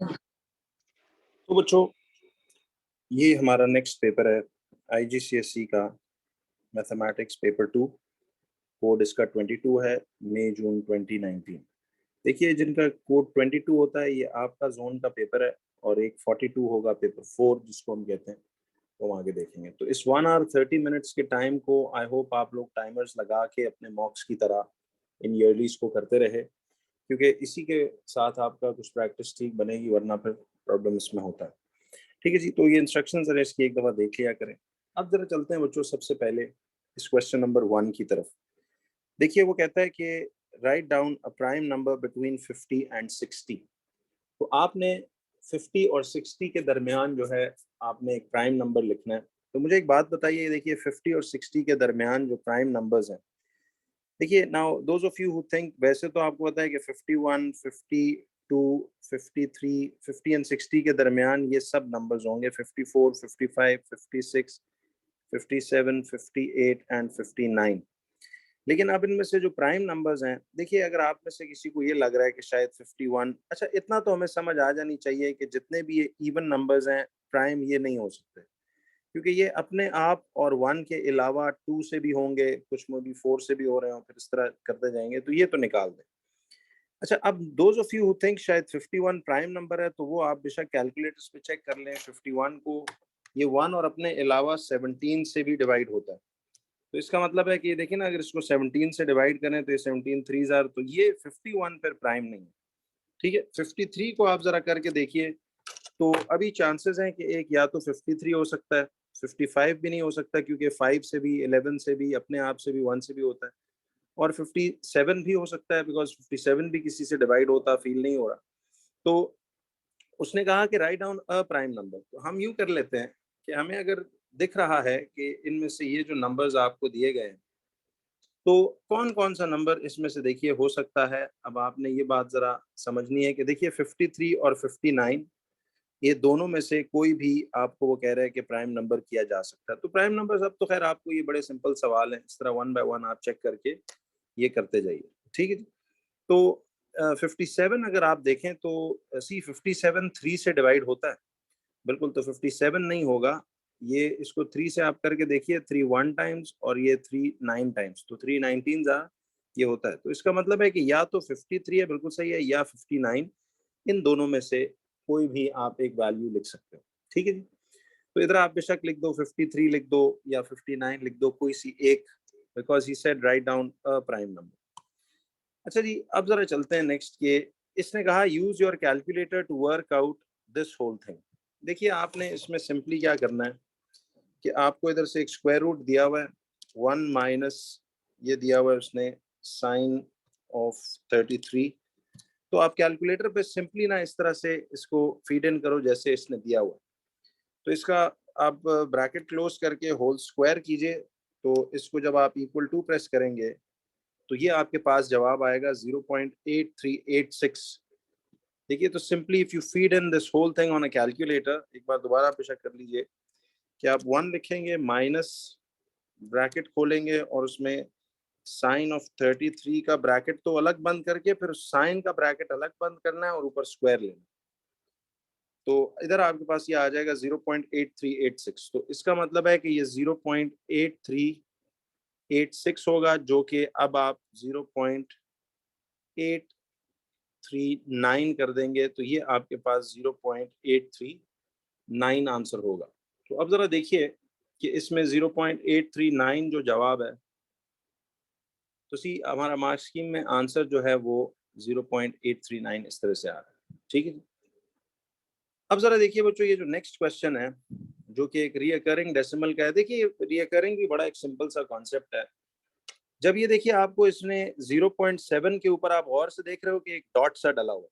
तो बच्चों, ये हमारा नेक्स्ट पेपर है आईजीसीएसई का मैथमेटिक्स पेपर 2। कोड इसका 22 है, मई जून 2019। देखिए, जिनका कोड 22 होता है ये आपका जोन का पेपर है, और एक 42 होगा पेपर 4 जिसको हम कहते हैं, वो आगे देखेंगे। तो इस 1 hour 30 minutes के टाइम को आई होप आप लोग टाइमर्स लगा के अपने मॉक्स की तरह इन ईयरलीज को करते रहे, क्योंकि इसी के साथ आपका कुछ प्रैक्टिस ठीक बनेगी, वरना फिर प्रॉब्लम इसमें होता है। ठीक है जी, तो ये इंस्ट्रक्शंस है इसकी एक दफा देख लिया करें। अब जरा चलते हैं बच्चों सबसे पहले इस क्वेश्चन नंबर 1 की तरफ। देखिए, वो कहता है कि write down a prime number between 50 and 60। तो आपने 50 और 60 के दरमियान जो है आपने एक प्राइम नंबर लिखना है। तो मुझे एक बात बताइए, देखिए 50 और 60 के दरमियान जो प्राइम नंबर्स हैं, देखिए now those of you who think, वैसे तो आपको पता है कि 51, 52, 53, 50 एंड 60 के दरमियान ये सब नंबर्स होंगे, 54, 55, 56, 57, 58 एंड 59। लेकिन अब इनमें से जो प्राइम नंबर्स हैं, देखिए अगर आप में से किसी को ये लग रहा है कि शायद 51, अच्छा इतना तो हमें समझ आ जानी चाहिए कि जितने भी ये इवन नंबर्स हैं प्राइम ये नहीं हो सकते, क्योंकि ये अपने आप और 1 के अलावा 2 से भी होंगे, कुछ में भी 4 से भी हो रहे हो, फिर इस तरह करते जाएंगे, तो ये तो निकाल दें। अच्छा, अब those of you who think शायद 51 प्राइम नंबर है, तो वो आप बेशक कैलकुलेटर्स पे चेक कर लें 51 को। ये 1 और अपने अलावा 17 से भी डिवाइड होता है। तो इसका मतलब है कि देखिए ना, अगर इसको 17 से डिवाइड करें तो ये 17 3 जार, तो ये 51 पर प्राइम नहीं है। ठीक है, 53 को आप जरा करके देखिए, तो अभी चांसेस हैं कि एक या तो 53 हो सकता है, 55 भी नहीं हो सकता, क्योंकि 5 से भी, 11 से भी, अपने आप से भी, 1 से भी होता है, और 57 भी हो सकता है, बिकॉज 57 भी किसी से डिवाइड होता फील नहीं हो रहा। तो उसने कहा कि write down a prime number. तो हम यूं कर लेते हैं कि हमें अगर दिख रहा है कि इनमें से ये जो नंबर्स आपको दिए गए हैं, तो कौन कौन सा नंबर इसमें से देखिए हो सकता है। अब आपने ये बात जरा समझनी है कि देखिए 53 और 59, ये दोनों में से कोई भी आपको वो कह रहा है कि प्राइम नंबर किया जा सकता है। तो प्राइम नंबर अब तो खैर आपको ये बड़े सिंपल सवाल हैं, इस तरह 1 बाय 1 आप चेक करके ये करते जाइए। ठीक है जी। तो 57 अगर आप देखें तो सी 57 3 से डिवाइड होता है, बिल्कुल। तो 57 नहीं होगा, ये इसको 3 से आप करके देखिए, 3 1 टाइम्स और ये 3 9 टाइम्स, तो 3 19 ये होता है। तो इसका मतलब है कि या तो 53 है, बिल्कुल सही है, या 59, इन दोनों में से कोई भी आप एक वैल्यू लिख सकते हो। ठीक है जी। तो इधर आप बेशक लिख दो 53 लिख दो या 59 लिख दो, कोई सी एक, because he said write down a prime number. अच्छा जी, अब जरा चलते हैं नेक्स्ट के। इसने कहा use your calculator to work out this whole thing. देखिए, आपने इसमें सिंपली क्या करना है कि आपको इधर से एक स्क्वायर रूट दिया हुआ है, 1 माइनस ये दिया हुआ है उसने साइन ऑफ 33। तो आप कैलकुलेटर पे सिंपली ना इस तरह से इसको फीड इन करो जैसे इसने दिया हुआ है। तो इसका आप ब्रैकेट क्लोज करके होल स्क्वायर कीजिए। तो इसको जब आप इक्वल टू प्रेस करेंगे तो ये आपके पास जवाब आएगा 0.8386। देखिए, तो simply if you feed in this whole thing on a calculator, एक बार दोबारा पेशक कर लीजिए कि आप 1 लिखेंगे, माइनस ब्रैकेट खोलेंगे और उसमें साइन ऑफ 33 का ब्रैकेट तो अलग बंद करके फिर साइन का ब्रैकेट अलग बंद करना है और ऊपर स्क्वायर लेना। तो इधर आपके पास ये आ जाएगा 0.8386। तो इसका मतलब है कि ये 0.8386 होगा, जो कि अब आप 0.839 कर देंगे तो ये आपके पास 0.839 आंसर होगा। तो अब जरा देखिए कि इसमें 0.839 जो जवाब है, तो सी हमारा मार्क्स स्कीम में आंसर जो है वो 0.839 इस तरह से आ रहा है। ठीक है। अब जरा देखिए बच्चों, ये जो नेक्स्ट क्वेश्चन है जो कि एक रिकरिंग डेसिमल का है। देखिए, रिकरिंग भी बड़ा एक सिंपल सा कॉन्सेप्ट है। जब ये देखिए आपको इसने 0.7 के ऊपर आप गौर से देख रहे हो कि एक डॉट सा डला हुआ है,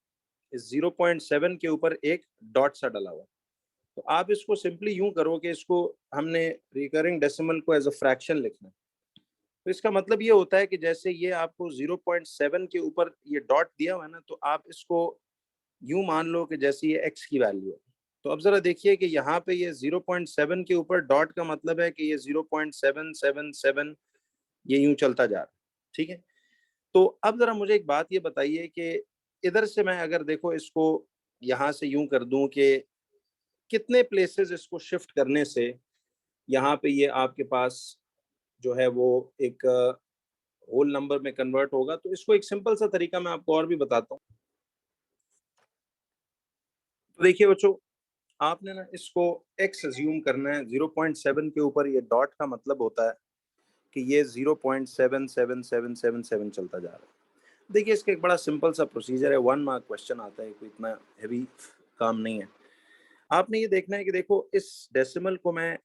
इस 0.7 के ऊपर एक डॉट सा डला हुआ है। तो आप इसको सिंपली यूं करो कि इसको हमने रिकरिंग डेसिमल को एज अ फ्रैक्शन लिखना है। तो इसका मतलब ये होता है कि जैसे ये आपको 0.7 के ऊपर ये डॉट दिया हुआ है ना, तो आप इसको यूं मान लो कि जैसे ये x की वैल्यू है। तो अब जरा देखिए कि यहाँ पे ये 0.7 के ऊपर डॉट का मतलब है कि ये 0.777 ये यूं चलता जा रहा है। ठीक है। तो अब जरा मुझे एक बात ये बताइए कि इधर से मैं अगर देखो इसको यहाँ से यूं कर दूं कि कितने प्लेसेस इसको शिफ्ट करने से यहाँ पे ये आपके पास जो है वो एक होल नंबर में कन्वर्ट होगा। तो इसको एक सिंपल सा तरीका मैं आपको और भी बताता हूँ। तो देखिए बच्चों, आपने ना इसको x अज्यूम करना है। 0.7 के ऊपर ये डॉट का मतलब होता है कि ये 0.77777 चलता जा रहा है। देखिए इसका एक बड़ा सिंपल सा प्रोसीजर है, 1 मार्क क्वेश्चन आता है, कोई इतना हैवी काम नहीं है। आपने ये देखना है कि देखो इस डेसिमल को मैं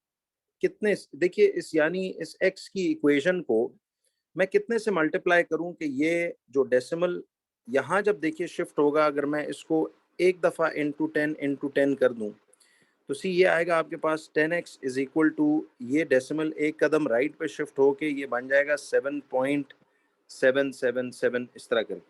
कितने, देखिए इस यानी इस x की इक्वेशन को मैं कितने से मल्टीप्लाई करूं कि ये जो डेसिमल यहाँ जब देखिए शिफ्ट होगा, अगर मैं इसको एक दफा इंटू 10 कर दूं तो सी ये आएगा आपके पास 10x इज इक्वल टू, ये डेसिमल एक कदम राइट पे शिफ्ट होके ये बन जाएगा 7.777 इस तरह करके।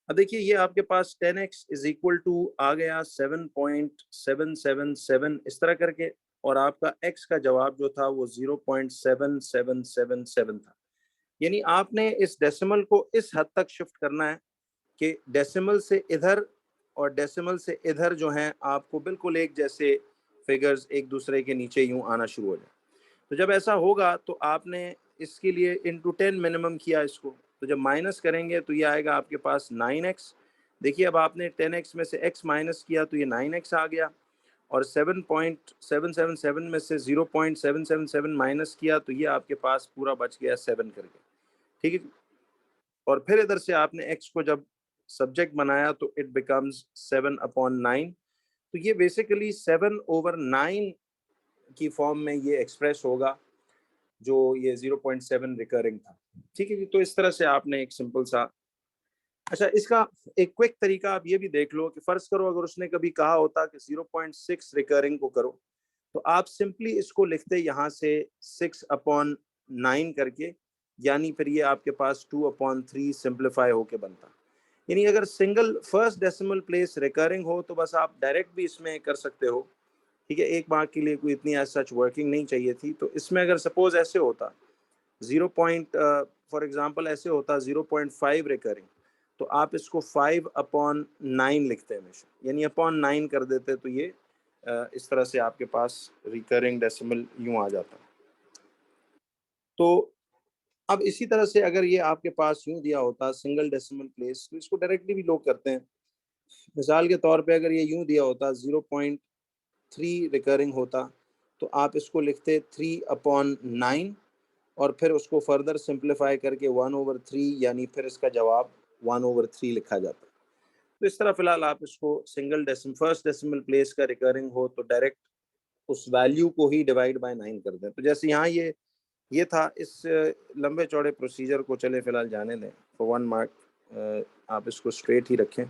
अब देखिए ये आपके पास 10x इज इक्वल टू आ गया 7.777 इस तरह करके, और आपका x का जवाब जो था वो 0.7777 था। यानी आपने इस डेसिमल को इस हद तक शिफ्ट करना है कि डेसिमल से इधर और डेसिमल से इधर जो है आपको बिल्कुल एक जैसे फिगर्स एक दूसरे के नीचे यूं आना शुरू हो जाए। तो जब ऐसा होगा तो आपने इसके लिए इंटू 10 मिनिमम किया इसको, तो जब माइनस करेंगे तो ये आएगा आपके पास 9x। देखिए अब आपने 10x में से x माइनस किया तो ये 9x आ गया, और 7.777 में से 0.777 माइनस किया तो ये आपके पास पूरा बच गया 7 करके। ठीक है, और फिर इधर से आपने x को जब सब्जेक्ट बनाया तो इट बिकम्स 7/9। तो ये बेसिकली 7/9 की फॉर्म में ये एक्सप्रेस होगा, जो ये 0.7 रिकरिंग था। ठीक है जी, तो इस तरह से आपने एक सिंपल सा, अच्छा इसका एक क्विक तरीका आप ये भी देख लो कि फर्ज करो अगर उसने कभी कहा होता कि 0.6 रिकरिंग को करो, तो आप सिंपली इसको लिखते यहाँ से 6/9 करके, यानी फिर ये आपके पास 2/3 सिंप्लीफाई होके बनता। यानी अगर single first decimal place recurring हो तो बस आप डायरेक्ट भी इसमें कर सकते हो। ठीक है, एक मार्क के लिए कोई इतनी एज सच वर्किंग नहीं चाहिए थी। तो इसमें अगर सपोज ऐसे होता 0 फॉर एग्जांपल ऐसे होता 0.5 रिकरिंग, तो आप इसको 5/9 लिखते हैं हमेशा, यानी अपॉन 9 कर देते, तो ये इस तरह से आपके पास रिकरिंग डेसिमल यूं आ जाता। तो अब इसी तरह से अगर ये आपके पास यूं दिया होता सिंगल डेसिमल प्लेस, तो इसको डायरेक्टली भी लोग करते हैं। मिसाल के तौर पे अगर ये यूं दिया होता 0.3 रिकरिंग होता, तो आप इसको लिखते 3/9 और फिर उसको फर्दर सिंप्लीफाई करके 1/3, यानी फिर इसका जवाब 1/3 लिखा जाता है। तो इस तरह फिलहाल आप इसको single decimal first decimal place का रिकरिंग हो तो डायरेक्ट उस वैल्यू को ही डिवाइड बाय 9 कर दें। तो जैसे यहाँ ये था, इस लंबे चौड़े प्रोसीजर को चले फिलहाल जाने दें। फॉर 1 मार्क आप इसको स्ट्रेट ही रखें।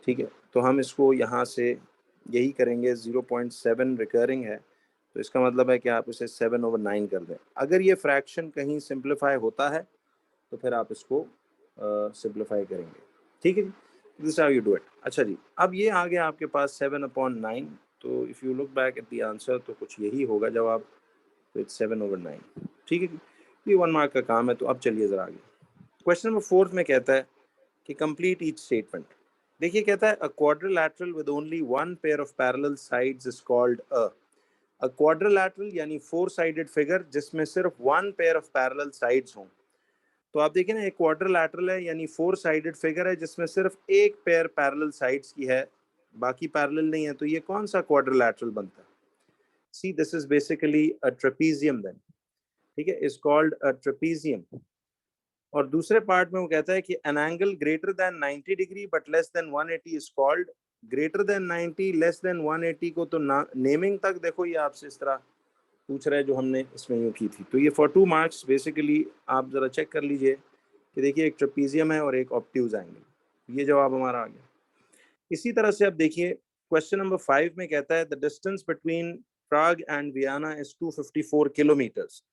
ठीक है, तो हम इसको यहाँ से यही करेंगे, 0.7 रिकरिंग है तो इसका मतलब है कि आप इसे 7/9 कर दें। अगर ये फ्रैक्शन कहीं सिंप्लीफाई होता है तो फिर आप इसको सिंप्लीफाई करेंगे। ठीक है, this how you do it. अच्छा जी, अब ये आ गया आपके पास 7/9। तो if you look back at the answer तो कुछ यही होगा जवाब, तो इट्स 7/9। ठीक है जी, ये 1 मार्क का काम है। तो अब चलिए ज़रा आगे। क्वेश्चन नंबर 4 में कहता है कि कंप्लीट ईच स्टेटमेंट। देखिए कहता है a quadrilateral with only one pair of parallel sides is called a quadrilateral, यानी 4 साइडेड फिगर जिसमें सिर्फ one pair of parallel sides हों। तो आप देखिए ना, एक क्वाड्रिलैटरल है यानी 4 साइडेड फिगर है जिसमें सिर्फ एक पेयर पैरेलल साइड्स की है, बाकी पैरेलल नहीं है। तो ये कौन सा क्वाड्रिलैटरल बनता है? See this is basically a trapezium then. ठीक है, इज कॉल्ड अ ट्रेपीजियम। और दूसरे पार्ट में वो कहता है कि an angle greater than 90 degree but less than 180 is called, greater than 90 less than 180 को तो नेमिंग तक देखो ये आपसे इस तरह पूछ रहा है जो हमने इसमें यूँ की थी। तो ये फॉर 2 मार्क्स बेसिकली आप ज़रा चेक कर लीजिए कि देखिए एक ट्रेपीजियम है और एक ऑब्ट्यूज एंगल, ये जवाब हमारा आ गया। इसी तरह से अब देखिए क्वेश्चन नंबर 5 में कहता है the distance between Prague and Vienna is 254 kilometres.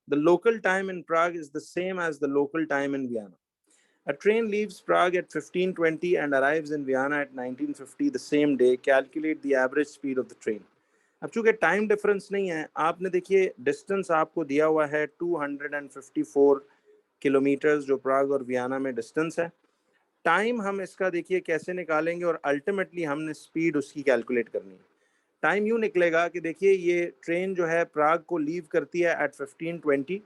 The local time in Prague is the same as the local time in Vienna. A train leaves Prague at 15:20 and arrives in Vienna at 19:50 the same day. Calculate the average speed of the train. अब चूंकि time difference नहीं है, आपने देखिए distance आपको दिया हुआ है 254 किलोमीटर्स, जो प्राग और वियना में डिस्टेंस है। टाइम हम इसका देखिए कैसे निकालेंगे और अल्टीमेटली हमने स्पीड उसकी कैलकुलेट करनी है। टाइम यूँ निकलेगा कि देखिए ये ट्रेन जो है प्राग को लीव करती है एट 15:20,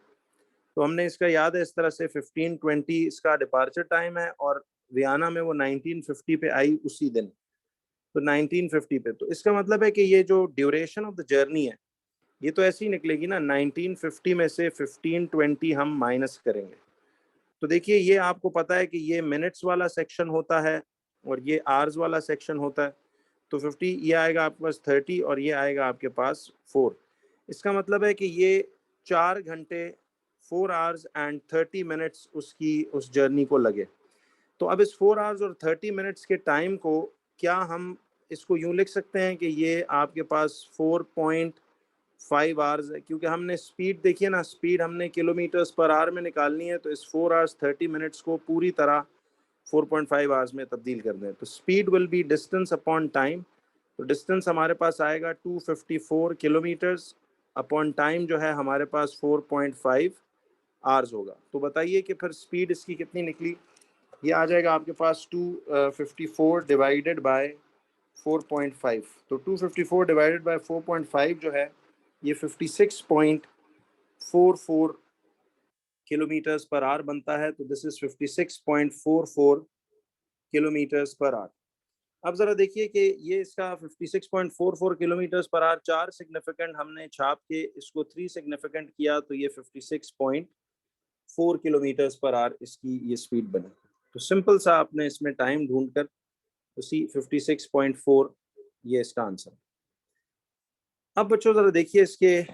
तो हमने इसका याद है इस तरह से 15:20 इसका डिपार्चर टाइम है और वियना में वो 1950 पे आई उसी दिन, तो 1950 पे। तो इसका मतलब है कि ये जो ड्यूरेशन ऑफ द जर्नी है ये तो ऐसी ही निकलेगी ना, 1950 में से 15:20 हम माइनस करेंगे। तो देखिए ये आपको पता है कि ये मिनट्स वाला सेक्शन होता है और ये आवर्स वाला सेक्शन होता है। तो 50 ये आएगा आपके पास 30 और ये आएगा आपके पास 4। इसका मतलब है कि ये 4 घंटे 4 आवर्स एंड 30 मिनट्स उसकी उस जर्नी को लगे। तो अब इस 4 आवर्स और 30 मिनट्स के टाइम को क्या हम इसको यूँ लिख सकते हैं कि ये आपके पास 4.5 आवर्स है, क्योंकि हमने स्पीड देखिए ना, स्पीड हमने किलोमीटर्स पर आवर में निकालनी है, तो इस 4 आवर्स 30 मिनट्स को पूरी तरह 4.5 आवर्स में तब्दील कर दें। तो speed will be distance upon time. तो डिस्टेंस हमारे पास आएगा 254 किलोमीटर्स अपॉन टाइम जो है हमारे पास 4.5 आवर्स होगा। तो बताइए कि फिर स्पीड इसकी कितनी निकली। ये आ जाएगा आपके पास 254 डिवाइडेड बाय 4.5। तो 254 डिवाइडेड बाय 4.5 जो है ये 56.44 किलोमीटर्स पर आवर बनता है। तो this is 56.44 kilometres per hour. अब जरा देखिए कि ये इसका 56.44 किलोमीटर्स पर आवर 4 सिग्निफिकेंट हमने छाप के इसको 3 सिग्निफिकेंट किया, तो ये 56.4 किलोमीटर्स पर आवर इसकी ये स्पीड बनी। तो सिंपल सा आपने इसमें टाइम ढूंढ कर तो सी 56.4 ये इसका आंसर। अब बच्चों जरा देखिए इसके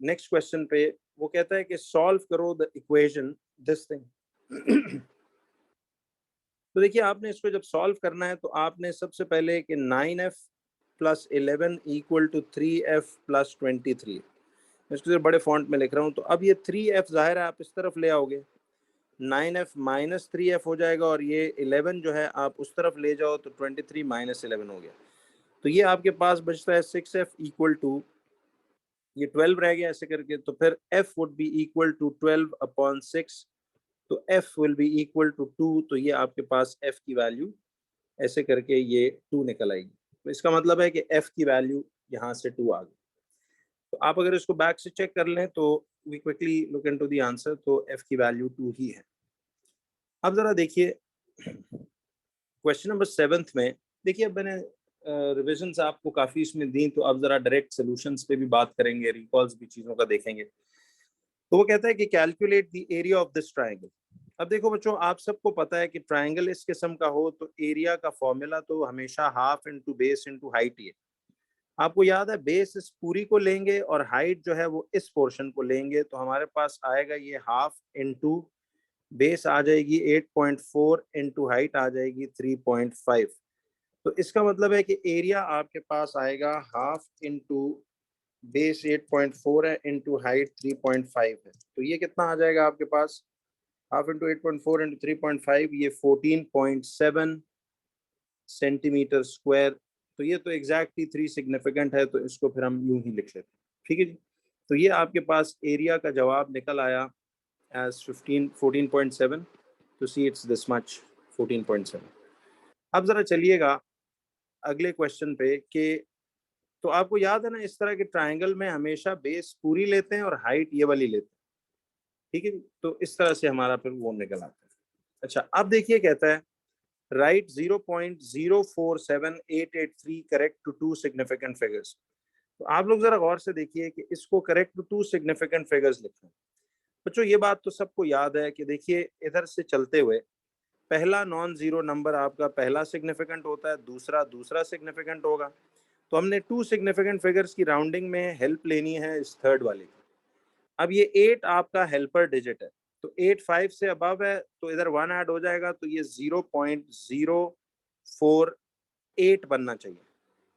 नेक्स्ट क्वेश्चन पे, वो कहता है कि सॉल्व करो द इक्वेशन दिस थिंग। तो देखिए आपने इसको जब सॉल्व करना है तो आपने सबसे पहले कि 9f plus 11 equal to 3f plus 23, इसको बड़े फॉन्ट में लिख रहा हूँ। तो अब ये 3f जाहिर है आप इस तरफ ले आओगे, 9f माइनस 3f हो जाएगा और ये 11 जो है आप उस तरफ ले जाओ तो 23 माइनस 11 हो गया। तो ये आपके पास बचता है 6f इक्वल टू, ये 12 रह गया ऐसे करके। तो फिर f would be equal to 12 upon 6, तो f will be equal to 2। तो ये आपके पास f की वैल्यू ऐसे करके ये 2 निकल आएगी। तो इसका मतलब है कि f की वैल्यू यहाँ से 2 आ गई। तो आप अगर इसको बैक से चेक कर लें तो we quickly look into the answer, तो f की वैल्यू 2 ही है। अब जरा देखिए क्वेश्चन नंबर 7 में, देखिए अब मैंने रिविजन आपको काफी इसमें दी, तो अब जरा डायरेक्ट सॉल्यूशंस पे भी बात करेंगे, रिकॉल्स भी चीजों का देखेंगे। तो वो कहता है कि calculate the area of this triangle. अब देखो बच्चों आप सबको पता है कि ट्राइंगल इस किस्म का हो तो एरिया का फॉर्मूला तो हमेशा half into base into height ही है। आपको याद है बेस इस पूरी को लेंगे और हाइट जो है वो इस पोर्शन को लेंगे, तो हमारे पास आएगा ये हाफ इंटू बेस आ जाएगी 8.4 इंटू हाइट आ जाएगी 3.5। तो इसका मतलब है कि एरिया आपके पास आएगा हाफ इंटू बेस 8.4 है इंटू हाइट 3.5 है। तो ये कितना आ जाएगा आपके पास, हाफ इंटू 8.4 इंटू 3.5, ये 14.7 सेंटीमीटर स्क्वायर। तो ये तो एग्जैक्टली 3 सिग्निफिकेंट है, तो इसको फिर हम यूं ही लिख लेते हैं। ठीक है जी। तो ये आपके पास एरिया का जवाब निकल आया एज 14.7। तो सी इट्स दिस मच 14.7। अब जरा चलिएगा अगले क्वेश्चन पे कि तो आपको याद है ना इस तरह के ट्रायंगल में हमेशा बेस पूरी लेते हैं और हाइट ये वाली लेते हैं। ठीक है, तो इस तरह से हमारा फिर वो निकल आता है। अच्छा अब देखिए कहता है right 0.047883 correct to 2 significant figures. तो आप लोग जरा गौर से देखिए कि इसको करेक्ट टू 2 सिग्निफिकेंट फिगर्स लिखना है। बच्चों ये बात तो सबको याद है कि देखिए इधर से चलते हुए पहला नॉन जीरो नंबर आपका पहला सिग्निफिकेंट होता है, दूसरा दूसरा सिग्निफिकेंट होगा। तो हमने 2 सिग्निफिकेंट फिगर्स की राउंडिंग में हेल्प लेनी है इस थर्ड वाली। अब ये 8 आपका हेल्पर डिजिट है, तो 8 5 से अबव है तो इधर 1 ऐड हो जाएगा, तो ये 0.048 बनना चाहिए।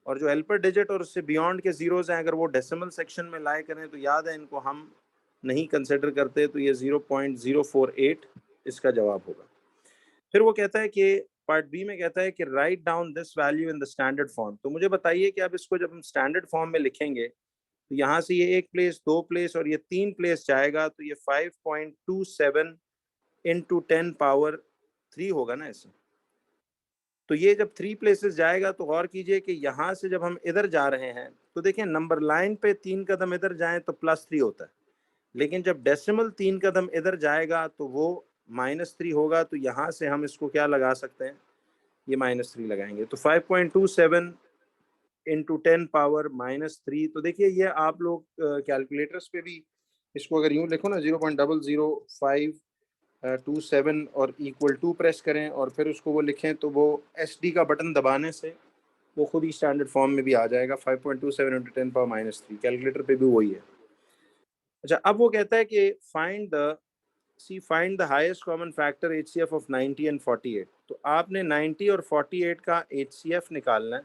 और जो हेल्पर डिजिट और उससे बियॉन्ड के जीरोस हैं अगर वो डेसिमल सेक्शन में लाए करें तो याद है इनको हम नहीं कंसिडर करते, तो ये 0.048 इसका जवाब होगा। फिर वो कहता है कि पार्ट बी में कहता है कि write down this value in the standard form. तो मुझे बताइए कि अब इसको जब हम स्टैंडर्ड फॉर्म में लिखेंगे तो यहाँ से ये 1 प्लेस 2 प्लेस और ये 3 प्लेस जाएगा, तो ये 5.27 इंटू 10 पावर 3 होगा ना इससे। तो ये जब 3 प्लेसेस जाएगा तो गौर कीजिए कि यहाँ से जब हम इधर जा रहे हैं तो देखिए नंबर लाइन पे 3 कदम इधर जाएं तो +3 होता है, लेकिन जब डेसिमल 3 कदम इधर जाएगा तो वो -3 होगा। तो यहाँ से हम इसको क्या लगा सकते हैं, ये -3 लगाएंगे। तो 5.27 इंटू 10 पावर -3। तो देखिए ये आप लोग कैलकुलेटर्स पे भी इसको अगर यूं लिखो ना 0.00527 और =2 प्रेस करें और फिर उसको वो लिखें तो वो SD का बटन दबाने से वो खुद ही स्टैंडर्ड फॉर्म में भी आ जाएगा। 5.27 इंटू 10 पावर -3 कैलकुलेटर पे भी वही है। अच्छा, अब वो कहता है कि find the highest common factor HCF of 90 and 48। तो आपने 90 और 48 का HCF निकालना है।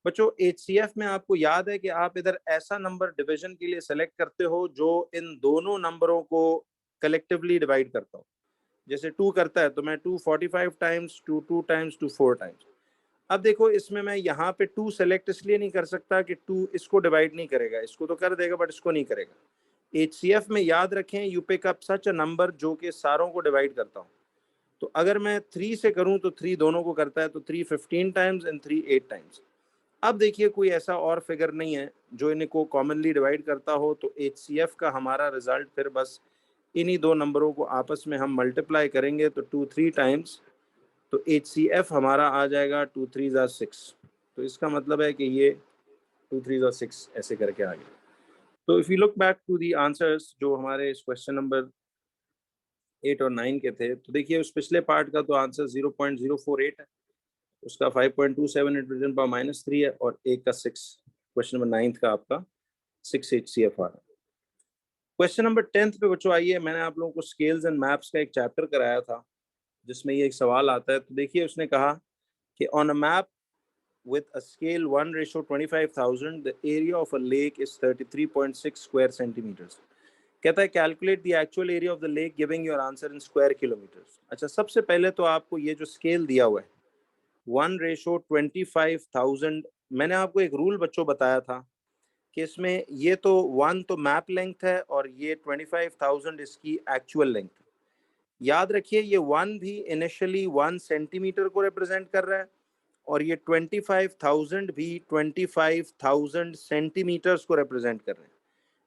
बच्चों HCF में आपको याद है कि आप इधर ऐसा नंबर डिवीजन के लिए सेलेक्ट करते हो जो इन दोनों नंबरों को कलेक्टिवली डिवाइड करता हो। जैसे 2 करता है तो मैं 2 45 टाइम्स 2 2 टाइम्स 2 4 टाइम्स। अब देखो इसमें मैं यहाँ पे 2 सेलेक्ट इसलिए नहीं कर सकता कि 2 इसको डिवाइड नहीं करेगा, इसको तो कर देगा बट इसको नहीं करेगा। HCF में याद रखें you pick up such a number जो कि सारों को डिवाइड करता हूँ। तो अगर मैं 3 से करूँ तो 3 दोनों को करता है, तो 3 15 टाइम्स एंड 3 8 टाइम्स। अब देखिए कोई ऐसा और फिगर नहीं है जो इनको कॉमनली डिवाइड करता हो, तो HCF का हमारा रिजल्ट फिर बस इन्हीं दो नंबरों को आपस में हम मल्टीप्लाई करेंगे तो 2 3 टाइम्स, तो HCF हमारा आ जाएगा 2 3 ज़ा 6। तो इसका मतलब है कि ये 2 3 ज़ा 6 ऐसे करके आ गया। तो if you look back to the answers जो हमारे इस क्वेश्चन नंबर 8 और 9 के थे, तो देखिए उस पिछले पार्ट का तो आंसर 0.048 है, उसका 5.27 इंटू 10 पावर -3 है और एक का 6। क्वेश्चन नंबर 9 का आपका 6 HCF आ रहा है। क्वेश्चन नंबर 10 पे बच्चों आइए, मैंने आप लोगों को स्केल्स एंड मैप्स का एक चैप्टर कराया था जिसमें ये एक सवाल आता है। तो देखिए उसने कहा कि on a map with a scale 1:25,000 the area of a lake is 33.6 square centimeters। कहता है calculate the actual area of the lake giving your answer in square kilometres. अच्छा, सबसे पहले तो आपको ये जो स्केल दिया हुआ है 1:25,000, मैंने आपको एक रूल बच्चों बताया था कि इसमें ये तो 1 तो मैप लेंथ है और ये 25,000 इसकी एक्चुअल लेंथ। याद रखिए ये 1 भी इनिशियली 1 सेंटीमीटर को रिप्रेजेंट कर रहा है और ये 25,000 भी 25,000 सेंटीमीटर्स को रिप्रेजेंट कर रहे हैं।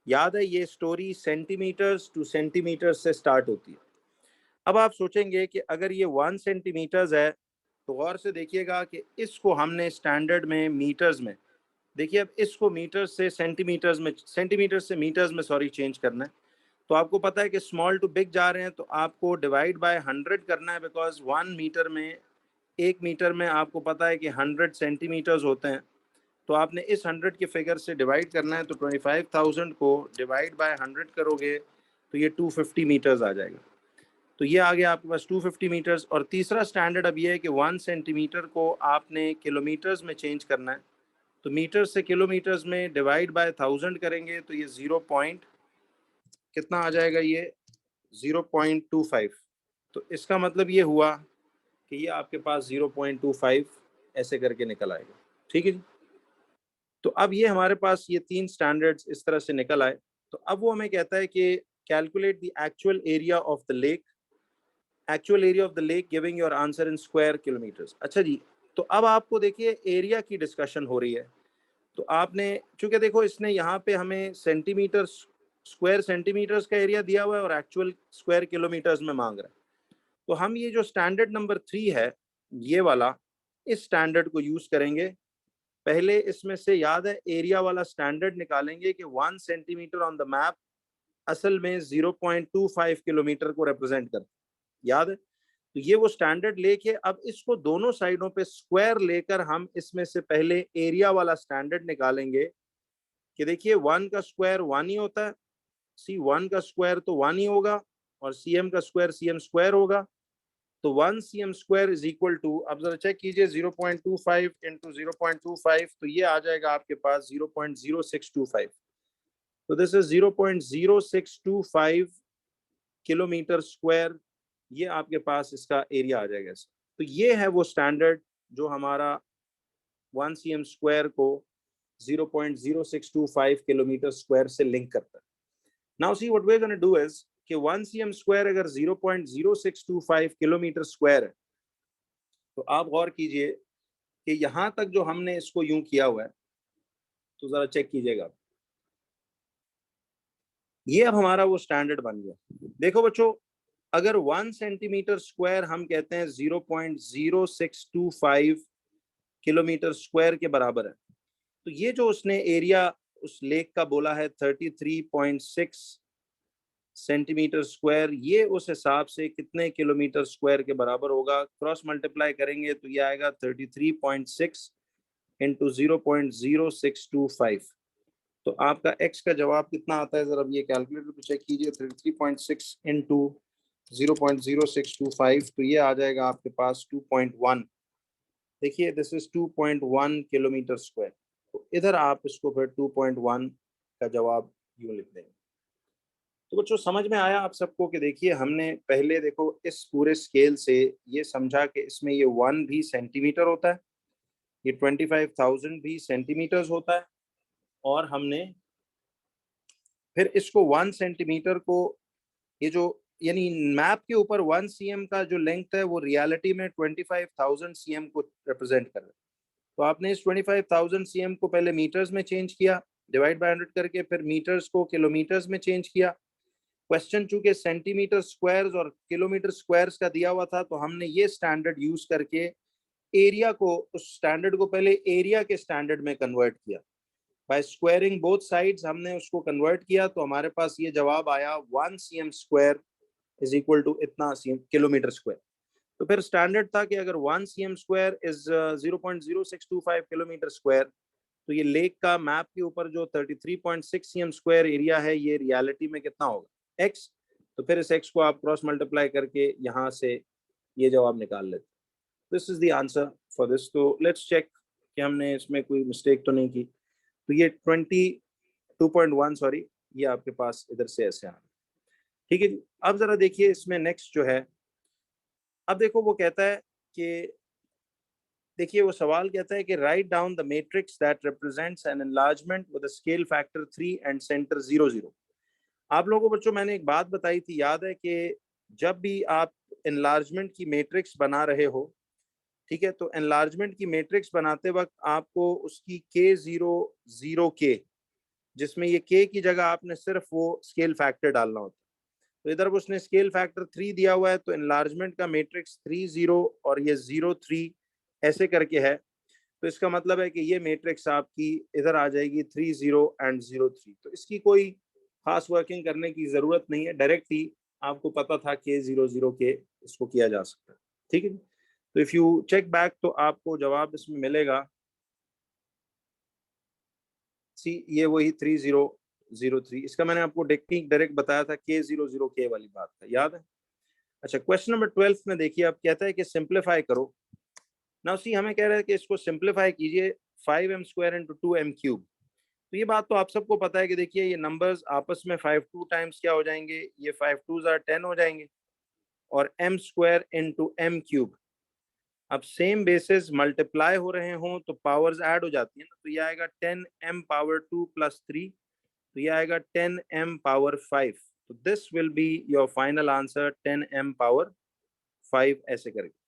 याद है ये स्टोरी सेंटीमीटर्स टू सेंटीमीटर्स से स्टार्ट होती है। अब आप सोचेंगे कि अगर ये 1 सेंटीमीटर्स है तो गौर से देखिएगा कि इसको हमने स्टैंडर्ड में मीटर्स में, देखिए अब इसको मीटर्स से सेंटीमीटर्स में, सेंटीमीटर्स से मीटर्स में सॉरी चेंज करना है। तो आपको पता है कि स्मॉल टू बिग जा रहे हैं तो आपको डिवाइड बाय 100 करना है, बिकॉज 1 मीटर में, 1 मीटर में आपको पता है कि 100 सेंटीमीटर्स होते हैं। तो आपने इस 100 के फिगर से डिवाइड करना है, तो 25,000 को डिवाइड बाय 100 करोगे तो ये 250 मीटर्स आ जाएगा। तो ये आ गया आपके पास 250 मीटर्स। और तीसरा स्टैंडर्ड अब ये है कि 1 सेंटीमीटर को आपने किलोमीटर्स में चेंज करना है। तो मीटर से किलोमीटर्स में डिवाइड बाय 1000 करेंगे तो ये 0 पॉइंट कितना आ जाएगा, ये 0.25। तो इसका मतलब ये हुआ कि ये आपके पास 0.25 ऐसे करके निकल आएगा। ठीक है जी। तो अब ये हमारे पास ये 3 स्टैंडर्ड्स इस तरह से निकल आए। तो अब वो हमें कहता है कि calculate the actual area of the lake, actual area of the lake giving your answer in square kilometres. अच्छा जी, तो अब आपको देखिए एरिया की डिस्कशन हो रही है। तो आपने चूंकि देखो इसने यहाँ पे हमें सेंटीमीटर स्क्वायर सेंटीमीटर्स का एरिया दिया हुआ है और एक्चुअल स्क्वायर किलोमीटर्स में मांग रहा है। तो हम ये जो स्टैंडर्ड नंबर 3 है ये वाला, इस स्टैंडर्ड को यूज करेंगे। पहले इसमें से याद है एरिया वाला स्टैंडर्ड निकालेंगे कि 1 सेंटीमीटर ऑन द मैप असल में 0.25 किलोमीटर को रिप्रेजेंट करता है। याद है, तो ये वो स्टैंडर्ड लेके अब इसको दोनों साइडों पे स्क्वायर लेकर हम इसमें से पहले एरिया वाला स्टैंडर्ड निकालेंगे कि देखिए 1 का स्क्वायर 1 ही होता है, सी 1 का स्क्वायर तो 1 ही होगा और CM का स्क्वायर CM स्क्वायर होगा। तो 1 CM square is equal to, अब जरा चेक कीजिए 0.25 इंटू 0.25, तो ये आ जाएगा आपके पास 0.0625। तो दिस इज 0.0625 किलोमीटर स्क्वायर, ये आपके पास इसका एरिया आ जाएगा। तो ये है वो स्टैंडर्ड जो हमारा 1 CM स्क्वायर को 0.0625 किलोमीटर स्क्वायर से लिंक करता है। Now see what we are gonna do is कि 1 CM स्क्वायर अगर 0.0625 किलोमीटर स्क्वायर है तो आप गौर कीजिए कि यहां तक जो हमने इसको यूं किया हुआ है, तो जरा चेक कीजिएगा, ये अब हमारा वो स्टैंडर्ड बन गया। देखो बच्चों, अगर 1 सेंटीमीटर स्क्वायर हम कहते हैं 0.0625 किलोमीटर स्क्वायर के बराबर है, तो ये जो उसने एरिया उस लेक का बोला है 33.6 सेंटीमीटर स्क्वायर, ये उस हिसाब से कितने किलोमीटर स्क्वायर के बराबर होगा? क्रॉस मल्टीप्लाई करेंगे तो ये आएगा 33.6 इंटू 0.0625। तो आपका x का जवाब कितना आता है? जरा ये कैलकुलेटर पे चेक कीजिए। 33.6 इंटू 0.0625, तो ये आ जाएगा आपके पास 2.1। देखिए, दिस इज 2.1 किलोमीटर स्क्वायर। तो इधर आप इसको फिर 2.1 का जवाब यूं लिख देंगे। तो बच्चों, समझ में आया आप सबको कि देखिए, हमने पहले देखो इस पूरे स्केल से ये समझा कि इसमें ये 1 भी सेंटीमीटर होता है, ये 25,000 भी सेंटीमीटर्स होता है, और हमने फिर इसको 1 सेंटीमीटर को, ये जो यानी मैप के ऊपर 1 cm का जो लेंथ है वो रियलिटी में 25,000 cm को रिप्रेजेंट कर रहा है। तो आपने इस 25,000 cm को पहले मीटर्स में चेंज किया, डिवाइड बाय 100 करके, फिर मीटर्स को किलोमीटर्स में चेंज किया। क्वेश्चन चूंकि सेंटीमीटर स्क्वायर्स और किलोमीटर स्क्वायर्स का दिया हुआ था, तो हमने ये स्टैंडर्ड यूज करके एरिया को, उस स्टैंडर्ड को पहले एरिया के स्टैंडर्ड में कन्वर्ट किया। बाय स्क्वायरिंग बोथ साइड्स हमने उसको कन्वर्ट किया, तो हमारे पास ये जवाब आया 1 cm square is equal to इतना किलोमीटर स्क्वायर। तो फिर स्टैंडर्ड था कि अगर 1 cm square is 0.0625 kilometre square, तो ये लेक का मैप के ऊपर जो 33.6 cm स्क्वायर एरिया है, ये रियलिटी में कितना होगा? x। तो फिर इस x को आप क्रॉस मल्टीप्लाई करके यहाँ से ये जवाब निकाल लेते। This is the answer for this. तो लेट्स चेक कि हमने इसमें कोई मिस्टेक तो नहीं की। तो ये 22.1, सॉरी, ये आपके पास इधर से ऐसे आ, ठीक है जी। अब जरा देखिए इसमें नेक्स्ट जो है, अब देखो वो कहता है कि, देखिए वो सवाल कहता है कि write down the matrix that represents an enlargement with a scale factor 3 and centre 0, 0। आप लोगों को बच्चों मैंने एक बात बताई थी, याद है कि जब भी आप एनलार्जमेंट की मैट्रिक्स बना रहे हो, ठीक है, तो एनलार्जमेंट की मैट्रिक्स बनाते वक्त आपको उसकी K0, 0K, जिसमें ये K की जगह आपने सिर्फ वो स्केल फैक्टर डालना होता है। तो इधर उसने स्केल फैक्टर 3 दिया हुआ है, तो एनलार्जमेंट का मैट्रिक्स 3, 0 और ये 0, 3 ऐसे करके है। तो इसका मतलब है कि ये मैट्रिक्स आपकी इधर आ जाएगी 3, 0 एंड 0, 3। तो इसकी कोई खास वर्किंग करने की जरूरत नहीं है, डायरेक्ट ही आपको पता था K0, 0K इसको किया जा सकता है, ठीक है। तो इफ यू चेक बैक, तो आपको जवाब इसमें मिलेगा सी, ये वही 3003। इसका मैंने आपको टेक्निक डायरेक्ट बताया था, K0, 0K वाली बात था, याद है? अच्छा, क्वेश्चन नंबर 12 में देखिए, अब कहता है कि सिंप्लीफाई करो। नाउ सी, हमें कह रहा है कि इसको सिंप्लीफाई कीजिए 5m square into 2m cube. तो ये बात तो आप सबको पता है कि देखिए ये नंबर्स आपस में 5 2 टाइम्स क्या हो जाएंगे, ये 5 2s are 10 हो जाएंगे, और m square into m cube. अब सेम बेसिस मल्टीप्लाई हो रहे हों तो पावर्स ऐड हो जाती है ना, तो ये आएगा 10m पावर 2 प्लस 3, तो ये आएगा 10m पावर 5। तो this will be your final answer, 10m power 5 ऐसे करके।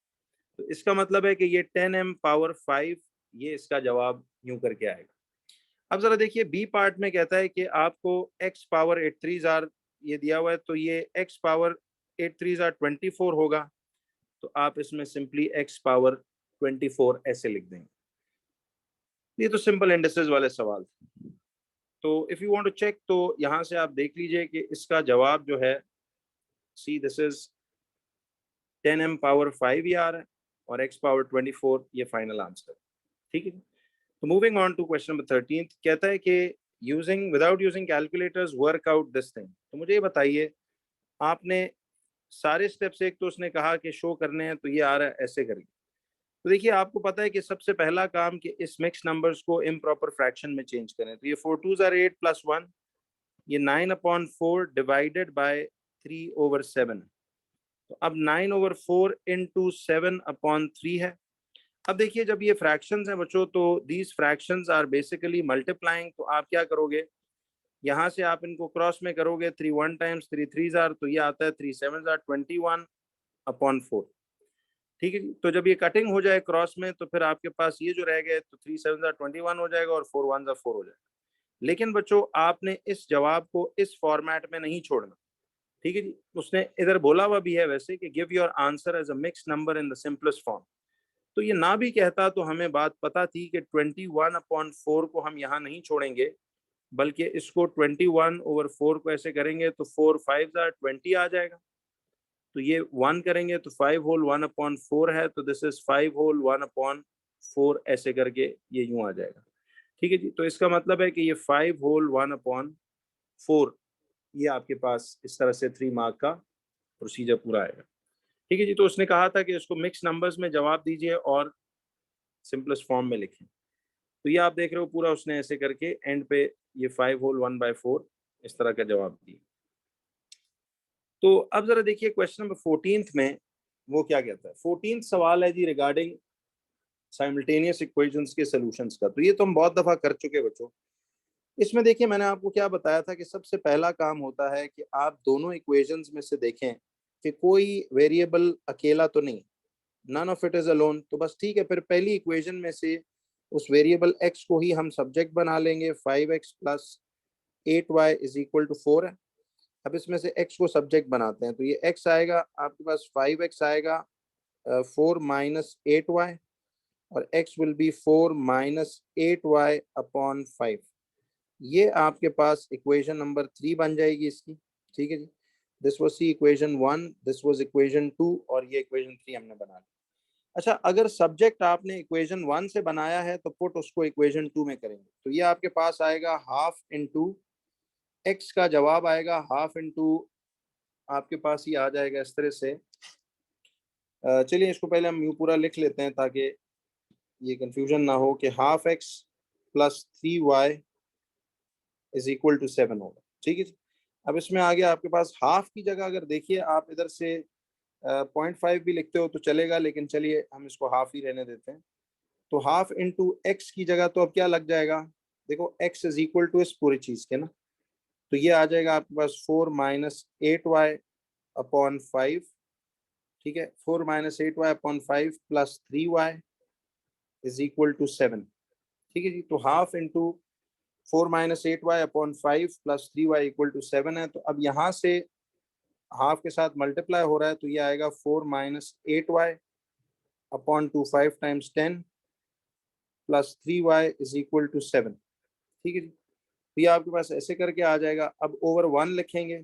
तो इसका मतलब है कि ये 10m पावर 5, ये इसका जवाब यूं करके आएगा। अब जरा देखिए बी पार्ट में कहता है कि आपको x पावर 8 3 ये दिया हुआ है, तो ये x पावर 8 3 24 होगा। तो आप इसमें सिंपली x पावर 24 ऐसे लिख देंगे। ये तो सिंपल इंडिसेस वाले सवाल थे। तो if you want to check, तो यहां से आप देख लीजिए कि इसका जवाब जो है, see this is 10m power 5 ये आ रहा है, और x पावर 24 ये फाइनल आंसर, ठीक है। तो moving on to question number 13, कहता है कि using without using calculators work out this thing. तो मुझे ये बताइए, आपने सारे स्टेप्स, एक तो उसने कहा कि शो करने हैं, तो ये आ रहा है ऐसे करके। तो देखिए आपको पता है कि सबसे पहला काम कि इस मिक्स नंबर्स को इम्प्रॉपर फ्रैक्शन में चेंज करें। तो ये 4 2s are 8 प्लस 1, ये 9/4 डिवाइडेड बाय 3/7। तो अब 9/4 इंटू 7/3 है। अब देखिए जब ये फ्रैक्शंस हैं बच्चों, तो these fractions are basically multiplying. तो आप क्या करोगे, यहाँ से आप इनको क्रॉस में करोगे, 3 1 टाइम्स 3 3s are, तो ये आता है 3 7s are 21/4, ठीक है जी। तो जब ये कटिंग हो जाए क्रॉस में तो फिर आपके पास ये जो रह गए तो 3 7 21 हो जाएगा और 4 1 4 हो जाएगा। लेकिन बच्चों आपने इस जवाब को इस फॉर्मेट में नहीं छोड़ना। ठीक है जी। उसने इधर बोला हुआ भी है वैसे कि give your answer as a mix number in the simplest form. तो ये ना भी कहता तो हमें बात पता थी कि 21/4 को हम यहाँ नहीं छोड़ेंगे, बल्कि इसको 21/4 को ऐसे करेंगे तो 4 5 20 आ जाएगा। तो ये 1 करेंगे तो 5 होल 1/4 है, तो दिस इज 5 होल 1/4 ऐसे करके ये यूं आ जाएगा। ठीक है जी। तो इसका मतलब है कि ये 5 होल 1/4 ये आपके पास इस तरह से 3 मार्क का प्रोसीजर पूरा आएगा। ठीक है जी। तो उसने कहा था कि इसको मिक्स नंबर्स में जवाब दीजिए और सिंपलेस्ट फॉर्म में लिखें। तो ये आप देख रहे हो पूरा उसने ऐसे करके एंड पे ये 5 होल 1/4 इस तरह का जवाब दिया। तो अब जरा देखिए क्वेश्चन नंबर 14 में वो क्या कहता है। 14 सवाल है जी रिगार्डिंग साइमल्टेनियस इक्वेशंस के सॉल्यूशंस का। तो ये तो हम बहुत दफा कर चुके हैं बच्चों। इसमें देखिए मैंने आपको क्या बताया था कि सबसे पहला काम होता है कि आप दोनों इक्वेशंस में से देखें कि कोई वेरिएबल अकेला तो नहीं, none of it is alone. तो बस ठीक है, फिर पहली इक्वेशन में से उस वेरिएबल x को ही हम सब्जेक्ट बना लेंगे। 5x plus 8y is equal to 4 है। अब इसमें से x को सब्जेक्ट बनाते हैं तो ये x आएगा आपके पास 5x आएगा 4 माइनस 8y और x will B 4 minus 8y upon 5। ये आपके पास इक्वेशन नंबर 3 बन जाएगी इसकी। ठीक है जी। This was C equation 1, this was equation 2 और ये इक्वेशन 3 हमने बना ली। अच्छा, अगर सब्जेक्ट आपने इक्वेशन 1 से बनाया है तो पुट उसको इक्वेशन 2 में करेंगे। तो ये आपके पास आएगा हाफ इंटू एक्स का जवाब आएगा हाफ इंटू आपके पास ही आ जाएगा इस तरह से। चलिए इसको पहले हम यूं पूरा लिख लेते हैं ताकि ये कंफ्यूजन ना हो कि half x plus 3y is equal to 7 होगा। ठीक है जी। अब इसमें आ गया आपके पास हाफ की जगह अगर देखिए आप इधर से 0.5 भी लिखते हो तो चलेगा, लेकिन चलिए हम इसको हाफ ही रहने देते हैं। तो हाफ इंटू एक्स की जगह तो अब क्या लग जाएगा, देखो एक्स इज इक्वल टू इस पूरी चीज के ना, तो ये आ जाएगा आपके पास 4 माइनस 8y अपॉन 5। ठीक है, 4 minus 8y upon 5 plus 3y is equal to 7। ठीक है जी। तो half into 4 minus 8y upon 5 plus 3y equal to 7 है। तो अब यहाँ से हाफ के साथ मल्टीप्लाई हो रहा है तो ये आएगा 4 minus 8y upon 2 5 times 10 plus 3y is equal to 7। ठीक है जी। तो ये आपके पास ऐसे करके आ जाएगा। अब ओवर 1 लिखेंगे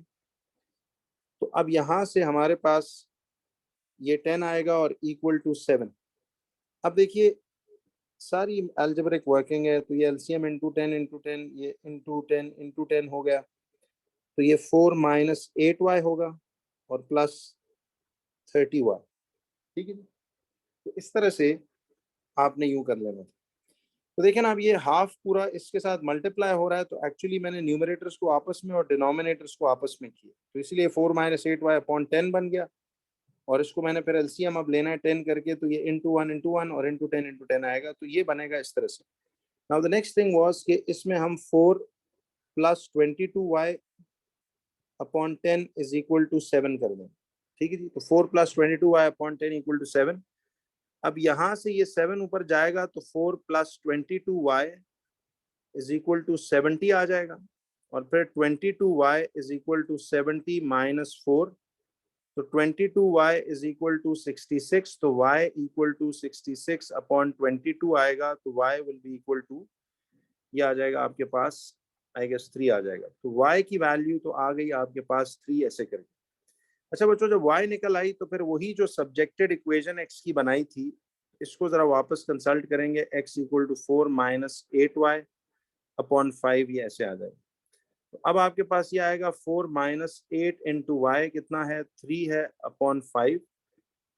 तो अब यहाँ से हमारे पास ये 10 आएगा और इक्वल टू 7। अब देखिए सारी अलजेब्रिक वर्किंग है तो ये एलसीएम इंटू 10 ये इंटू 10 हो गया। तो ये 4 माइनस 8y होगा और प्लस 30y। ठीक है जी। तो इस तरह से आपने यूं कर लेना। तो देखिए ना अब ये हाफ पूरा इसके साथ मल्टीप्लाई हो रहा है तो एक्चुअली मैंने न्यूमरेटर्स को आपस में और डिनोमिनेटर्स को आपस में किया, तो इसलिए 4 माइनस 8y अपॉन 10 बन गया। और इसको मैंने फिर एलसीएम अब लेना है 10 करके, तो ये इंटू 1 और इंटू 10 आएगा। तो ये बनेगा इस तरह से। Now the next thing was कि इसमें हम 4 plus 22y upon 10 is equal to 7 कर दें। ठीक है जी। तो 4 plus 22y upon 10 equal to 7। अब यहाँ से ये 7 ऊपर जाएगा तो 4 plus 22y is equal to 70 आ जाएगा और फिर 22y is equal to 70 minus 4। तो 22y इज इक्वल टू 66। तो y इक्वल टू 66 अपॉन 22 आएगा तो y will be equal to ये आ जाएगा आपके पास आई गेस 3 आ जाएगा। तो y की वैल्यू तो आ गई आपके पास 3 ऐसे करके। अच्छा बच्चों जब y निकल आई तो फिर वही जो सब्जेक्टेड इक्वेशन x की बनाई थी इसको जरा वापस कंसल्ट करेंगे। x equal to 4 minus 8y upon 5 ये ऐसे आ जाएगा। तो अब आपके पास ये आएगा 4 माइनस 8 इंटू वाई कितना है 3 है अपॉन 5।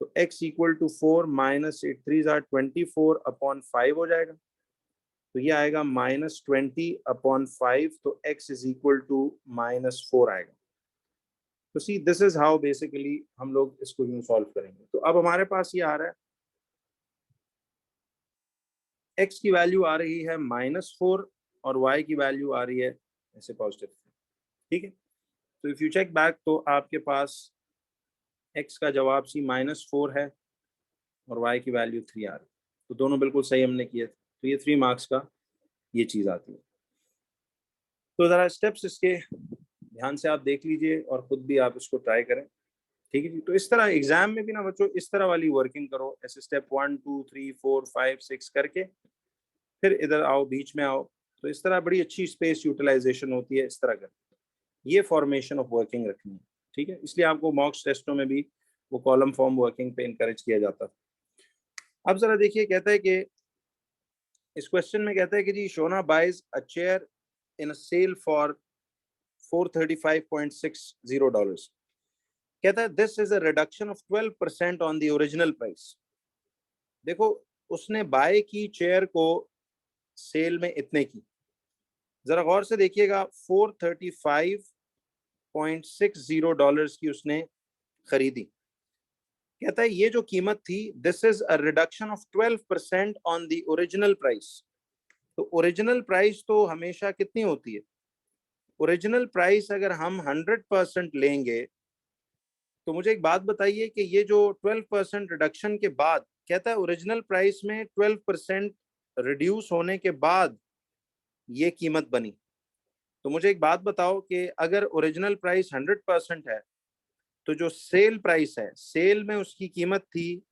तो x equal to 4 minus 8 3 24 upon 5 हो जाएगा। तो ये आएगा -20 अपॉन 5। तो x इज इक्वल टू -4 आएगा। तो see this is how basically हम लोग इसको यूं सॉल्व करेंगे। तो अब हमारे पास ये आ रहा है x की वैल्यू आ रही है -4 और y की वैल्यू आ रही है ऐसे पॉजिटिव। ठीक है। तो इफ यू चेक बैक तो आपके पास x का जवाब सी -4 है और y की वैल्यू 3 आ रही, तो दोनों बिल्कुल सही हमने किए, तो ये 3 मार्क्स का ये चीज आती है। तो जरा स्टेप्स इसके ध्यान से आप देख लीजिए और खुद भी आप इसको ट्राई करें, ठीक है जी। तो इस तरह एग्जाम में भी ना बच्चों इस तरह वाली वर्किंग करो, ऐसे स्टेप 1 2 3 4 5 6 करके फिर इधर आओ, बीच में आओ, तो इस तरह बड़ी अच्छी स्पेस यूटिलाइजेशन होती है। इस तरह कर ये फॉर्मेशन ऑफ वर्किंग रखनी है, ठीक है। इसलिए आपको मॉक्स टेस्टों में भी वो कॉलम फॉर्म वर्किंग पे इनकरेज किया जाता है। अब जरा देखिए, कहता है कि इस क्वेश्चन में कहता है कि जी Shauna buys a chair in a sale for $435.60। कहता है this is a reduction of 12% on the original price. देखो उसने बाय की चेयर को सेल में इतने की, जरा गौर से देखिएगा, $435.60 की उसने खरीदी। कहता है ये जो कीमत थी, this is a reduction of 12% on the original price. तो ओरिजिनल प्राइस तो हमेशा कितनी होती है? ओरिजिनल प्राइस अगर हम 100% लेंगे, तो मुझे एक बात बताइए कि ये जो 12% रिडक्शन के बाद, कहता है ओरिजिनल प्राइस में 12% रिड्यूस होने के बाद ये कीमत बनी। तो मुझे एक बात बताओ कि अगर ओरिजिनल प्राइस 100% है, तो जो सेल प्राइस है, सेल में उसकी कीमत थी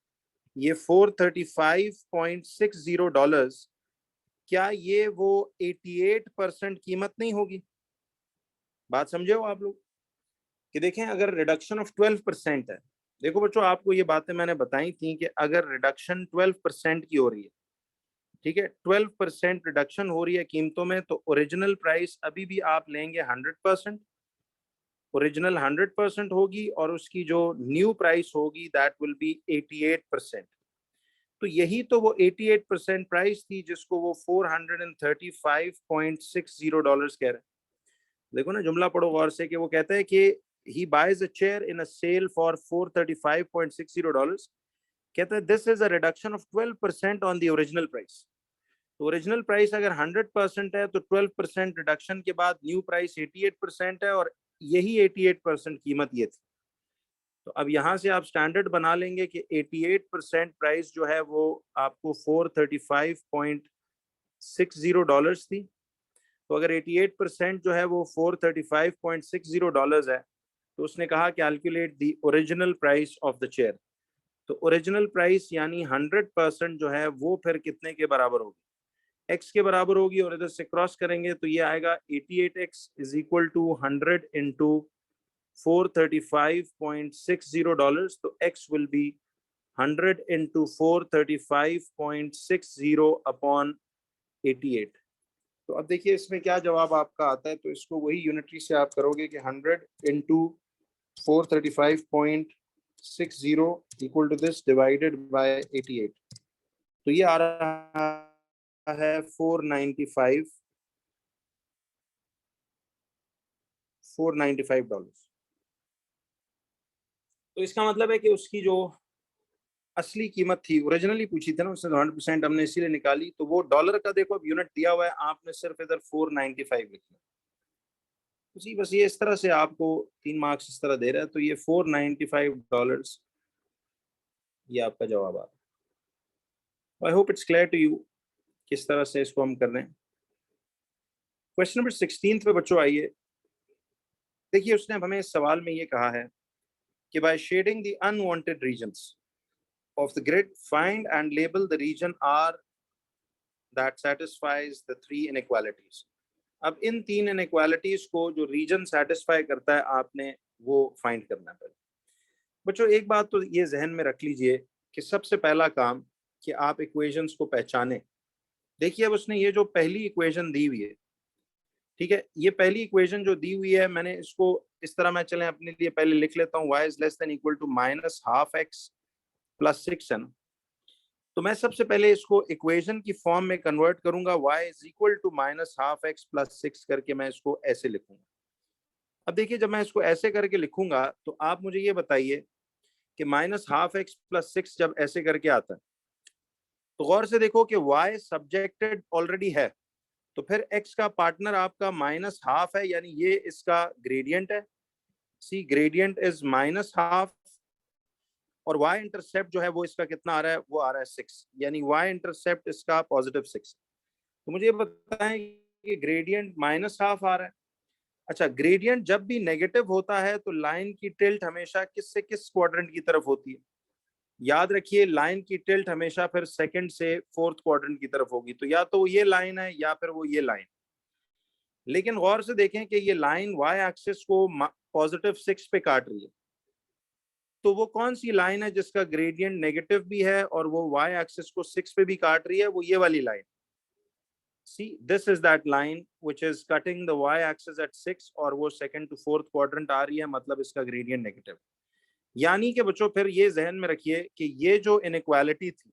ये $435.60, क्या ये वो 88% कीमत नहीं होगी? बात समझे हो आप लोग? कि देखें अगर रिडक्शन ऑफ 12% है, देखो बच्चों आपको ये बातें मैंने बताई थी कि अगर रिडक्शन 12% की हो रही है, ठीक है, 12% रिडक्शन हो रही है कीमतों में, तो ओरिजिनल प्राइस अभी भी आप लेंगे 100%, ओरिजिनल 100% होगी और उसकी जो न्यू प्राइस होगी दैट विल बी 88%। तो यही तो वो 88% प्राइस थी जिसको वो $435.60 कह रहे हैं। देखो ना जुमला पढ़ो गौर से, कि वो कहता है कि he buys a chair in a sale for $435.60। कहता है this is a reduction of 12% on the original price। तो ओरिजिनल प्राइस अगर 100% है तो 12% रिडक्शन के बाद न्यू प्राइस 88% है, और यही 88% कीमत ये थी। तो अब यहां से आप स्टैंडर्ड बना लेंगे कि 88% प्राइस जो है वो आपको $435.60 थी। तो अगर 88% जो है वो $435.60 है, तो उसने कहा calculate the original price of the chair. तो ओरिजिनल प्राइस यानी 100% जो है वो फिर कितने के बराबर होगी? x के बराबर होगी, और इधर से क्रॉस करेंगे तो ये आएगा 88x is equal to 100 into $435.60। तो x will B 100 into 435.60 upon 88। तो अब देखिए इसमें क्या जवाब आपका आता है। तो इसको वही यूनिटरी से आप करोगे कि 100 into 435.60 equal to this divided by 88। तो ये आ रहा है $495। तो इसका मतलब है कि उसकी जो असली कीमत थी, ओरिजिनली पूछी थी ना उसने, 100% हमने इसीलिए निकाली। तो वो डॉलर का देखो अब यूनिट दिया हुआ है, आपने सिर्फ इधर 495 लिखना। जी बस ये इस तरह से आपको 3 मार्क्स इस तरह दे रहा है। तो ये $495 ये आपका जवाब आ रहा है। I hope it's clear to you किस तरह से इसको हम कर रहे हैं। क्वेश्चन नंबर 16 पे बच्चों आइए। देखिए उसने हमें इस सवाल में ये कहा है कि by shading the unwanted regions of the grid, find and label the region R that satisfies the 3 inequalities। अब इन 3 inequalities को जो रीजन सेटिस्फाई करता है आपने वो फाइंड करना है। बच्चों एक बात तो ये जहन में रख लीजिए कि सबसे पहला काम कि आप इक्वेशंस को पहचाने। देखिए अब उसने ये जो पहली इक्वेशन दी हुई है, ठीक है, ये पहली इक्वेशन जो दी हुई है, मैंने इसको इस तरह मैं चले अपने लिए पहले लिख लेता हूँ, y is less than equal to -12x plus 6 है ना। तो मैं सबसे पहले इसको इक्वेशन की फॉर्म में कन्वर्ट करूंगा, y is equal to -12x plus 6 करके मैं इसको ऐसे लिखूंगा। अब देखिए जब मैं इसको ऐसे करके लिखूंगा तो आप मुझे ये बताइए कि -12x प्लस 6 जब ऐसे करके आता है, तो गौर से देखो कि y सब्जेक्टेड ऑलरेडी है, तो फिर x का पार्टनर आपका -12 है, यानी ये इसका ग्रेडियंट है। सी ग्रेडियंट इज -12, और y इंटरसेप्ट जो है वो इसका कितना आ रहा है, वो आ रहा है 6, यानी y इंटरसेप्ट इसका +6। तो मुझे ये बताएं कि ग्रेडियंट -½ आ रहा है। अच्छा, ग्रेडियंट जब भी नेगेटिव होता है तो लाइन की टिल्ट हमेशा किस से किस क्वाड्रेंट की तरफ होती है? याद रखिए, लाइन की टिल्ट हमेशा फिर सेकंड से फोर्थ क्वाड्रेंट की तरफ होगी, तो या तो ये लाइन है या फिर वो ये लाइन। लेकिन गौर से देखें कि ये लाइन y एक्सिस को +6 पे काट रही है, तो वो कौन सी लाइन है जिसका ग्रेडियंट नेगेटिव भी है और वो y एक्सिस को 6 पे भी काट रही है? वो ये वाली line. See, this is that line which is cutting the y axis at 6 और वो सेकंड टू फोर्थ क्वाड्रेंट आ रही है, मतलब इसका ग्रेडियंट नेगेटिव। यानी कि बच्चों फिर ये जहन में रखिए कि ये जो इनइक्वालिटी थी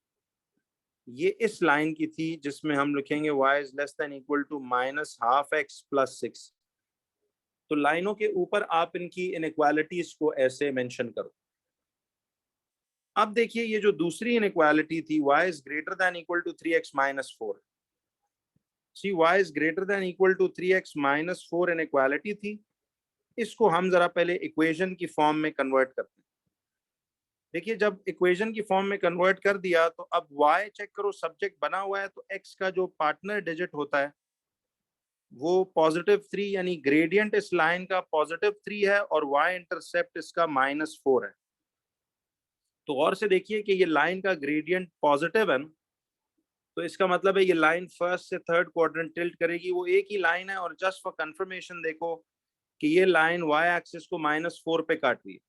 ये इस लाइन की थी जिसमें हम लिखेंगे y is less than equal to -½ x + 6। तो लाइनों के ऊपर आप इनकी इनइक्वालिटीज को ऐसे मेंशन करो। अब देखिए, ये जो दूसरी इनइक्वालिटी थी y is greater than equal to 3x - 4। See y is greater than equal to 3x - 4 inequality थी। इसको हम जरा पहले इक्वेशन की फॉर्म में कन्वर्ट करते हैं। देखिए, जब इक्वेशन की फॉर्म में कन्वर्ट कर दिया तो अब y चेक करो, सब्जेक्ट बना हुआ है, तो x का जो पार्टनर डिजिट होता है वो +3, यानी ग्रेडियंट इस लाइन का +3 है और y इंटरसेप्ट इसका -4 है। तो और से देखिए कि ये लाइन का ग्रेडियंट पॉजिटिव है, तो इसका मतलब है ये लाइन फर्स्ट से थर्ड क्वाड्रेंट टिल्ट करेगी, वो एक ही लाइन है। और जस्ट फॉर कंफर्मेशन देखो कि ये लाइन y एक्सिस को -4 पे काट रही है,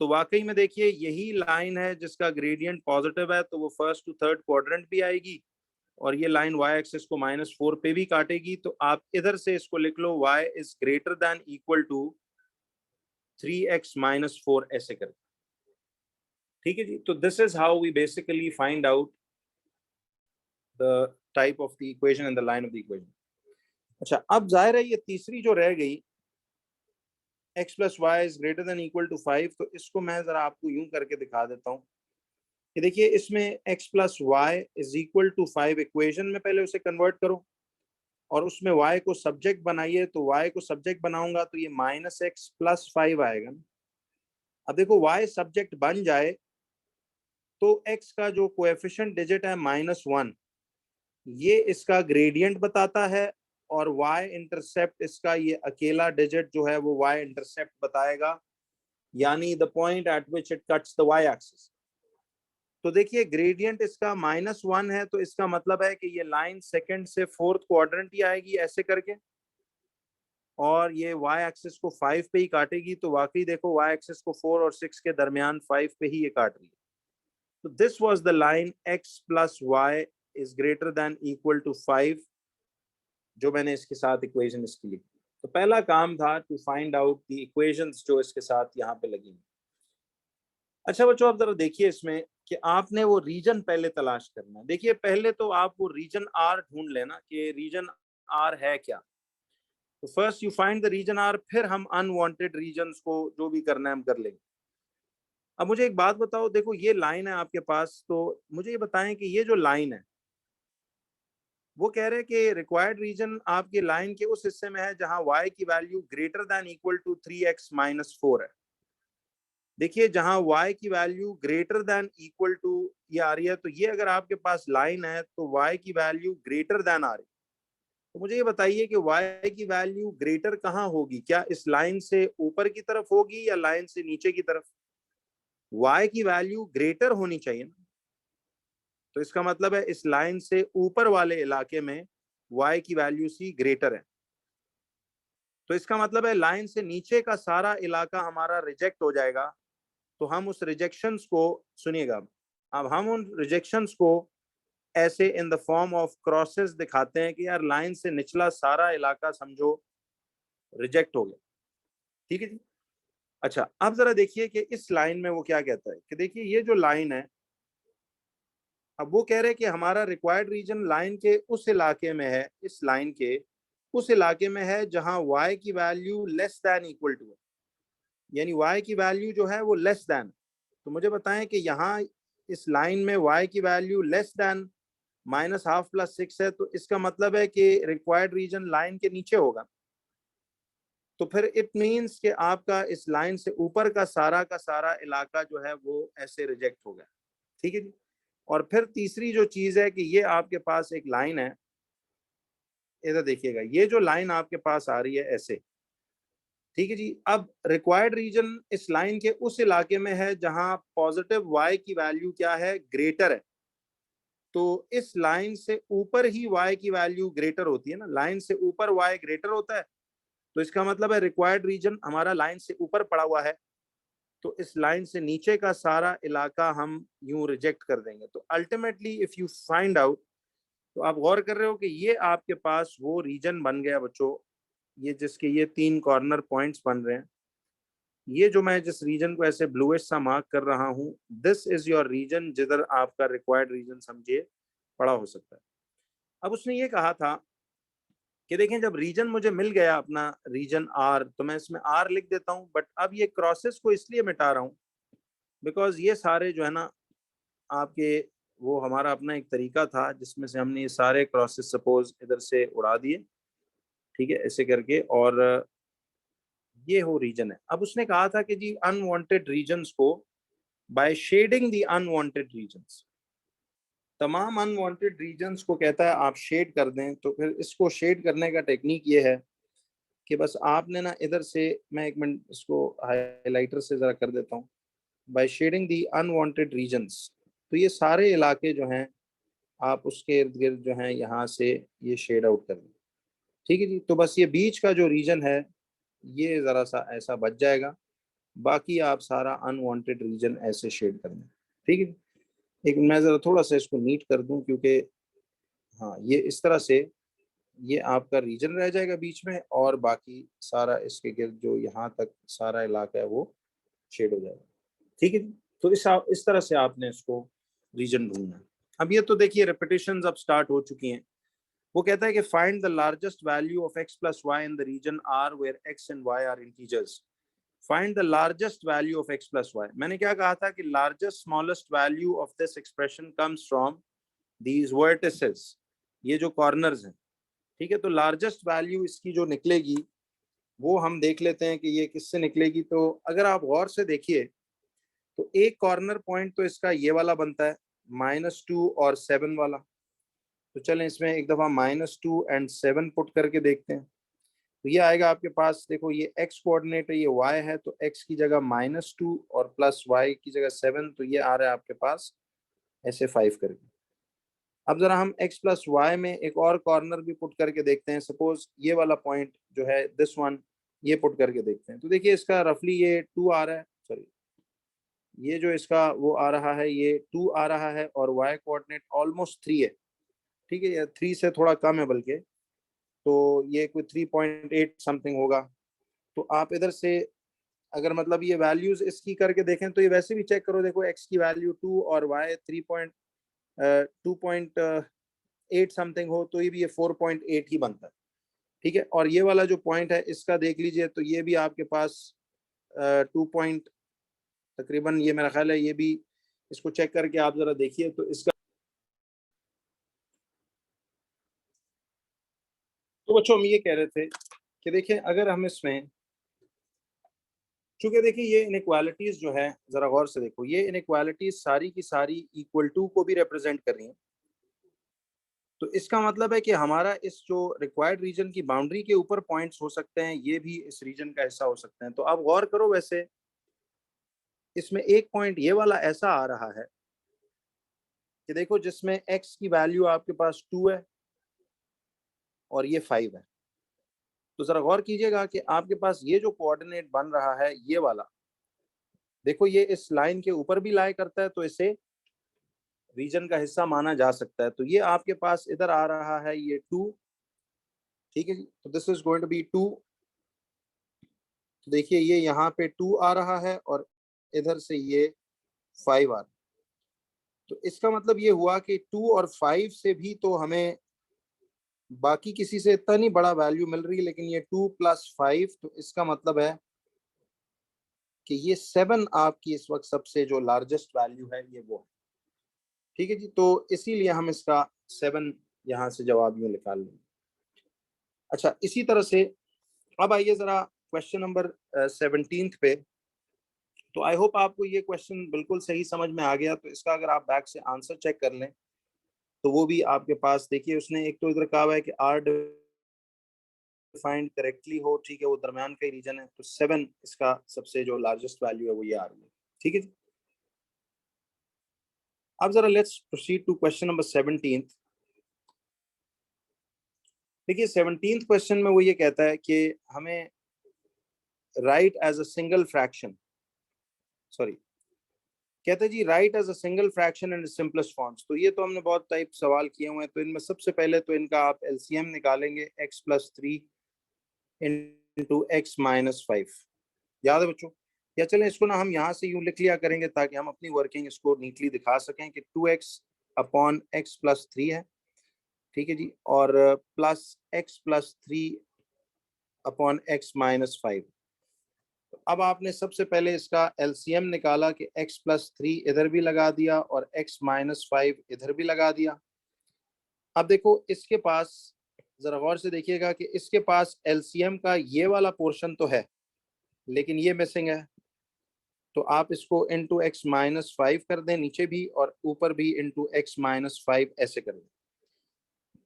तो वाकई में देखिए यही लाइन है जिसका ग्रेडियंट पॉजिटिव है, तो वो फर्स्ट टू थर्ड क्वाड्रेंट भी आएगी और ये लाइन y एक्सिस को -4 पे भी काटेगी। तो आप इधर से इसको लिख लो y is greater than equal to 3x - 4 ऐसे करके। ठीक है जी, तो this is how we basically find out the type of the equation and the line of the equation. अच्छा, अब जाहिर है ये तीसरी जो रह गई x + y is greater than equal to 5, तो इसको मैं जरा आपको यूं करके दिखा देता हूँ कि देखिए इसमें x + y is equal to 5 equation में पहले उसे कन्वर्ट करो और उसमें y को सब्जेक्ट बनाइए। तो y को सब्जेक्ट बनाऊंगा तो ये -x + 5 आएगा। अब देखो, y सब्जेक्ट बन जाए तो x का जो कोएफिशिएंट डिजिट है -1, ये इसका ग्रेडियंट बताता है और y इंटरसेप्ट इसका ये अकेला डिजिट जो है वो y इंटरसेप्ट बताएगा, यानी the point eight which it cuts the y axis. तो देखिए, ग्रेडियंट इसका -1 है, तो इसका मतलब है कि ये लाइन सेकंड से फोर्थ क्वाड्रेंट ही आएगी ऐसे करके, और ये y एक्सिस को 5 पे ही काटेगी। तो वाकई देखो, y एक्सिस को 4 और 6 के दरमियान 5 पे ही ये काट रही है। तो this was the line x + y is greater than equal to 5, जो मैंने इसके साथ इक्वेशन इसकी लिखी। तो पहला काम था to find out the equations जो इसके साथ यहाँ पे लगी। अच्छा बच्चों, अब जरा देखिए इसमें कि आपने वो रीजन पहले तलाश करना है। देखिए, पहले तो आप वो रीजन R ढूंढ लेना कि रीजन R है क्या। तो first you find the region R, फिर हम अनवांटेड रीजन्स को जो भी करना है हम कर लेंगे। अब मुझे एक बात बताओ, देखो ये लाइन है आपके पास, तो मुझे ये बताएं कि ये जो लाइन है वो कह रहे हैं कि रिक्वायर्ड रीजन आपकी लाइन के उस हिस्से में है जहां y की value greater than equal to 3x - 4 है। देखिए, जहां y की value greater than equal to ये आ रही है, तो ये अगर आपके पास लाइन है तो y की वैल्यू ग्रेटर देन आ रही है। तो मुझे ये बताइए कि y की वैल्यू ग्रेटर कहाँ होगी? क्या इस लाइन से ऊपर की तरफ होगी या लाइन से नीचे की तरफ? y की वैल्यू ग्रेटर होनी चाहिए ना, तो इसका मतलब है इस लाइन से ऊपर वाले इलाके में y की वैल्यू सी ग्रेटर है। तो इसका मतलब है लाइन से नीचे का सारा इलाका हमारा रिजेक्ट हो जाएगा। तो हम उस रिजेक्शंस को, सुनिएगा, अब हम उन रिजेक्शंस को ऐसे in the form of crosses दिखाते हैं कि यार लाइन से निचला सारा इलाका समझो रिजेक्ट हो गया। ठीक है जी। अच्छा, अब जरा देखिए कि इस लाइन में वो क्या कहता है कि देखिए ये जो लाइन है, अब वो कह रहे हैं कि हमारा रिक्वायर्ड रीजन लाइन के उस इलाके में है, इस लाइन के उस इलाके में है जहां y की value less than equal to है, यानी y की वैल्यू जो है वो लेस दैन। तो मुझे बताएं कि यहाँ इस लाइन में y की वैल्यू लेस दैन -½ + 6 है, तो इसका मतलब है कि रिक्वायर्ड रीजन लाइन के नीचे होगा। तो फिर इट मीन्स कि आपका इस लाइन से ऊपर का सारा इलाका जो है वो ऐसे रिजेक्ट हो गया। ठीक है जी। और फिर तीसरी जो चीज है कि ये आपके पास एक लाइन है, इधर देखिएगा, ये जो लाइन आपके पास आ रही है ऐसे, ठीक है जी। अब रिक्वायर्ड रीजन इस लाइन के उस इलाके में है जहां पॉजिटिव y की वैल्यू क्या है, ग्रेटर है। तो इस लाइन से ऊपर ही y की वैल्यू ग्रेटर होती है ना, लाइन से ऊपर y ग्रेटर होता है, तो इसका मतलब है रिक्वायर्ड रीजन हमारा लाइन से ऊपर पड़ा हुआ है। तो इस लाइन से नीचे का सारा इलाका हम यूं रिजेक्ट कर देंगे। तो ultimately if you find out, तो आप गौर कर रहे हो कि ये आपके पास वो रीजन बन गया बच्चों, ये जिसके ये 3 कॉर्नर पॉइंट्स बन रहे हैं, ये जो मैं जिस रीजन को ऐसे ब्लूइश सा मार्क कर रहा हूं, दिस इज योर रीजन जिधर आपका रिक्वायर्ड रीजन समझिए पड़ा हो सकता है। अब उसने ये कहा था कि देखें, जब रीजन मुझे मिल गया अपना रीजन आर, तो मैं इसमें आर लिख देता हूं, बट अब ये क्रॉसेस को इसलिए मिटा रहा हूं बिकॉज ये सारे जो है ना आपके, वो हमारा अपना एक तरीका था जिसमें से हमने ये सारे क्रॉसेस सपोज इधर से उड़ा दिए, ठीक है, ऐसे करके, और ये हो रीजन है। अब उसने कहा था कि जी अनवांटेड रीजन्स को by shading the unwanted regions, तमाम अनवांटेड रीजन्स को कहता है आप शेड कर दें। तो फिर इसको शेड करने का टेक्निक ये है कि बस आपने ना इधर से, मैं एक मिनट इसको हाईलाइटर से जरा कर देता हूँ, बाय शेडिंग दी अनवांटेड रीजन्स, तो ये सारे इलाके जो हैं आप उसके इर्द गिर्द जो हैं यहाँ से ये शेड आउट कर दें। ठीक है जी। तो बस ये बीच का जो रीजन है ये जरा सा ऐसा बच जाएगा, बाकी आप सारा अनवांटेड रीजन ऐसे शेड कर दें। ठीक है। एक मैं जरा थोड़ा सा इसको नीट कर दूं, क्योंकि हाँ ये इस तरह से ये आपका रीजन रह जाएगा बीच में, और बाकी सारा इसके गिर्द जो यहाँ तक सारा इलाका है वो शेड हो जाएगा। ठीक है। तो इस तरह से आपने इसको रीजन ढूंढना है। अब ये तो देखिए रिपीटेशन अब स्टार्ट हो चुकी हैं। वो कहता है कि find the largest value of x plus y in the region R where x and y are integers. Find the largest value of x plus y. मैंने क्या कहा था कि largest smallest value of this expression comes from these vertices, ये जो corners हैं। ठीक है। तो लार्जेस्ट वैल्यू इसकी जो निकलेगी वो हम देख लेते हैं कि ये किससे निकलेगी। तो अगर आप गौर से देखिए तो एक कॉर्नर पॉइंट तो इसका ये वाला बनता है -2 और 7 वाला। तो चलें इसमें एक दफा -2 एंड 7 पुट करके देखते हैं। तो ये आएगा आपके पास, देखो ये x कोऑर्डिनेट है, ये y है, तो x की जगह -2 और प्लस y की जगह 7, तो ये आ रहा है आपके पास ऐसे 5 करके। अब जरा हम x प्लस वाई में एक और कॉर्नर भी पुट करके देखते हैं, सपोज ये वाला पॉइंट जो है दिस वन, ये पुट करके देखते हैं। तो देखिए इसका रफली ये 2 आ रहा है, सॉरी ये जो इसका वो आ रहा है ये 2 आ रहा है, और y कोऑर्डिनेट ऑलमोस्ट 3 है। ठीक है, या 3 से थोड़ा कम है बल्कि, तो ये कोई 3.8 समथिंग होगा। तो आप इधर से अगर मतलब ये वैल्यूज इसकी करके देखें तो ये वैसे भी चेक करो, देखो x की वैल्यू 2 और y 2.8 समथिंग हो, तो ये भी ये 4.8 ही बनता है। ठीक है। और ये वाला जो पॉइंट है इसका देख लीजिए, तो ये भी आपके पास 2 पॉइंट तकरीबन, ये मेरा ख्याल है, ये भी इसको चेक करके आप जरा देखिए तो इसका। तो बच्चों हम ये कह रहे थे कि देखिए अगर हम इसमें, चूंकि देखिए ये इनइक्वालिटीज जो है जरा गौर से देखो, ये इनइक्वालिटीज सारी की सारी इक्वल टू को भी रिप्रेजेंट कर रही हैं। तो इसका मतलब है कि हमारा इस जो रिक्वायर्ड रीजन की बाउंड्री के ऊपर पॉइंट्स हो सकते हैं, ये भी इस रीजन का हिस्सा हो सकते हैं। तो आप गौर करो, वैसे इसमें एक पॉइंट ये वाला ऐसा आ रहा है कि देखो जिसमें x की वैल्यू आपके पास 2 है और ये 5 है। तो जरा गौर कीजिएगा कि आपके पास ये जो कोऑर्डिनेट बन रहा है ये वाला, देखो ये इस लाइन के ऊपर भी लाई करता है, तो इसे रीजन का हिस्सा माना जा सकता है। तो ये आपके पास इधर आ रहा है ये 2। ठीक है जी। तो this is going to be 2। तो देखिए ये यहाँ पे 2 आ रहा है और इधर से ये 5 आ रहा है। तो इसका मतलब ये हुआ कि 2 और 5 से भी तो हमें बाकी किसी से इतना नहीं बड़ा वैल्यू मिल रही है, लेकिन ये 2 प्लस 5, तो इसका मतलब है कि ये 7 आपकी इस वक्त सबसे जो लार्जेस्ट वैल्यू है ये वो है। ठीक है जी। तो इसीलिए हम इसका 7 यहाँ से जवाब यूं निकाल लेंगे। अच्छा, इसी तरह से अब आइए जरा क्वेश्चन नंबर 17 पे। तो आई होप आपको ये क्वेश्चन बिल्कुल सही समझ में आ गया। तो इसका अगर आप बैक से आंसर चेक कर लें तो वो भी आपके पास देखिए, उसने एक तो इधर कहा हुआ है कि आर डिफाइंड करेक्टली हो, ठीक है, वो दरमियान का ही रीजन है, तो 7 इसका सबसे जो लार्जेस्ट वैल्यू है वो ये आ रही है, ठीक है जी। अब जरा let's proceed to question number 17। देखिए 17 क्वेश्चन में वो ये कहता है कि हमें write as a single fraction, sorry, कहते हैं जी write as a single fraction and simplest forms. तो ये तो हमने बहुत टाइप सवाल किए हुए हैं, तो इनमें सबसे पहले तो इनका आप एलसीएम निकालेंगे x+3 इंटू x-5। याद है बच्चों? या चलें इसको ना हम यहाँ से यूं लिख लिया करेंगे ताकि हम अपनी वर्किंग इसको नीटली दिखा सकें कि 2x अपॉन x+3 है, ठीक है जी, और प्लस x+3 अपॉन x-5। अब आपने सबसे पहले इसका एलसीएम निकाला कि x+3 इधर भी लगा दिया और x-5 इधर भी लगा दिया। अब देखो इसके पास, जरा गौर से देखिएगा कि इसके पास एलसीएम का ये वाला पोर्शन तो है लेकिन ये मिसिंग है। तो आप इसको इंटू x-5 कर दें नीचे भी और ऊपर भी इंटू x-5 ऐसे कर दें।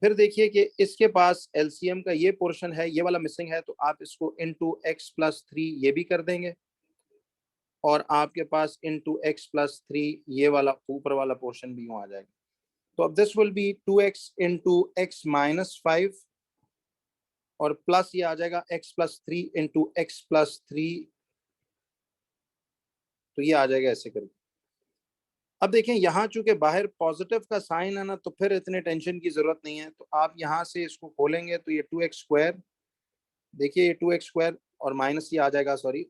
फिर देखिए कि इसके पास एलसीएम का ये पोर्शन है, ये वाला मिसिंग है, तो आप इसको इंटू x+3 ये भी कर देंगे और आपके पास इंटू x+3 ये वाला ऊपर वाला पोर्शन भी यूं आ जाएगा। तो अब this will B 2x into x-5 और प्लस ये आ जाएगा x+3 इंटू x+3, तो ये आ जाएगा ऐसे करके। अब देखें यहाँ चूंकि बाहर पॉजिटिव का साइन है ना, तो फिर इतने टेंशन की जरूरत नहीं है। तो आप यहाँ से इसको खोलेंगे तो ये 2x², देखिए ये 2x² और माइनस ये आ जाएगा, सॉरी,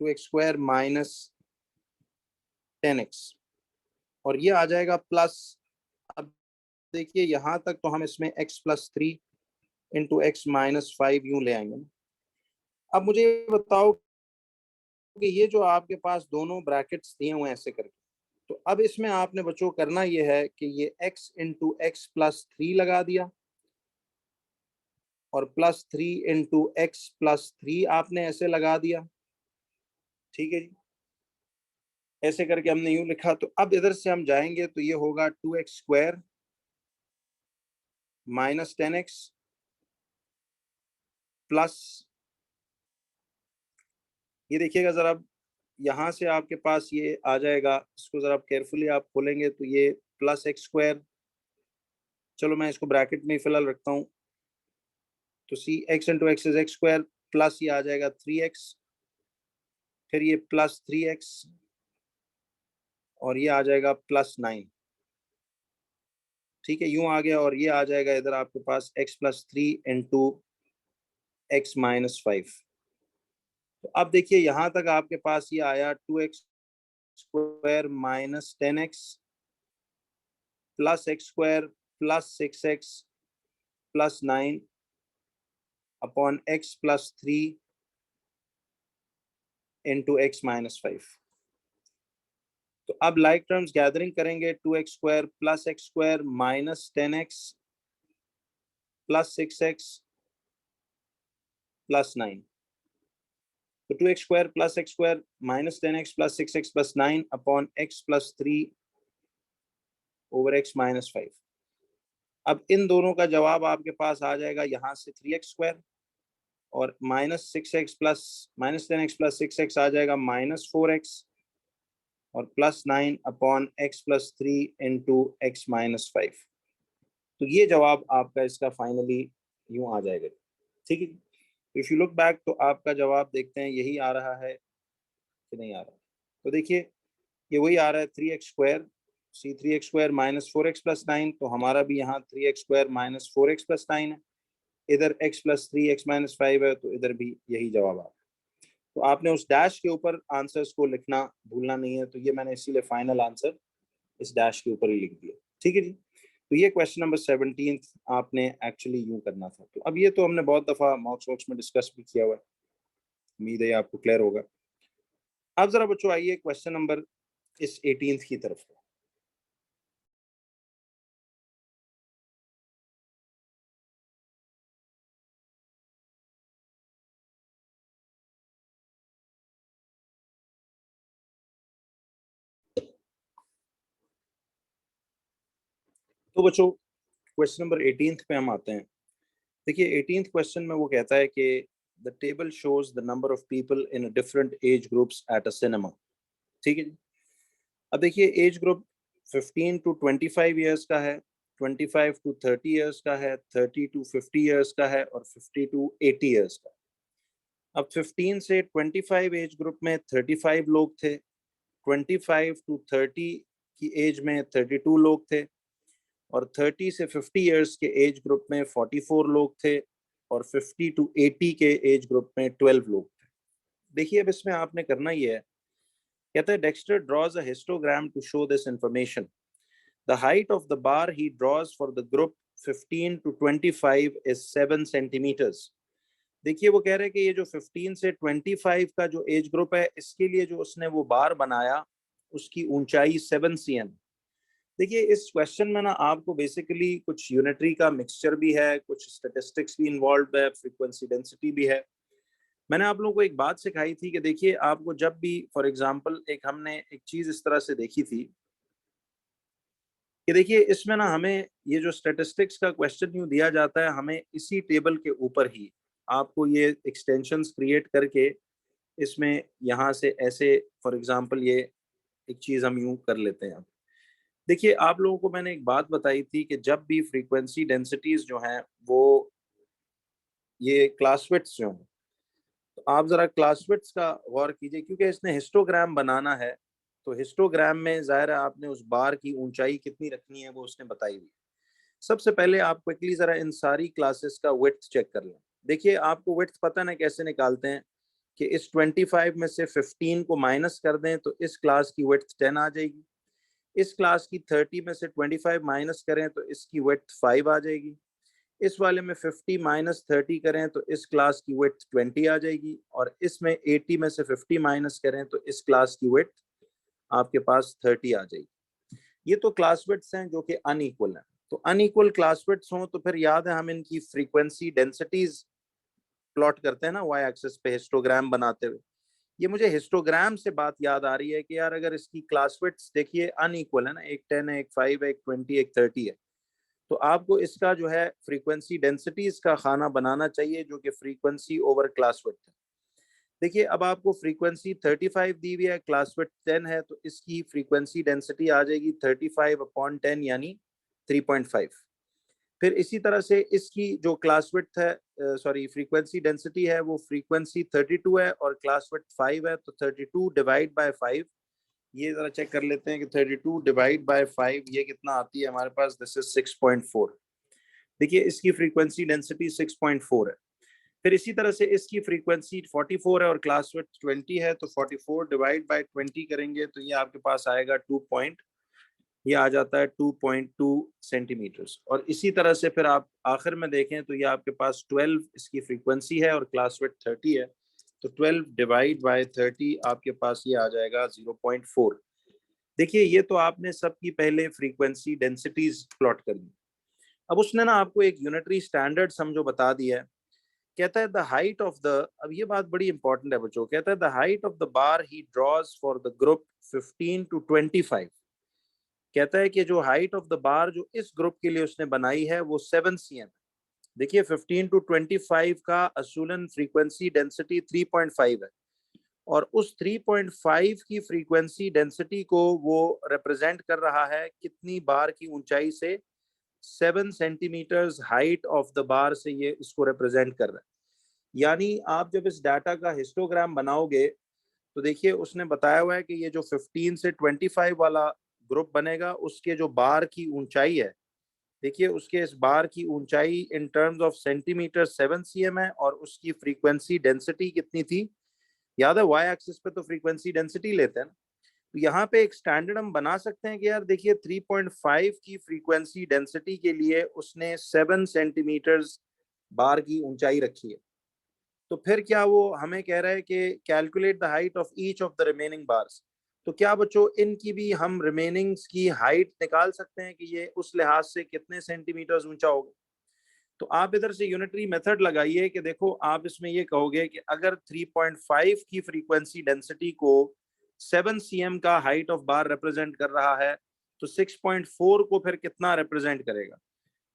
2x² माइनस 10x और ये आ जाएगा प्लस। अब देखिए यहाँ तक तो हम इसमें x+3 इंटू x-5 यूं ले आएंगे। अब मुझे बताओ कि ये जो आपके पास दोनों ब्रैकेट्स दिए हुए हैं ऐसे करके, तो अब इसमें आपने बच्चों करना ये है कि ये x इंटू x+3 लगा दिया और +3 इंटू x+3 आपने ऐसे लगा दिया, ठीक है जी। ऐसे करके हमने यूं लिखा। तो अब इधर से हम जाएंगे तो ये होगा 2x² माइनस 10x प्लस, ये देखिएगा जरा, यहाँ से आपके पास ये आ जाएगा, इसको जरा केयरफुली आप खोलेंगे तो ये +x², चलो मैं इसको ब्रैकेट में फिलहाल रखता हूँ। तो सी x into x is x² plus ये आ जाएगा 3x, फिर ये +3x और ये आ जाएगा +9, ठीक है, यूं आ गया। और ये आ जाएगा इधर आपके पास x+3 इंटू x-5। तो अब देखिए यहाँ तक आपके पास ये आया 2x² minus 10x plus x² plus 6x plus 9 upon x+3 into x-5। तो अब लाइक टर्म्स गैदरिंग करेंगे, 2x² plus x² minus 10x plus 6x plus 9। तो 2x² plus x² minus 10x plus 6x plus 9 upon x+3 over x-5। अब इन दोनों का जवाब आपके पास आ जाएगा यहाँ से 3x² और minus 6x plus minus 10x plus 6x आ जाएगा -4x और +9 अपॉन x+3 इंटू x-5। तो ये जवाब आपका इसका फाइनली यूं आ जाएगा, ठीक है। इफ यू लुक बैक तो आपका जवाब देखते हैं यही आ रहा है कि नहीं आ रहा। तो देखिए ये वही आ रहा है 3x² सी 3x² माइनस 4x प्लस 9, तो हमारा भी यहाँ 3x² माइनस 4x प्लस 9 है, इधर x+3 x-5 है, तो इधर भी यही जवाब आ रहा है। तो आपने उस डैश के ऊपर आंसर्स को लिखना भूलना नहीं है। तो ये मैंने इसीलिए फाइनल आंसर इस डैश के ऊपर ही लिख दिया, ठीक है जी। तो ये क्वेश्चन नंबर 17 आपने एक्चुअली यूं करना था। तो अब ये तो हमने बहुत दफा मॉक्स वॉक्स में डिस्कस भी किया हुआ है, उम्मीद है आपको क्लियर होगा। अब जरा बच्चों आइए क्वेश्चन नंबर इस 18 की तरफ। तो बच्चों क्वेश्चन नंबर 18 पे हम आते हैं। देखिए 18th क्वेश्चन में वो कहता है कि the table shows the number of people in different age groups at a cinema. ठीक है जी। अब देखिए एज ग्रुप 15 टू 25 ईयर्स का है, 25 टू 30 ईयर्स का है, 30 टू 50 ईयर्स का है और 50 टू 80 ईयर्स का। अब 15 से 25 एज ग्रुप में 35 लोग थे, 25 टू 30 की एज में 32 लोग थे और 30 से 50 ईयर्स के एज ग्रुप में 44 लोग थे और 50 टू 80 के एज ग्रुप में 12 लोग थे। देखिए अब इसमें आपने करना ही है, कहता है Dexter draws a histogram to show this information. The height of the bar he draws for the group 15 to 25 is 7 centimetres. देखिए वो कह रहे हैं कि ये जो 15 से 25 का जो एज ग्रुप है, इसके लिए जो उसने वो बार बनाया उसकी ऊंचाई 7 cm। देखिए इस क्वेश्चन में ना आपको बेसिकली कुछ यूनिटरी का मिक्सचर भी है, कुछ स्टैटिस्टिक्स भी इन्वॉल्व है, फ्रीक्वेंसी डेंसिटी भी है। मैंने आप लोगों को एक बात सिखाई थी कि देखिए आपको जब भी फॉर एग्जांपल एक हमने एक चीज इस तरह से देखी थी कि देखिए इसमें ना हमें ये जो स्टैटिस्टिक्स का क्वेश्चन यूं दिया जाता है, हमें इसी टेबल के ऊपर ही आपको ये एक्सटेंशंस क्रिएट करके इसमें यहाँ से ऐसे फॉर एग्जांपल ये एक चीज हम यूं कर लेते हैं। देखिए आप लोगों को मैंने एक बात बताई थी कि जब भी फ्रीक्वेंसी डेंसिटीज जो हैं वो ये क्लासविड्स जो हैं, तो आप जरा क्लासविड्स का गौर कीजिए क्योंकि इसने हिस्टोग्राम बनाना है। तो हिस्टोग्राम में जाहिर है आपने उस बार की ऊंचाई कितनी रखनी है वो उसने बताई हुई है। सबसे पहले आप क्विकली जरा इन सारी क्लासेस का विड्थ चेक कर लें। देखिए आपको विड्थ पता ना कैसे निकालते हैं कि इस 25 में से 15 को माइनस कर दें तो इस क्लास की विड्थ 10 आ जाएगी। इस क्लास की 30 में से 25 माइनस करें तो इसकी विड्थ 5 आ जाएगी। इस वाले में 50 माइनस 30 करें तो इस क्लास की विड्थ 20 आ जाएगी और इसमें 80 में से 50 माइनस करें तो इस क्लास की विड्थ आपके पास 30 आ जाएगी। ये तो क्लास विड्थ्स हैं जो कि अनइक्वल हैं। तो अनइक्वल क्लास विड्थ्स हों तो फिर याद है हम इनकी फ्रीक्वेंसी डेंसिटीज प्लॉट करते हैं ना वाई एक्सिस पे हिस्टोग्राम बनाते हुए। ये मुझे हिस्टोग्राम से बात याद आ रही है कि यार अगर इसकी क्लास विड्थ्स देखिए अनइक्वल है ना, एक 10 है, एक 5 है, एक 20, एक 30 है, तो आपको इसका जो है फ्रीक्वेंसी डेंसिटीज का खाना बनाना चाहिए जो कि फ्रीक्वेंसी ओवर क्लास विड्थ है। देखिए अब आपको फ्रीक्वेंसी 35 दी हुई है, क्लास विड्थ 10 है, तो इसकी फ्रीक्वेंसी डेंसिटी आ जाएगी 35/10 यानी 3.5। फिर इसी तरह से इसकी जो क्लास विड्थ है, सॉरी फ्रीक्वेंसी डेंसिटी है, वो फ्रीक्वेंसी 32 है और क्लास विड्थ 5 है, तो 32 डिवाइड बाय 5, ये जरा चेक कर लेते हैं कि 32 डिवाइड बाय 5 ये कितना आती है हमारे पास। This is 6.4। देखिए इसकी फ्रीक्वेंसी डेंसिटी 6.4 है। फिर इसी तरह से इसकी फ्रीक्वेंसी 44 है और क्लास विड्थ 20 है, तो 44 डिवाइड बाय 20 करेंगे तो ये आपके पास आएगा 2 पॉइंट, ये आ जाता है 2.2 सेंटीमीटर्स। और इसी तरह से फिर आप आखिर में देखें तो ये आपके पास 12 इसकी फ्रीक्वेंसी है और क्लास विड्थ 30 है, तो 12 डिवाइड बाय 30 आपके पास ये आ जाएगा 0.4। देखिए ये तो आपने सबकी पहले फ्रीक्वेंसी डेंसिटीज प्लॉट कर दी। अब उसने ना आपको एक यूनिटरी स्टैंडर्ड समझो बता दिया है। कहता है द हाइट ऑफ द, अब ये बात बड़ी इंपॉर्टेंट है बच्चों, कहता है the height of the bar he draws for the group 15 to 25। कहता है कि जो हाइट ऑफ द बार जो इस ग्रुप के लिए उसने बनाई है वो 7 cm। देखिए 15 टू 25 का असूलन फ्रीक्वेंसी डेंसिटी 3.5 है और उस 3.5 की फ्रीक्वेंसी डेंसिटी को वो रिप्रेजेंट कर रहा है कितनी बार की ऊंचाई से, 7 centimetres height of the bar से ये इसको रिप्रेजेंट कर रहा है। यानी आप जब इस डाटा का हिस्टोग्राम बनाओगे तो देखिए उसने बताया हुआ है कि ये जो 15 से 25 वाला ग्रुप बनेगा उसके जो बार की ऊंचाई है, देखिए उसके इस बार की ऊंचाई इन टर्म्स ऑफ सेंटीमीटर 7 cm है और उसकी फ्रीक्वेंसी डेंसिटी कितनी थी, याद है वाई एक्सिस पे तो फ्रीक्वेंसी डेंसिटी लेते हैं ना। तो यहाँ पे एक स्टैंडर्ड हम बना सकते हैं कि यार देखिए 3.5 की फ्रीक्वेंसी डेंसिटी के लिए उसने 7 सेंटीमीटर्स बार की ऊंचाई रखी है। तो फिर क्या वो हमें कह रहा है कि calculate the height of each of the remaining bars. तो क्या बच्चों इनकी भी हम रिमेनिंग्स की हाइट निकाल सकते हैं कि ये उस लिहाज से कितने सेंटीमीटर ऊंचा होगा। तो आप इधर से यूनिटरी मेथड लगाइए कि देखो आप इसमें ये कहोगे कि अगर 3.5 की फ्रीक्वेंसी डेंसिटी को 7 cm का हाइट ऑफ बार रिप्रेजेंट कर रहा है तो 6.4 को फिर कितना रिप्रेजेंट करेगा?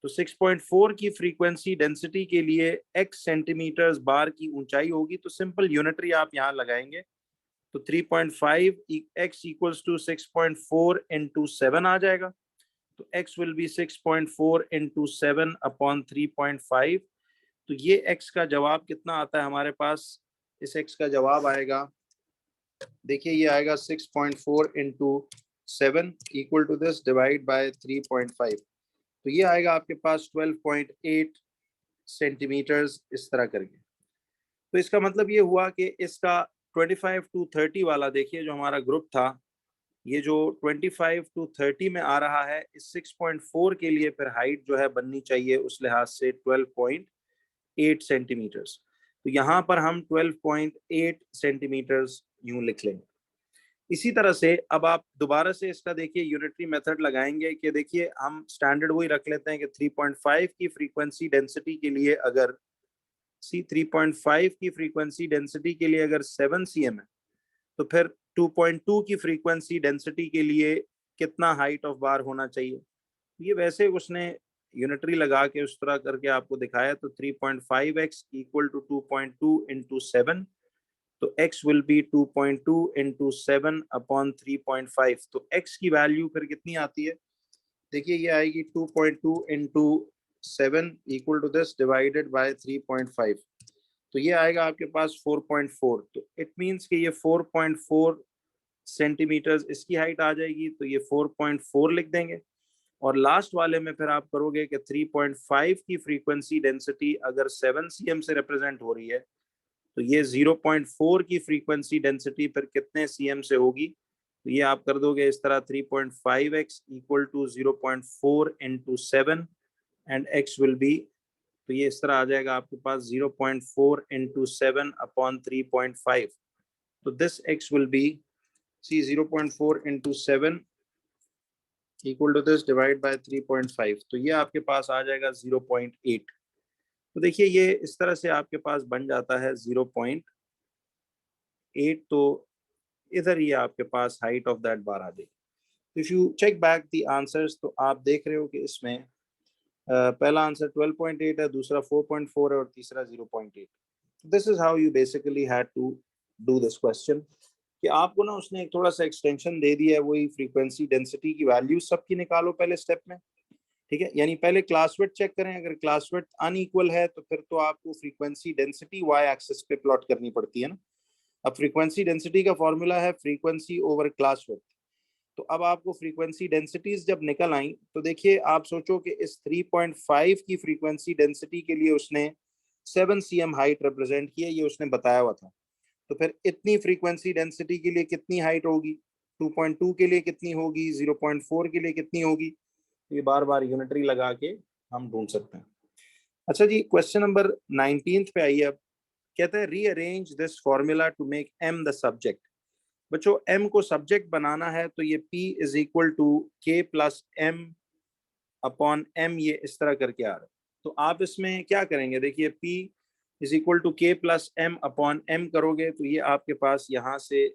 तो 6.4 की फ्रीक्वेंसी डेंसिटी के लिए x सेंटीमीटर्स बार की ऊंचाई होगी, तो सिंपल यूनिटरी आप यहाँ लगाएंगे, तो 3.5 x इक्वल्स टू 6.4 इंटू 7 आ जाएगा। तो x will B 6.4 into 7 upon 3.5। तो ये x का जवाब कितना आता है हमारे पास? इस x का जवाब आएगा, देखिए ये आएगा 6.4 into 7 equal to this divide by 3.5। तो ये आएगा आपके पास 12.8 सेंटीमीटर्स इस तरह करके। तो इसका मतलब ये हुआ कि इसका 25 टू 30 वाला, देखिए जो हमारा ग्रुप था, ये जो 25 टू 30 में आ रहा है, इस 6.4 के लिए फिर हाइट जो है बननी चाहिए उस लिहाज से 12.8 सेंटीमीटर्स। तो यहाँ पर हम 12.8 सेंटीमीटर्स यूं लिख लेंगे। इसी तरह से अब आप दोबारा से इसका देखिए यूनिटरी मेथड लगाएंगे कि देखिए हम स्टैंडर्ड वही रख लेते हैं कि 3.5 की फ्रीक्वेंसी डेंसिटी के लिए अगर 3.5 की फ्रीक्वेंसी डेंसिटी के लिए अगर 7 cm है, तो फिर 2.2 की फ्रीक्वेंसी डेंसिटी के लिए कितना हाइट ऑफ बार होना चाहिए? ये वैसे उसने यूनिटरी लगा के उस तरह करके आपको दिखाया। तो 3.5x इक्वल टू 2.2 इंटू 7, तो x will B 2.2 into 7 upon 3.5। तो x की वैल्यू फिर कितनी आती है? देखिए ये आएगी 2.2 into 7 equal to this divided by 3.5। तो ये आएगा आपके पास 4.4। तो इट मींस कि ये 4.4 सेंटीमीटर्स इसकी हाइट आ जाएगी, तो ये 4.4 लिख देंगे। और लास्ट वाले में फिर आप करोगे कि 3.5 की फ्रीक्वेंसी डेंसिटी अगर 7 cm से रिप्रेजेंट हो रही है, तो ये 0.4 की फ्रीक्वेंसी डेंसिटी फिर कितने cm से होगी? तो ये आप कर दोगे इस तरह, 3.5x equal to 0.4 into 7 and x will be, तो ये इस तरह आ जाएगा आपके पास 0.4 इंटू 7 अपॉन 3.5। तो this x will be, see 0.4 into 7 equal to this divide by 3.5। तो ये आपके पास आ जाएगा 0.8। तो देखिए ये इस तरह से आपके पास बन जाता है 0.8। तो इधर ये आपके पास हाइट ऑफ दैट बार आ जाएगी। If you check back the answers, तो आप देख रहे हो कि इसमें पहला आंसर 12.8 है, दूसरा 4.4 है और तीसरा 0.8। This is how you basically had to do this question, कि आपको ना उसने एक थोड़ा सा एक्सटेंशन दे दिया है, वही फ्रीक्वेंसी डेंसिटी की वैल्यू सबकी निकालो पहले स्टेप में, ठीक है। यानी पहले क्लास विड्थ चेक करें, अगर क्लास विड्थ अनइक्वल है तो फिर तो आपको फ्रीक्वेंसी डेंसिटी वाई एक्सिस पे प्लॉट करनी पड़ती है ना। अब फ्रीक्वेंसी डेंसिटी का फॉर्मूला है फ्रीक्वेंसी ओवर क्लास विड्थ। तो अब आपको फ्रीक्वेंसी डेंसिटीज जब निकल आई, तो देखिए आप सोचो कि इस 3.5 की फ्रीक्वेंसी डेंसिटी के लिए उसने 7 cm हाइट रिप्रेजेंट की है, ये उसने बताया हुआ था। तो फिर इतनी फ्रीक्वेंसी डेंसिटी के लिए कितनी हाइट होगी? 2.2 के लिए कितनी होगी? 0.4 के लिए कितनी होगी? ये बार बार यूनिटरी लगा के हम ढूंढ सकते हैं। अच्छा जी, क्वेश्चन नंबर 19 पे आइए। अब कहते हैं rearrange this formula to make m the subject. बच्चों m को सब्जेक्ट बनाना है, तो ये p is equal to k plus m upon m, ये इस तरह करके आ रहा है। तो आप इसमें क्या करेंगे? देखिए p is equal to k plus m upon m करोगे, तो ये आपके पास यहाँ से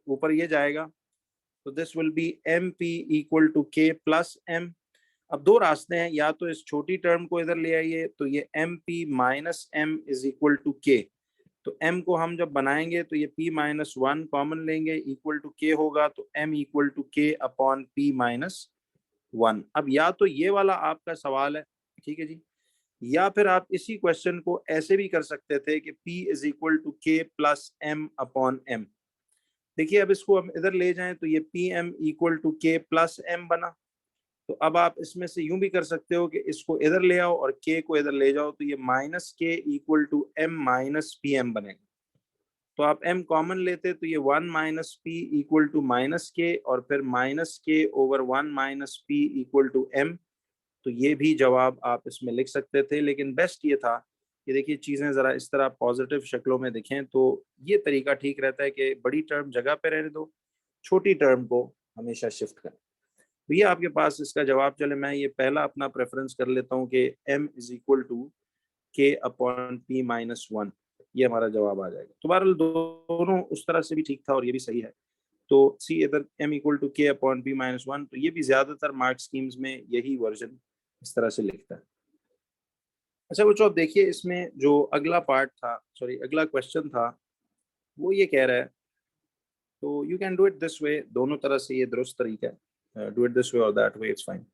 ऊपर ये जाएगा। तो this will be mp equal to k plus m। अब दो रास्ते हैं, या तो इस छोटी टर्म को इधर ले आइए, तो ये mp minus m is equal to k। तो m को हम जब बनाएंगे तो ये p माइनस 1 कॉमन लेंगे, इक्वल टू k होगा, तो m equal to k upon p minus 1। अब या तो ये वाला आपका सवाल है, ठीक है जी, या फिर आप इसी क्वेश्चन को ऐसे भी कर सकते थे कि p is equal to k plus m upon m। देखिए अब इसको हम इधर ले जाएं, तो ये पी एम इक्वल टू के प्लस एम बना। तो अब आप इसमें से यूं भी कर सकते हो कि इसको इधर ले आओ और k को इधर ले जाओ, तो ये minus k equal to m minus p m बनेगा। तो आप m कॉमन लेते तो ये 1 minus p equal to minus k, और फिर minus k over 1 minus p equal to m। तो ये भी जवाब आप इसमें लिख सकते थे, लेकिन बेस्ट ये था कि देखिए चीज़ें ज़रा इस तरह पॉजिटिव शक्लों में दिखें, तो ये तरीका ठीक रहता है कि बड़ी टर्म जगह पे रहने दो, छोटी टर्म को हमेशा शिफ्ट करें। तो ये आपके पास इसका जवाब। चले मैं ये पहला अपना प्रेफरेंस कर लेता हूँ कि m इज इक्वल टू के अपॉन पी माइनस 1, ये हमारा जवाब आ जाएगा। तो बहरहाल दोनों उस तरह से भी ठीक था और ये भी सही है। तो सी इधर m equal to k upon b minus 1, तो ये भी ज्यादातर मार्क स्कीम्स में यही वर्जन इस तरह से लिखता है। अच्छा बच्चों, अब देखिए इसमें जो अगला पार्ट था, सॉरी अगला क्वेश्चन था, वो ये कह रहा है, तो you can do it this way, दोनों तरह से ये दुरुस्त तरीका है, डू इट दिस वे और दैट वे, इट्स फाइन।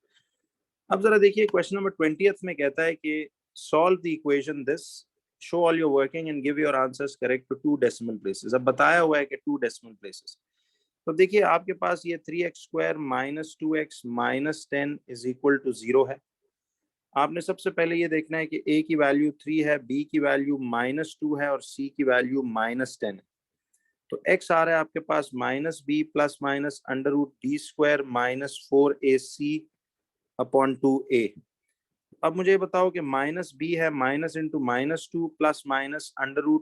अब जरा देखिए क्वेश्चन नंबर 20th में कहता है कि solve the equation this, show all your working and give your answers correct to 2 decimal places. अब बताया हुआ है कि 2 डेसिमल प्लेसेस, तो देखिए आपके पास ये 3x² minus 2x minus 10 is equal to 0 है। आपने सबसे पहले ये देखना है कि a की वैल्यू 3 है, b की वैल्यू -2 है और c की वैल्यू -10 है। तो x आ रहा है आपके पास -b plus minus √d² minus 4ac upon 2a। अब मुझे बताओ कि -b है, माइनस इंटू -2 प्लस माइनस √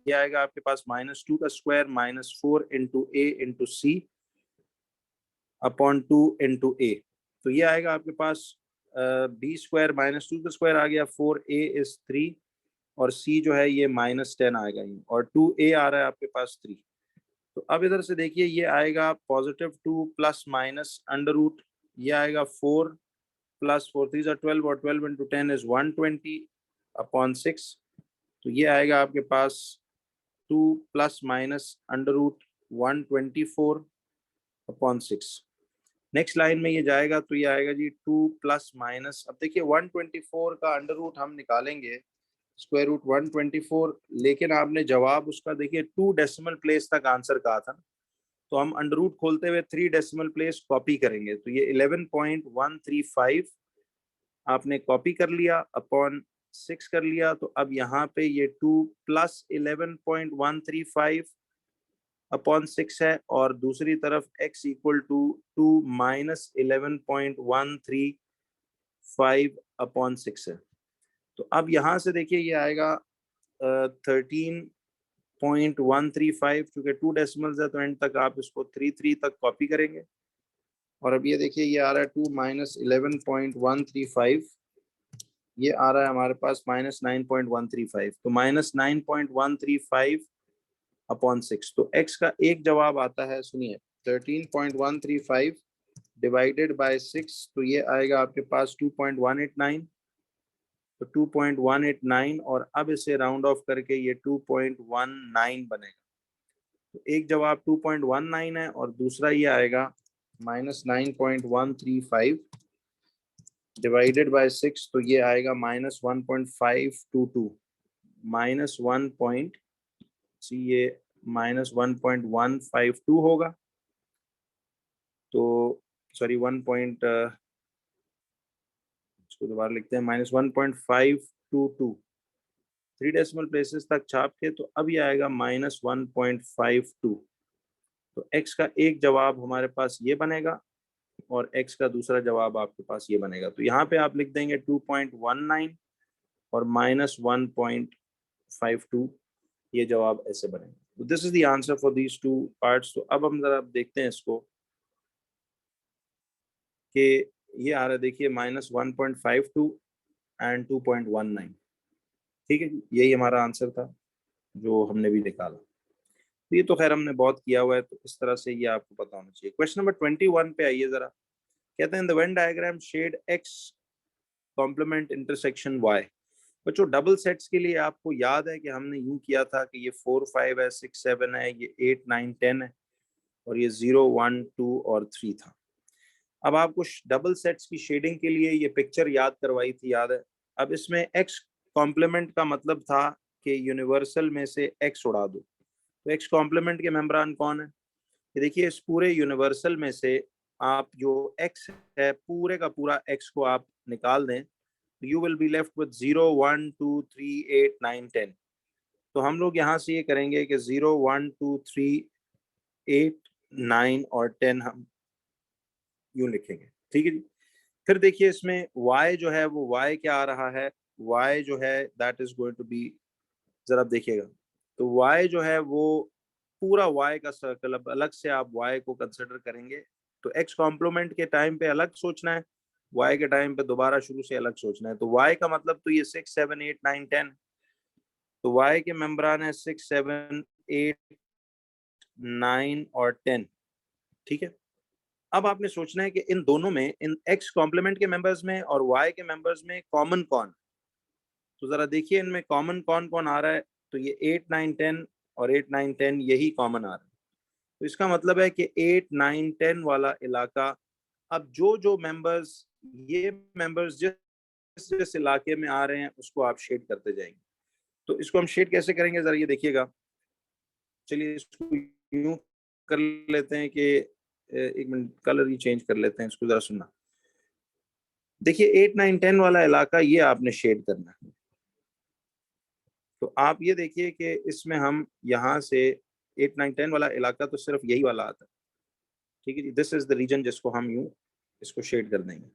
ये आएगा आपके पास -2 का square minus 4 into a into c upon 2 into a। तो ये आएगा आपके पास b² -2 का स्क्वायर आ गया, 4a इज 3 और c जो है ये -10 आएगा ये, और 2a आ रहा है आपके पास 3। तो अब इधर से देखिए ये आएगा +2 प्लस माइनस √ ये आएगा 4 प्लस 4 3 12 और 12 इंटू 10 इज 120 अपॉन 6। तो ये आएगा आपके पास 2 plus minus √ 124 upon 6। Next line में ये जाएगा तो ये आएगा जी 2 प्लस माइनस, अब देखिए 124 का √ हम निकालेंगे स्क्वायर रूट 124, लेकिन आपने जवाब उसका देखिए 2 डेसिमल प्लेस तक आंसर कहा था, तो हम √ खोलते हुए 3 डेसिमल प्लेस कॉपी करेंगे। तो ये 11.135 आपने कॉपी कर लिया अपॉन 6 कर लिया। तो अब यहाँ पे ये 2 प्लस 11.135 अपॉन 6 है और दूसरी तरफ x equal to 2 minus 11.135 upon 6 है। तो अब यहाँ से देखिए ये आएगा 13.135, क्योंकि 2 डेसिमल्स है तो एंड तक आप इसको 3 तक कॉपी करेंगे। और अब ये देखिए ये आ रहा है 2 माइनस 11.135, ये आ रहा है हमारे पास -9.135, तो -9.135 अपॉन 6। तो x का एक जवाब आता है, सुनिए 13.135 डिवाइडेड बाय 6, तो ये आएगा आपके पास 2.189, तो 2.189 और अब इसे राउंड ऑफ करके ये 2.19 बनेगा। तो एक जवाब 2.19 है और दूसरा ये आएगा -9.135 डिवाइडेड बाय 6, तो ये आएगा -1.522 -1. ये -1.152 होगा। तो सॉरी 1. इसको दोबारा लिखते हैं, -1.522 3 डेसिमल प्लेसेस तक छाप के, तो अब ये आएगा -1.52। तो x का एक जवाब हमारे पास ये बनेगा और x का दूसरा जवाब आपके पास ये बनेगा। तो यहाँ पे आप लिख देंगे 2.19 और -1.52, ये जवाब ऐसे बनेगा। तो this is the answer for these 2 parts. तो अब हम जरा देखते हैं इसको कि ये आ रहा है, देखिए -1.52 एंड 2.19, ठीक है, यही हमारा आंसर था जो हमने भी निकाला। तो ये तो खैर हमने बहुत किया हुआ है, तो इस तरह से ये आपको पता होना चाहिए। क्वेश्चन नंबर 21 पे आइए जरा, कहते हैं the Venn diagram shade x complement intersection y। बच्चों डबल सेट्स के लिए आपको याद है कि हमने यूं किया था कि ये 4 5 है, 6 7 है, ये 8 9 10 है और ये 0 1 2 और 3 था। अब आपको डबल सेट्स की शेडिंग के लिए ये पिक्चर याद करवाई थी, याद है। अब इसमें x कॉम्प्लीमेंट का मतलब था कि यूनिवर्सल में से x उड़ा दो। तो x कॉम्प्लीमेंट के मेंबरान कौन है? ये देखिए इस पूरे यूनिवर्सल में से आप जो x है पूरे का पूरा x को आप निकाल दें, you will be left with 0 1 2 3 8 9 10। तो हम लोग यहाँ से ये करेंगे कि 0 1 2 3 8 9 और 10 हम यूं लिखेंगे, ठीक है जी। फिर देखिए इसमें y जो है वो y क्या आ रहा है, y जो है that is going to be, जरा देखिएगा, तो y जो है वो पूरा y का सर्कल, अब अलग से आप y को कंसिडर करेंगे। तो x कॉम्प्लीमेंट के टाइम पे अलग सोचना है, y के टाइम पे दोबारा शुरू से अलग सोचना है। तो y का मतलब तो ये 6 7 8 9 10, तो y के मेंबरान है 6 7 8 9 और 10। ठीक है। अब आपने सोचना है कि इन दोनों में, इन एक्स कॉम्प्लीमेंट के मेंबर्स में और वाई के मेंबर्स में कॉमन कौन। तो जरा देखिए इनमें कॉमन कौन कौन आ रहा है। तो ये 8 9 10 और 8 9 10 यही कॉमन आ रहा है। तो इसका मतलब है कि 8 9 10 वाला इलाका, अब जो जो मेंबर्स, ये मेंबर्स जिस जिस इलाके में आ रहे हैं उसको आप शेड करते जाएंगे। तो इसको हम शेड कैसे करेंगे जरा ये देखिएगा। चलिए इसको यूं कर लेते हैं कि एक मिनट कलर ही चेंज कर लेते हैं, इसको जरा सुनना। देखिए 8 9 10 वाला इलाका ये आपने शेड करना है। तो आप ये देखिए कि इसमें हम यहाँ से 8 9 10 वाला इलाका तो सिर्फ यही वाला आता है। ठीक है जी, दिस इज द रीजन जिसको हम यूं इसको शेड कर देंगे।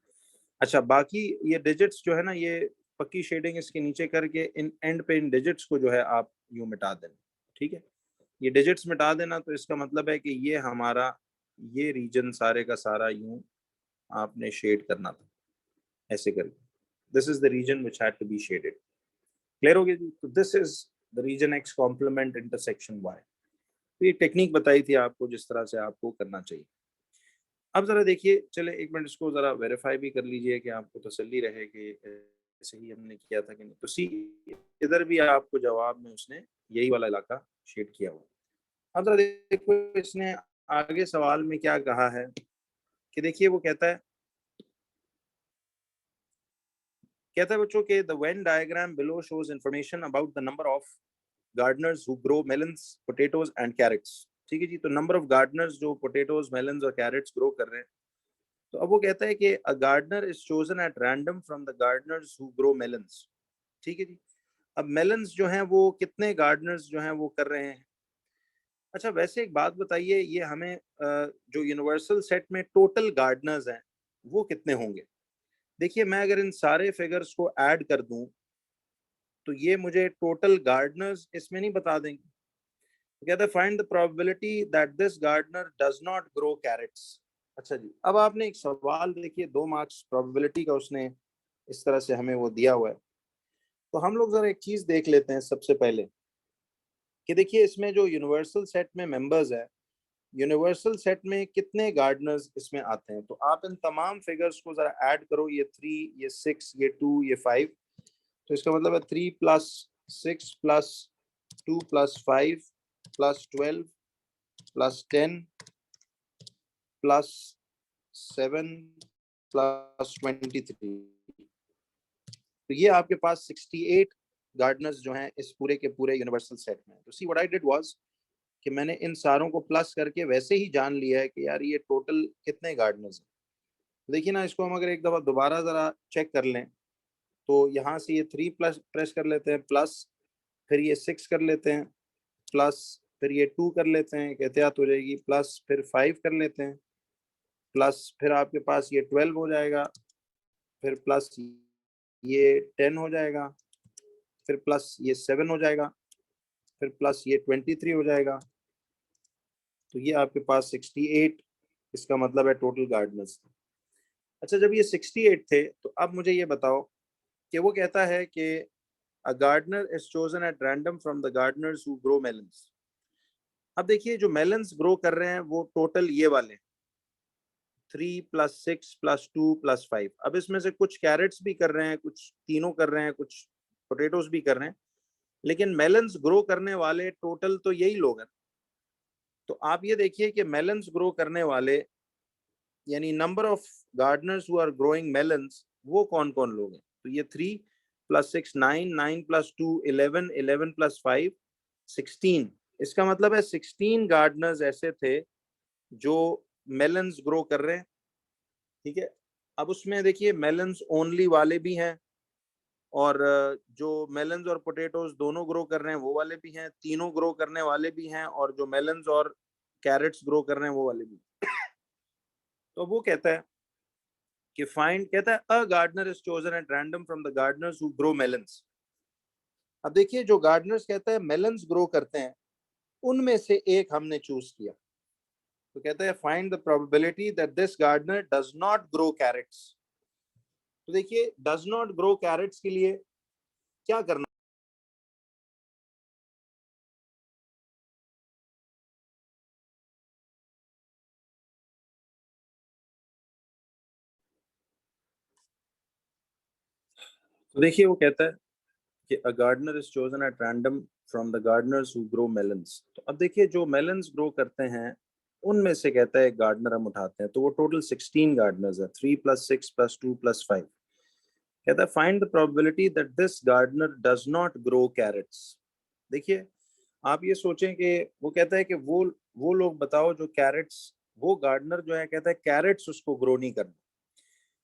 अच्छा, बाकी ये डिजिट्स जो है ना, ये पक्की शेडिंग इसके नीचे करके इन एंड पे इन डिजिट्स को जो है आप यूं मिटा देना। ठीक है, ये डिजिट्स मिटा देना तो इसका मतलब है कि ये हमारा ये रीजन सारे का सारा यूं आपने शेड करना था ऐसे करके। This is the region which had to be shaded. Clear हो गया जी। तो this is the region X complement intersection Y. तो ये टेक्निक बताई थी आपको जिस तरह से आपको करना चाहिए। अब जरा देखिए, चले एक मिनट इसको जरा वेरीफाई भी कर लीजिए कि आपको तसल्ली रहे कि ऐसे ही हमने किया था कि नहीं। तो सी, इधर भी आपको जवाब में उसने यही वाला इलाका शेड किया हुआ। अब जरा देखो इसने आगे सवाल में क्या कहा है कि देखिए वो कहता है बच्चों के the Venn diagram below shows information about the number of gardeners who grow melons, potatoes and carrots. ठीक है जी, तो नंबर ऑफ गार्डनर्स जो पोटैटोज, मेलन्स और कैरेट्स ग्रो कर रहे हैं। तो अब वो कहता है कि a gardener is chosen at random from the gardeners who grow melons. ठीक है जी। अब मेलन्स जो हैं वो कितने गार्डनर्स जो हैं वो कर रहे हैं। अच्छा, वैसे एक बात बताइए, ये हमें जो यूनिवर्सल सेट में टोटल गार्डनर्स हैं वो कितने होंगे। देखिए मैं अगर इन सारे फिगर्स को ऐड कर दूं तो ये मुझे टोटल गार्डनर्स इसमें नहीं बता देंगे। तो कहता है find the probability that this gardener does not grow carrots. अच्छा जी, अब आपने एक सवाल देखिए 2 मार्क्स प्रोबेबिलिटी का उसने इस तरह से हमें वो दिया हुआ है। तो हम लोग जरा एक चीज देख लेते हैं सबसे पहले कि देखिए इसमें जो यूनिवर्सल सेट में मेंबर्स है, यूनिवर्सल सेट में कितने गार्डनर्स इसमें आते हैं। तो आप इन तमाम फिगर्स को जरा ऐड करो, ये 3, ये 6, ये 2, ये 5। तो इसका मतलब है 3 plus 6 plus 2 plus 5 plus 12 plus 10 plus 7 plus 23। तो ये आपके पास 68 गार्डनर्स जो हैं इस पूरे के पूरे यूनिवर्सल सेट में। तो see what I did was कि मैंने इन सारों को प्लस करके वैसे ही जान लिया है कि यार ये टोटल कितने गार्डनर्स हैं। देखिए ना, इसको हम अगर एक दफा दोबारा जरा चेक कर लें तो यहाँ से ये 3 प्लस प्रेस कर लेते हैं, प्लस फिर ये 6 कर लेते हैं, प्लस फिर ये 2 कर लेते हैं, एक एहतियात हो जाएगी, प्लस फिर 5 कर लेते हैं, प्लस फिर आपके पास ये 12 हो जाएगा, फिर प्लस ये 10 हो जाएगा, फिर प्लस ये 7 हो जाएगा, फिर प्लस ये 23 हो जाएगा। तो ये आपके पास 68, इसका मतलब है टोटल गार्डनर्स। अच्छा, जब ये 68 थे तो अब मुझे ये बताओ कि वो कहता है कि a gardener is chosen at random from the gardeners who grow melons. अब देखिए जो मेलन्स ग्रो कर रहे हैं वो टोटल ये वाले 3 प्लस 6 प्लस 2 प्लस 5। अब इसमें से कुछ कैरेट्स भी कर रहे हैं, कुछ तीनों कर रहे हैं, कुछ पोटेटोज भी कर रहे हैं, लेकिन मेलन्स ग्रो करने वाले टोटल तो यही लोग हैं। तो आप ये देखिए कि मेलन्स ग्रो करने वाले यानी number of gardeners who are growing melons वो कौन कौन लोग हैं। तो ये 3 प्लस 6 9, 9 प्लस 2 11, 11 प्लस 5 16। इसका मतलब है 16 गार्डनर्स ऐसे थे जो मेलन्स ग्रो कर रहे हैं। ठीक है, अब उसमें देखिए मेलन्स ओनली वाले भी हैं और जो मेलन्स और पोटैटोज दोनों ग्रो कर रहे हैं वो वाले भी हैं, तीनों ग्रो करने वाले भी हैं, और जो मेलन्स और कैरेट्स ग्रो कर रहे हैं वो वाले भी। तो वो कहता है कि फाइंड, कहता है a gardener is chosen at random from the gardeners who grow melons. अब देखिए जो गार्डनर्स कहता है मेलन्स ग्रो करते हैं उनमें से एक हमने चूज किया। तो कहता है find the probability that this gardener does not grow carrots. तो देखिए डज नॉट ग्रो कैरेट्स के लिए क्या करना तो देखिए वो कहता है कि a gardener is chosen at random from the gardeners who grow melons. तो अब देखिए जो मेलन्स ग्रो करते हैं उनमें से कहता है एक गार्डनर हम उठाते हैं, तो वो टोटल 16 गार्डनर्स है, 3 + 6 + 2 + 5। कहता है find the probability that this gardener does not grow carrots. देखिए आप ये सोचें कि वो कहता है कि वो लोग बताओ जो कैरेट्स, वो गार्डनर जो है कहता है कैरेट्स उसको ग्रो नहीं करना।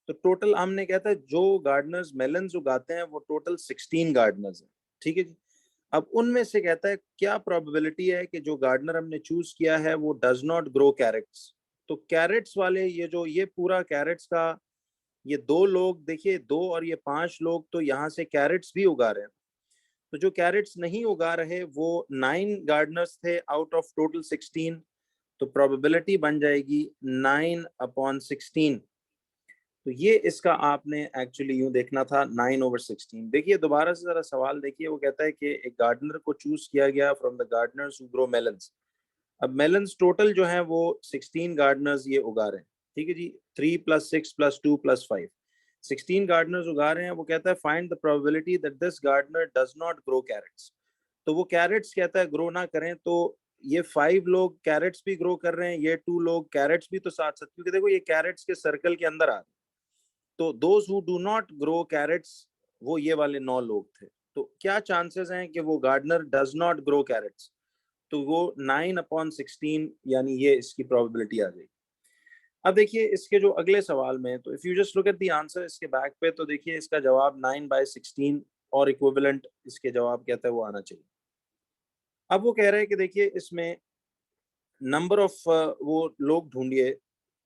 तो टोटल हमने कहता है जो गार्डनर्स मेलन्स उगाते हैं वो टोटल 16 गार्डनर्स हैं, ठीक है जी। अब उनमें से कहता है क्या प्रोबेबिलिटी है कि जो गार्डनर हमने चूज किया है वो डज नॉट ग्रो कैरेट्स। तो कैरेट्स वाले ये पूरा कैरेट्स का ये 2 लोग देखिए, 2 और ये 5 लोग तो यहाँ से कैरेट्स भी उगा रहे हैं। तो जो कैरेट्स नहीं उगा रहे वो 9 गार्डनर्स थे आउट ऑफ टोटल 16। तो प्रोबेबिलिटी बन जाएगी 9/16। तो ये इसका आपने एक्चुअली यूं देखना था 9/16। देखिए दोबारा से जरा सवाल देखिए, वो कहता है कि एक गार्डनर को चूज किया गया from the gardeners who grow melons. अब मेलन्स टोटल जो है वो 16 गार्डनर्स ये उगा रहे हैं, ठीक है जी। 3 + 6 + 2 + 5, 16 गार्डनर्स उगा रहे हैं। वो कहता है find the probability that this gardener does not grow carrots. तो वो कैरेट्स कहता है ग्रो ना करें। तो ये 5 लोग कैरेट्स भी ग्रो कर रहे हैं, ये 2 लोग कैरेट्स भी तो साथ साथ, क्योंकि देखो ये कैरेट्स के सर्कल के अंदर आ रहे हैं। तो those who do not grow carrots वो ये वाले 9 लोग थे। तो क्या चांसेस हैं कि वो gardener does not grow carrots. तो वो 9/16 यानी ये इसकी प्रोबेबिलिटी आ गई। अब देखिए इसके जो अगले सवाल में, तो if you just look at the answer इसके बैक पे, तो देखिए इसका जवाब 9/16 और इक्विवेलेंट इसके जवाब कहता है वो आना चाहिए। अब वो कह रहे हैं कि देखिए इसमें नंबर ऑफ वो लोग ढूंढिए।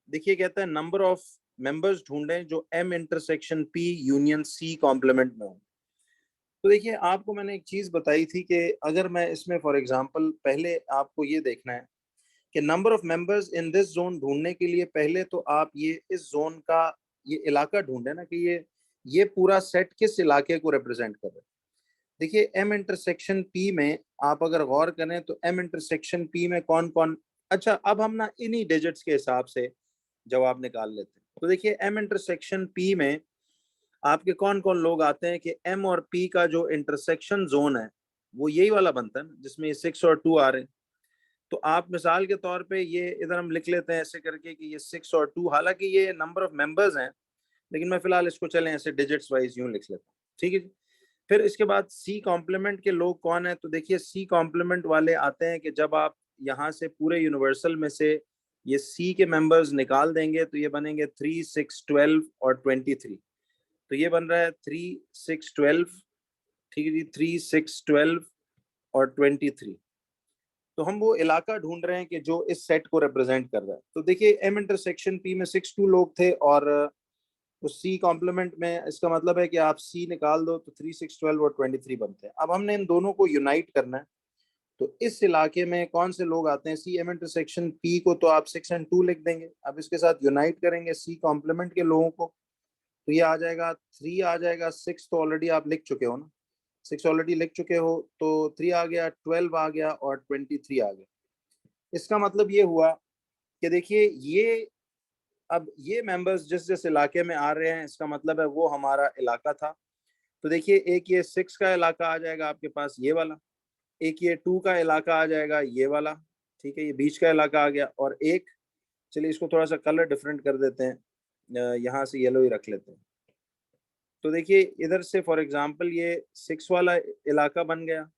देखिए कहता है नंबर ऑफ मेंबर्स ढूंढें जो M/P कॉम्प्लीमेंट में हो। तो देखिए आपको मैंने एक चीज बताई थी कि अगर मैं इसमें फॉर एग्जांपल, पहले आपको ये देखना है कि number of members in this zone ढूंढने के लिए पहले तो आप ये इस जोन का ये इलाका ढूंढे ना कि ये पूरा सेट किस इलाके को रिप्रेजेंट कर रहा है। देखिए M/P में आप अगर गौर करें तो M/P में कौन कौन, अच्छा अब हम ना इन्हीं डिजिट्स के हिसाब से जवाब निकाल लेते हैं। तो देखिए M/P में आपके कौन कौन लोग आते हैं कि M और P का जो इंटरसेक्शन जोन है वो यही वाला बनता है ना जिसमें 6 और 2 आ रहे हैं। तो आप मिसाल के तौर पे ये इधर हम लिख लेते हैं ऐसे करके कि ये 6 और 2, हालांकि ये नंबर ऑफ मेंबर्स हैं, लेकिन मैं फिलहाल इसको चलें ऐसे डिजिट्स वाइज यूं लिख लेता हूँ, ठीक है जी। फिर इसके बाद C कॉम्प्लीमेंट के लोग कौन है, तो देखिए C कॉम्प्लीमेंट वाले आते हैं कि जब आप यहाँ से पूरे यूनिवर्सल में से ये C के मेंबर्स निकाल देंगे तो ये बनेंगे 3, 6, 12 और 23। तो ये बन रहा है 3, 6, 12, ठीक है जी, 3, 6, 12 और 23। तो हम वो इलाका ढूंढ रहे हैं कि जो इस सेट को रिप्रेजेंट कर रहा है। तो देखिए M/P में 6, 2 लोग थे और उस C कॉम्प्लीमेंट में इसका मतलब है कि आप C निकाल दो तो 3, 6, 12 और 23 बनते हैं। अब हमने इन दोनों को यूनाइट करना है। तो इस इलाके में कौन से लोग आते हैं, C M/P को तो आप 6 और 2 लिख देंगे। अब इसके साथ यूनाइट करेंगे C कॉम्प्लीमेंट के लोगों को, तो ये आ जाएगा 3 आ जाएगा, 6 तो ऑलरेडी आप लिख चुके हो ना, 6 ऑलरेडी लिख चुके हो, तो 3 आ गया, 12 आ गया और 23 आ गया। इसका मतलब ये हुआ कि देखिए ये अब ये मेंबर्स जिस जिस इलाके में आ रहे हैं इसका मतलब है वो हमारा इलाका था। तो देखिए एक ये 6 का इलाका आ जाएगा आपके पास ये वाला, एक ये 2 का इलाका आ जाएगा ये वाला, ठीक है, ये बीच का इलाका आ गया। और एक, चलिए इसको थोड़ा सा कलर डिफरेंट कर देते हैं, यहाँ से येलो ही रख लेते हैं। तो देखिए इधर से फॉर एग्जांपल ये 6 वाला इलाका बन गया,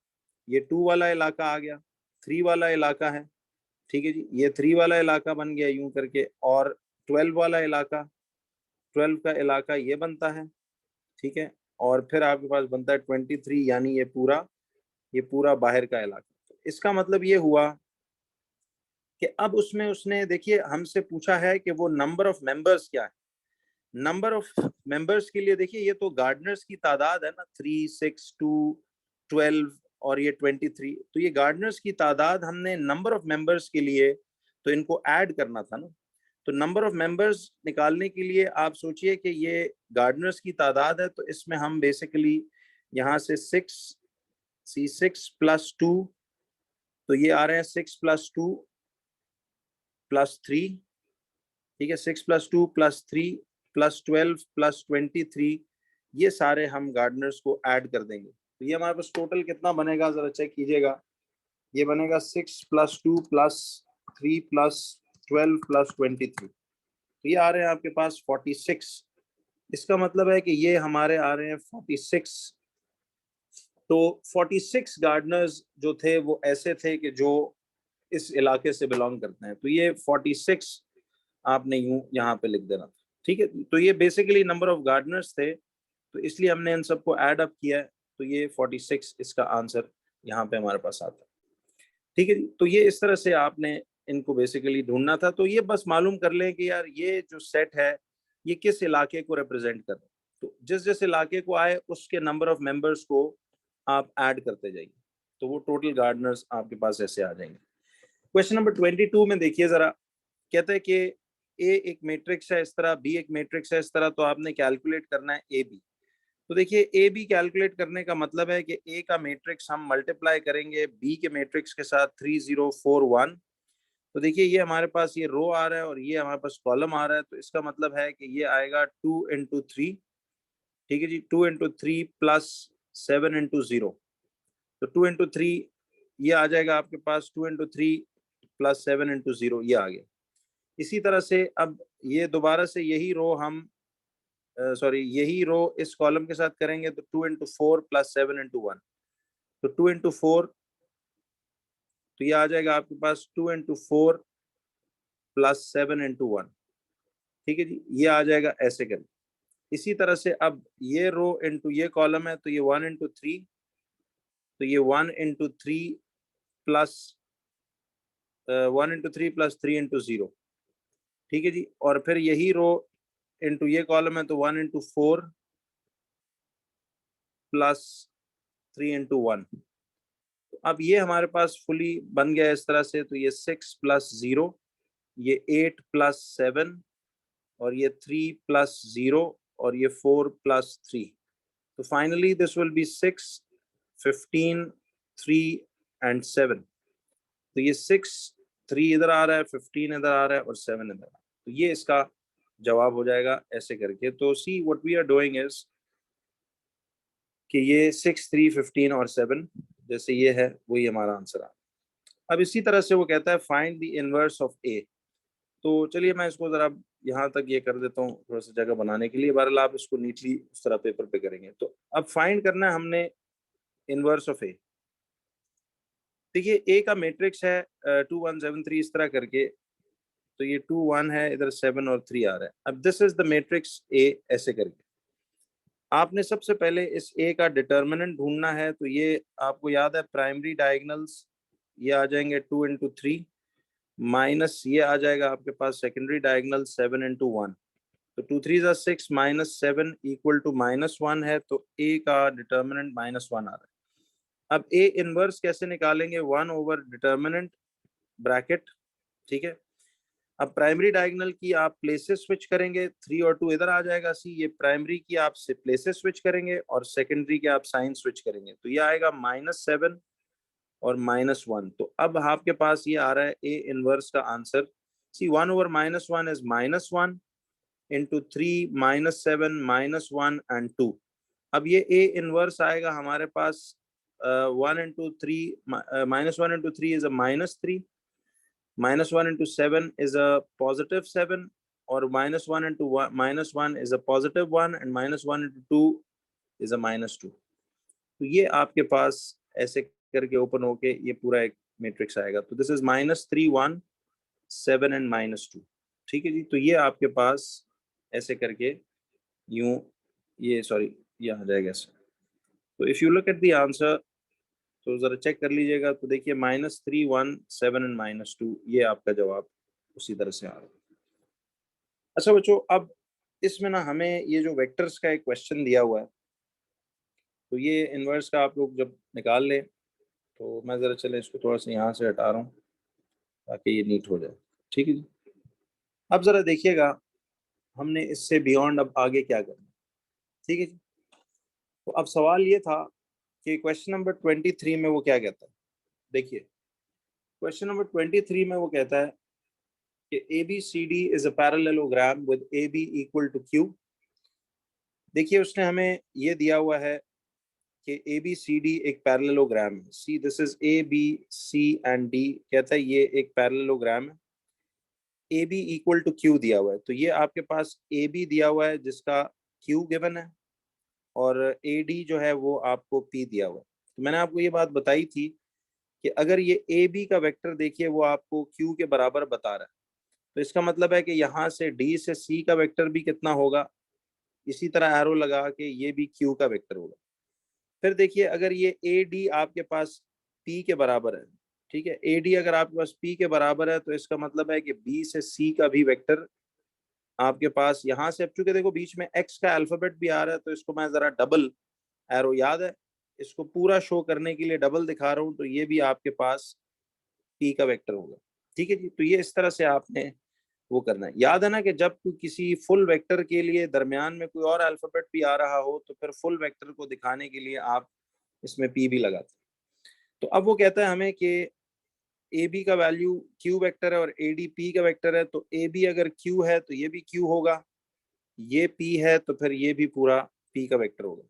ये 2 वाला इलाका आ गया, 3 वाला इलाका है, ठीक है जी, ये 3 वाला इलाका बन गया यूं करके, और 12 वाला इलाका, 12 का इलाका ये बनता है, ठीक है। और फिर आपके पास बनता है 23, यानी ये पूरा बाहर का इलाका। तो इसका मतलब ये हुआ कि अब उसमें उसने देखिए हमसे पूछा है कि वो नंबर ऑफ मेंबर्स क्या है। नंबर ऑफ मेंबर्स के लिए देखिए ये तो गार्डनर्स की तादाद है ना, 3, 6, 2, 12 और ये 23। तो ये गार्डनर्स की तादाद हमने नंबर ऑफ मेंबर्स के लिए तो इनको ऐड करना था ना। तो नंबर ऑफ मेंबर्स निकालने के लिए आप सोचिए कि ये गार्डनर्स की तादाद है, तो इसमें हम बेसिकली यहाँ से 6 + 2, तो ये आ रहे हैं 6 + 2 + 3, ठीक है, 6 + 2 + 3 + 12 + 23 ये सारे हम गार्डनर्स को ऐड कर देंगे। तो ये हमारे पास टोटल कितना बनेगा, जरा चेक कीजिएगा। ये बनेगा 6 + 2 + 3 + 12 + 23। तो ये आ रहे हैं आपके पास 46। इसका मतलब है कि ये हमारे आ रहे हैं 46। तो 46 गार्डनर्स जो थे वो ऐसे थे कि जो इस इलाके से बिलोंग करते हैं। तो ये 46 आपने यूं यहाँ पे लिख देना, ठीक है। तो ये बेसिकली नंबर ऑफ गार्डनर्स थे, तो इसलिए हमने इन सबको ऐड अप किया है। तो ये 46 इसका आंसर यहाँ पे हमारे पास आता है, ठीक है जी। तो ये इस तरह से आपने इनको बेसिकली ढूंढना था। तो ये बस मालूम कर लें कि यार ये जो सेट है ये किस इलाके को रिप्रेजेंट कर रहा है। तो जिस जिस इलाके को आए उसके नंबर ऑफ मेंबर्स को आप ऐड करते जाइए, तो वो टोटल गार्डनर्स आपके पास ऐसे आ जाएंगे। क्वेश्चन नंबर 22 में देखिए जरा, कहता है कि ए एक मैट्रिक्स है इस तरह, बी एक मैट्रिक्स है इस तरह, तो आपने कैलकुलेट करना है ए बी। तो देखिए ए बी कैलकुलेट करने का मतलब है कि ए का मैट्रिक्स हम मल्टीप्लाई करेंगे बी के मैट्रिक्स के साथ 3 0 4 1। तो देखिए ये हमारे पास ये रो आ रहा है और ये हमारे पास कॉलम आ रहा है। तो इसका मतलब है कि ये आएगा 2 × 3, ठीक है जी। 2 × 3 + 7 × 0। तो 2 × 3 ये आ जाएगा आपके पास, 2 × 3 + 7 × 0 ये आ गया। इसी तरह से अब ये दोबारा से यही रो हम यही रो इस कॉलम के साथ करेंगे। तो 2 × 4 + 7 × 1। तो 2 × 4, तो ये आ जाएगा आपके पास 2 × 4 + 7 × 1, ठीक है जी। ये आ जाएगा ऐसे करके। इसी तरह से अब ये रो इंटू ये कॉलम है, तो ये 1 × 3, तो ये 1 × 3 प्लस 1 × 3 + 3 × 0, ठीक है जी। और फिर यही रो इंटू ये कॉलम है, तो 1 × 4 + 3 × 1। अब ये हमारे पास फुली बन गया इस तरह से। तो ये 6 + 0, ये 8 + 7, और ये 3 + 0, और ये 4 + 3। तो finally this will B 6 15 3 and 7। तो ये 6 3 इधर आ रहा है, 15 इधर आ रहा है और 7 इधर आ रहा है। तो ये इसका जवाब हो जाएगा ऐसे करके। तो see what we are doing is कि ये 6 3 15 और 7 जैसे ये है वही हमारा आंसर आ। अब इसी तरह से वो कहता है फाइंड द इनवर्स ऑफ ए। तो चलिए मैं इसको जरा यहाँ तक ये कर देता हूँ थोड़ा सा जगह बनाने के लिए। बहरहाल आप इसको नीटली उस तरह पेपर पे करेंगे। तो अब फाइंड करना है हमने इनवर्स ऑफ ए। देखिए ए का मैट्रिक्स है 2 1 7 3 इस तरह करके। तो ये 2 1 है, इधर 7 और 3 आ रहा है। अब this is the matrix A ऐसे करके। आपने सबसे पहले इस ए का डिटर्मिनेंट ढूंढना है। तो ये आपको याद है प्राइमरी डायगोनल्स ये आ जाएंगे 2 × 3 माइनस ये आ जाएगा आपके पास सेकेंडरी डायगोनल 7 × 1। तो 2 3 = 6 -7 = -1 है। तो ए का डिटर्मिनेंट -1 आ रहा है। अब ए इनवर्स कैसे निकालेंगे, 1/, डिटर्मिनेंट ब्रैकेट, ठीक है। अब प्राइमरी डायगोनल की आप प्लेसेस स्विच करेंगे, 3 और 2 इधर आ जाएगा सी। ये प्राइमरी की आप से प्लेसेस स्विच करेंगे और सेकेंडरी के आप साइन स्विच करेंगे। तो ये आएगा -7 और -1। तो अब आपके पास ये आ रहा है ए इनवर्स का आंसर। सी 1/- -1 इज -1 × 3 -7 -1 एंड 2। अब ये ए इनवर्स आएगा हमारे पास 1 × 3 -1 × 3 इज अ -3, -1 × 7 is a +7, और -1 × -1 is a +1, and -1 × 2 is a -2। तो ये आपके पास ऐसे करके ओपन होके ये पूरा एक मैट्रिक्स आएगा। तो दिस इज -3 1 7 एंड -2, ठीक है जी। तो ये आपके पास ऐसे करके यूं ये सॉरी ये आ जाएगा ऐसे। तो if you look at the answer, तो जरा चेक कर लीजिएगा। तो देखिए -3 1 7 एंड -2 ये आपका जवाब उसी तरह से आ रहा है। अच्छा बच्चों, अब इसमें ना हमें ये जो वेक्टर्स का एक क्वेश्चन दिया हुआ है, तो ये इनवर्स का आप लोग जब निकाल लें, तो मैं ज़रा चले इसको थोड़ा सा यहाँ से हटा रहा हूँ ताकि ये नीट हो जाए, ठीक है जी। अब ज़रा देखिएगा हमने इससे बियॉन्ड अब आगे क्या करना है, ठीक है जी। तो अब सवाल ये था कि क्वेश्चन नंबर 23 में वो क्या कहता है। देखिए क्वेश्चन नंबर 23 में वो कहता है कि ABCD is a parallelogram with AB equal to Q. देखिए उसने हमें ये दिया हुआ है कि ABCD एक पैरेललोग्राम है। See this is ABC and D, कहता है ये एक पैरेललोग्राम है। AB इक्वल टू Q दिया हुआ है, तो ये आपके पास AB दिया हुआ है जिसका Q गिवन है, और AD जो है वो आपको P दिया हुआ है। तो मैंने आपको ये बात बताई थी कि अगर ये AB का वेक्टर देखिए वो आपको Q के बराबर बता रहा है, तो इसका मतलब है कि यहाँ से D से C का वेक्टर भी कितना होगा, इसी तरह एरो लगा के ये भी Q का वेक्टर होगा। फिर देखिए अगर ये AD आपके पास P के बराबर है, ठीक है, AD अगर आपके पास P के बराबर है तो इसका मतलब है कि B से C का भी वेक्टर आपके पास यहाँ से, अब चूंकि देखो बीच में X का अल्फाबेट भी आ रहा है तो इसको मैं जरा डबल एरो, याद है, इसको पूरा शो करने के लिए डबल दिखा रहा हूँ, तो ये भी आपके पास P का वेक्टर होगा। ठीक है जी, तो ये इस तरह से आपने वो करना है। याद है ना कि जब कोई किसी फुल वेक्टर के लिए दरमियान में कोई और अल्फाबेट भी आ रहा हो तो फिर फुल वेक्टर को दिखाने के लिए आप इसमें P भी लगाते हैं। तो अब वो कहता है हमें कि AB का वैल्यू Q वेक्टर है और AD P का वेक्टर है, तो AB अगर Q है तो ये भी Q होगा, ये P है तो फिर ये भी पूरा P का वेक्टर होगा।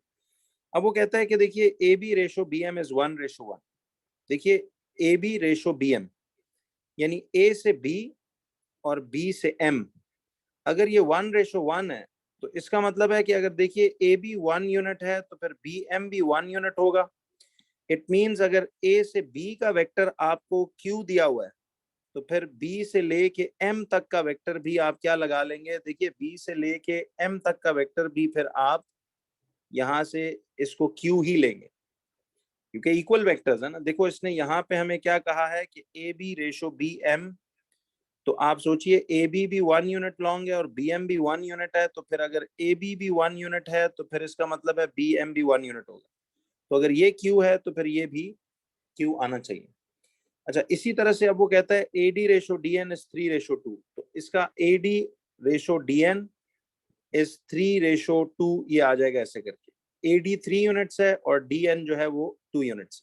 अब वो कहता है कि देखिए AB रेशो BM इज 1:1। देखिए AB रेशो BM यानी A से B और B से M, अगर ये 1:1 है तो इसका मतलब है कि अगर देखिए AB 1 यूनिट है तो फिर BM भी 1 यूनिट होगा। इट मींस अगर A से B का वेक्टर आपको Q दिया हुआ है तो फिर B से लेके M तक का वेक्टर भी आप क्या लगा लेंगे, देखिए B से लेके M तक का वेक्टर भी फिर आप यहां से इसको Q ही लेंगे क्योंकि इक्वल वेक्टर्स है ना। देखो इसने यहाँ पे हमें क्या कहा है कि AB रेशो BM, तो आप सोचिए ए बी भी 1 यूनिट लॉन्ग है और बी एम भी 1 यूनिट है, तो फिर अगर ए बी भी 1 यूनिट है तो फिर इसका मतलब है बी एम भी 1 यूनिट होगा। तो अगर ये क्यू है तो फिर ये भी क्यू आना चाहिए। अच्छा, इसी तरह से अब वो कहता है A D ratio D N is 3:2, तो इसका A D ratio D N is 3:2 ये आ जाएगा ऐसे करके। ए डी 3 यूनिट्स है और डी एन जो है वो 2 यूनिट्स।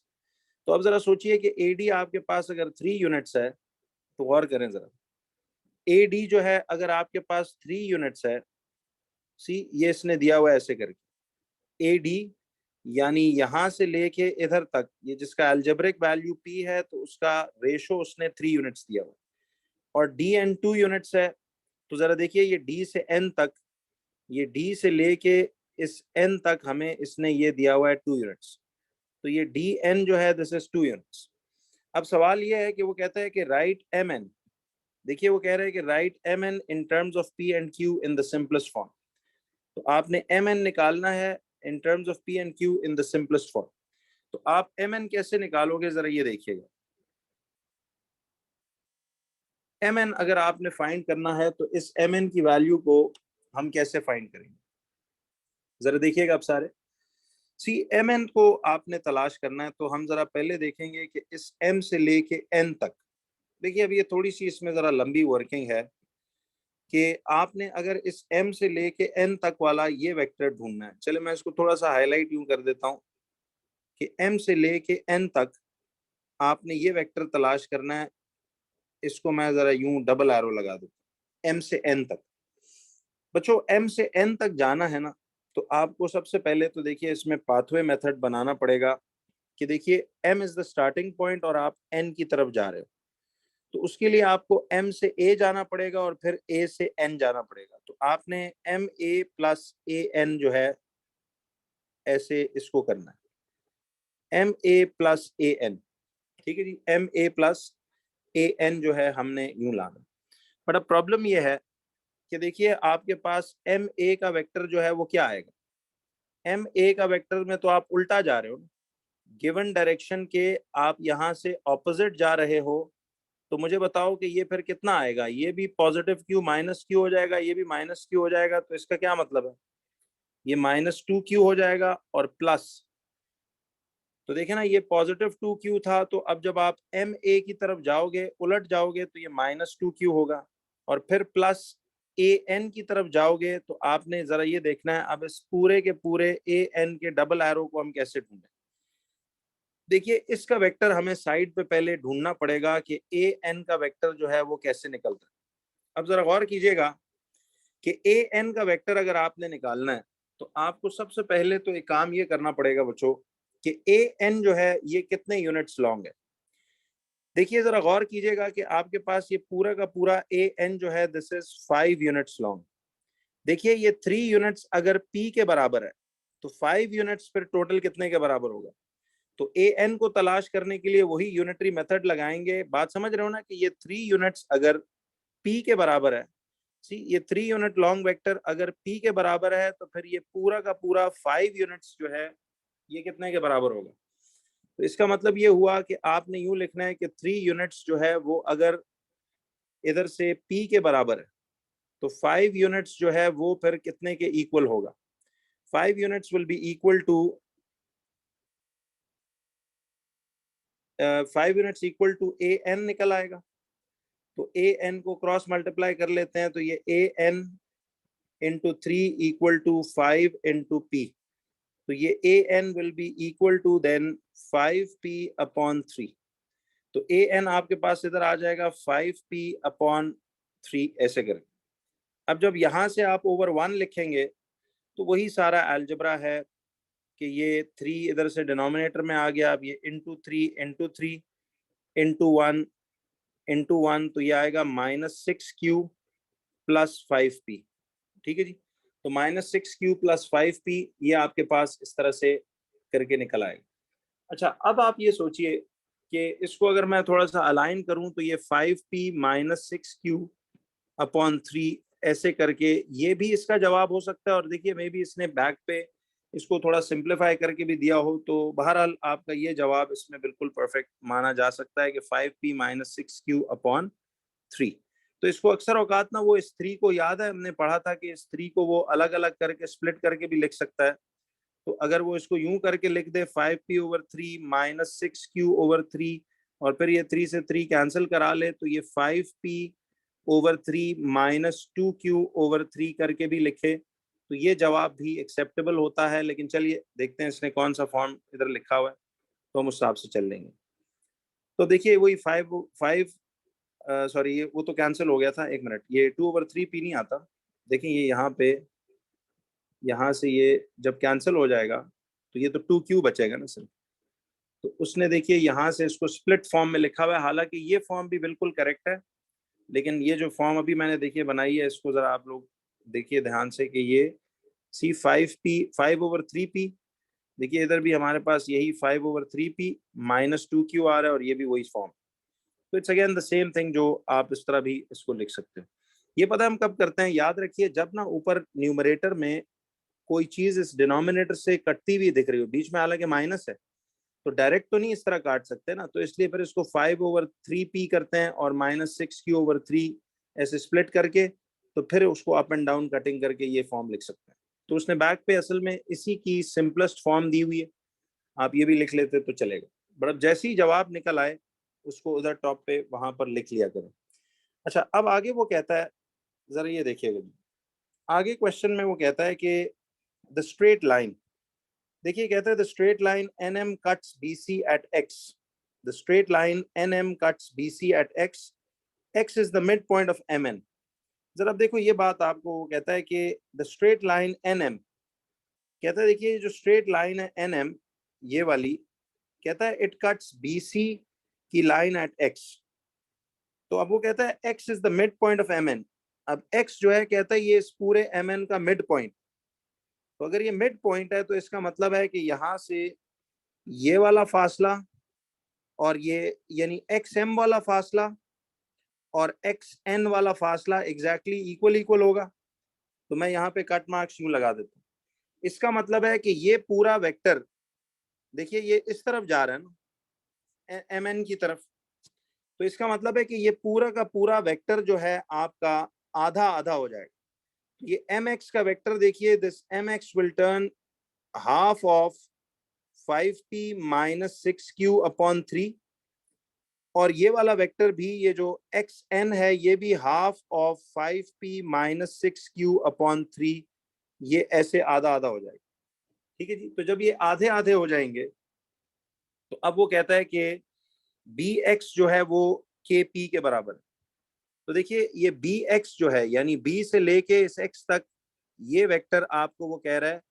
तो अब जरा सोचिए कि ए डी आपके पास अगर 3 यूनिट्स है तो गौर करें जरा, ए डी जो है अगर आपके पास 3 यूनिट्स है, सी ये इसने दिया हुआ है ऐसे करके, ए डी यानी यहां से लेके इधर तक ये जिसका एल्जेब्रिक वैल्यू पी है तो उसका रेशो उसने 3 यूनिट्स दिया हुआ है, और डी एन 2 यूनिट्स है। तो जरा देखिए ये डी से एन तक, ये डी से लेके इस एन तक हमें इसने ये दिया हुआ है 2 यूनिट्स, तो ये डी एन जो है दिस इज 2 यूनिट्स। अब सवाल ये है कि वो कहता है कि राइट एम एन, देखिए वो कह रहे हैं कि write M N in terms of P and Q in the simplest form. तो आपने एम एन निकालना है in terms of P and Q in the simplest form. तो आप एम एन कैसे निकालोगे जरा ये देखिएगा। एम एन अगर आपने फाइंड करना है तो इस एम एन की वैल्यू को हम कैसे फाइंड करेंगे, जरा देखिएगा आप सारे। सी एम एन को आपने तलाश करना है तो हम जरा पहले देखेंगे कि इस एम से लेके एन तक, देखिए अब ये थोड़ी सी इसमें जरा लंबी वर्किंग है कि आपने अगर इस m से लेके n तक वाला ये वेक्टर ढूंढना है। चले मैं इसको थोड़ा सा हाईलाइट यूं कर देता हूं कि m से लेके n तक आपने ये वेक्टर तलाश करना है। इसको मैं जरा यूं डबल एरो लगा दूं, m से n तक। बच्चों m से n तक जाना है ना, तो आपको सबसे पहले तो देखिए इसमें पाथवे मेथड बनाना पड़ेगा कि देखिए m is the starting point और आप n की तरफ जा रहे हो, तो उसके लिए आपको m से a जाना पड़ेगा और फिर a से n जाना पड़ेगा। तो आपने m a plus a n जो है ऐसे इसको करना है, m a plus a n, ठीक है जी, m a plus a n जो है हमने यूं लाना। बट अब प्रॉब्लम ये है कि देखिए आपके पास m a का वेक्टर जो है वो क्या आएगा, m a का वेक्टर में तो आप उल्टा जा रहे हो, गिवन डायरेक्शन के आप यहां से ऑपोजिट जा रहे हो, तो मुझे बताओ कि ये फिर कितना आएगा, ये भी पॉजिटिव क्यू माइनस क्यू हो जाएगा, ये भी माइनस क्यू हो जाएगा, तो इसका क्या मतलब है, ये -2q हो जाएगा और प्लस, तो देखे ना ये +2q था, तो अब जब आप एम ए की तरफ जाओगे उलट जाओगे तो ये -2q होगा, और फिर प्लस ए एन की तरफ जाओगे तो आपने जरा ये देखना है अब इस पूरे के पूरे ए एन के डबल एरो को हम कैसे ढूंढें। देखिए इसका वेक्टर हमें साइड पे पहले ढूंढना पड़ेगा कि ए एन का वेक्टर जो है वो कैसे निकलता है। अब जरा गौर कीजिएगा कि ए एन का वेक्टर अगर आपने निकालना है तो आपको सबसे पहले तो एक काम ये करना पड़ेगा बच्चों कि ए एन जो है ये कितने यूनिट्स लॉन्ग है। देखिए जरा गौर कीजिएगा कि आपके पास ये पूरा का पूरा ए एन जो है दिस इज 5 यूनिट्स लॉन्ग। देखिए ये 3 यूनिट्स अगर पी के बराबर है तो 5 यूनिट्स फिर टोटल कितने के बराबर होगा। तो ए एन को तलाश करने के लिए वही यूनिटरी मेथड लगाएंगे। बात समझ रहे हो ना कि ये 3 यूनिट्स अगर पी के बराबर है, सी ये 3 यूनिट लॉन्ग वेक्टर अगर पी के बराबर है तो फिर ये पूरा का पूरा 5 यूनिट्स जो है ये कितने के बराबर होगा। तो इसका मतलब ये हुआ कि आपने यूं लिखना है कि 3 यूनिट्स जो है वो अगर इधर से पी के बराबर है तो 5 यूनिट्स जो है वो फिर कितने के इक्वल होगा। 5 units will be equal to 5 units equal to A N निकल आएगा। तो ए एन को क्रॉस मल्टीप्लाई कर लेते हैं तो ये A N into 3 equal to 5 into P. तो ये A N will be equal to then 5p upon 3। तो ए एन आपके पास इधर आ जाएगा 5p अपॉन 3 ऐसे करके। अब जब यहां से आप ओवर 1 लिखेंगे तो वही सारा अलजेब्रा है कि ये 3 इधर से डिनोमिनेटर में आ गया। अब ये इंटू 3 इंटू 1 तो ये आएगा -6q प्लस 5p। ठीक है जी। तो -6q प्लस 5p ये आपके पास इस तरह से करके निकल आएगा। अच्छा अब आप ये सोचिए कि इसको अगर मैं थोड़ा सा अलाइन करूं तो ये 5p माइनस 6q अपॉन 3 ऐसे करके ये भी इसका जवाब हो सकता है। और देखिए मे भी इसने बैक पे इसको थोड़ा सिंप्लीफाई करके भी दिया हो। तो बहरहाल आपका ये जवाब इसमें बिल्कुल परफेक्ट माना जा सकता है कि 5p माइनस 6q अपॉन 3। तो इसको अक्सर औकात ना वो इस 3 को याद है हमने पढ़ा था कि इस 3 को वो अलग अलग करके स्प्लिट करके भी लिख सकता है। तो अगर वो इसको यूं करके लिख दे 5p over 3 minus 6q over 3 और फिर ये 3 से 3 कैंसिल करा ले तो ये 5p over 3 minus 2q over 3 करके भी लिखे तो ये जवाब भी एक्सेप्टेबल होता है। लेकिन चलिए देखते हैं इसने कौन सा फॉर्म इधर लिखा हुआ है तो हम उस हिसाब से चल लेंगे। तो देखिए वही 5 सॉरी ये वो तो कैंसिल हो गया था। एक मिनट, ये 2/3p नहीं आता। देखिए ये यहाँ पे यहाँ से ये जब कैंसिल हो जाएगा तो ये तो 2q बचेगा ना सिर्फ। तो उसने देखिए यहाँ से इसको स्प्लिट फॉर्म में लिखा हुआ है। हालांकि ये फॉर्म भी बिल्कुल करेक्ट है लेकिन ये जो फॉर्म अभी मैंने देखिए बनाई है इसको जरा आप लोग देखिए ध्यान से कि ये सी 5/3p। देखिए इधर भी हमारे पास यही 5/3p माइनस 2q आ रहा है और ये भी वही फॉर्म। तो it's again the same thing जो आप इस तरह भी इसको लिख सकते हो। ये पता हम कब करते हैं, याद रखिए जब ना ऊपर न्यूमरेटर में कोई चीज इस डिनोमिनेटर से कटती हुई दिख रही हो, बीच में हालांकि माइनस है तो डायरेक्ट तो नहीं इस तरह काट सकते ना। तो इसलिए फिर इसको 5/3p करते हैं और -6q/3 ऐसे स्प्लिट करके तो फिर उसको अप एंड डाउन कटिंग करके ये फॉर्म लिख सकते हैं। तो उसने बैक पे असल में इसी की सिंपलेस्ट फॉर्म दी हुई है। आप ये भी लिख लेते तो चलेगा। बट अब जैसे ही जवाब निकल आए उसको उधर टॉप पे वहां पर लिख लिया करें। अच्छा अब आगे वो कहता है, जरा ये देखिएगा जी, आगे क्वेश्चन में वो कहता है कि द स्ट्रेट लाइन, देखिए कहता है the straight line N M cuts B C at X. The straight line N M cuts B C at X, X is the mid point of M N. जरा अब देखो ये बात आपको वो कहता है कि the straight line N M, कहता है देखिए जो स्ट्रेट लाइन है एन एम ये वाली, कहता है इट कट्स बी सी की लाइन एट एक्स। तो अब वो कहता है x is the mid point of M N. अब x जो है कहता है ये इस पूरे एम एन का मिड पॉइंट। तो अगर ये मिड पॉइंट है तो इसका मतलब है कि यहां से ये वाला फासला और ये यानी एक्स एम वाला फासला और एक्स एन वाला फासला एग्जैक्टली इक्वल इक्वल होगा। तो मैं यहाँ पे कट मार्क्स यूं लगा देता हूँ। इसका मतलब है कि ये पूरा वेक्टर देखिए ये इस तरफ जा रहा है ना एम एन की तरफ। तो इसका मतलब है कि ये पूरा का पूरा वेक्टर जो है आपका आधा आधा हो जाएगा। ये एम एक्स का वेक्टर देखिए this M X will turn half of 5p minus 6q upon 3 और ये वाला वेक्टर भी ये जो एक्स एन है ये भी half of 5p minus 6q upon 3 ये ऐसे आधा आधा हो जाएगा। ठीक है जी। तो जब ये आधे आधे हो जाएंगे तो अब वो कहता है कि बी एक्स जो है वो के पी के बराबर है। तो देखिए ये बी एक्स जो है यानी बी से लेके इस एक्स तक ये वेक्टर आपको वो कह रहा है,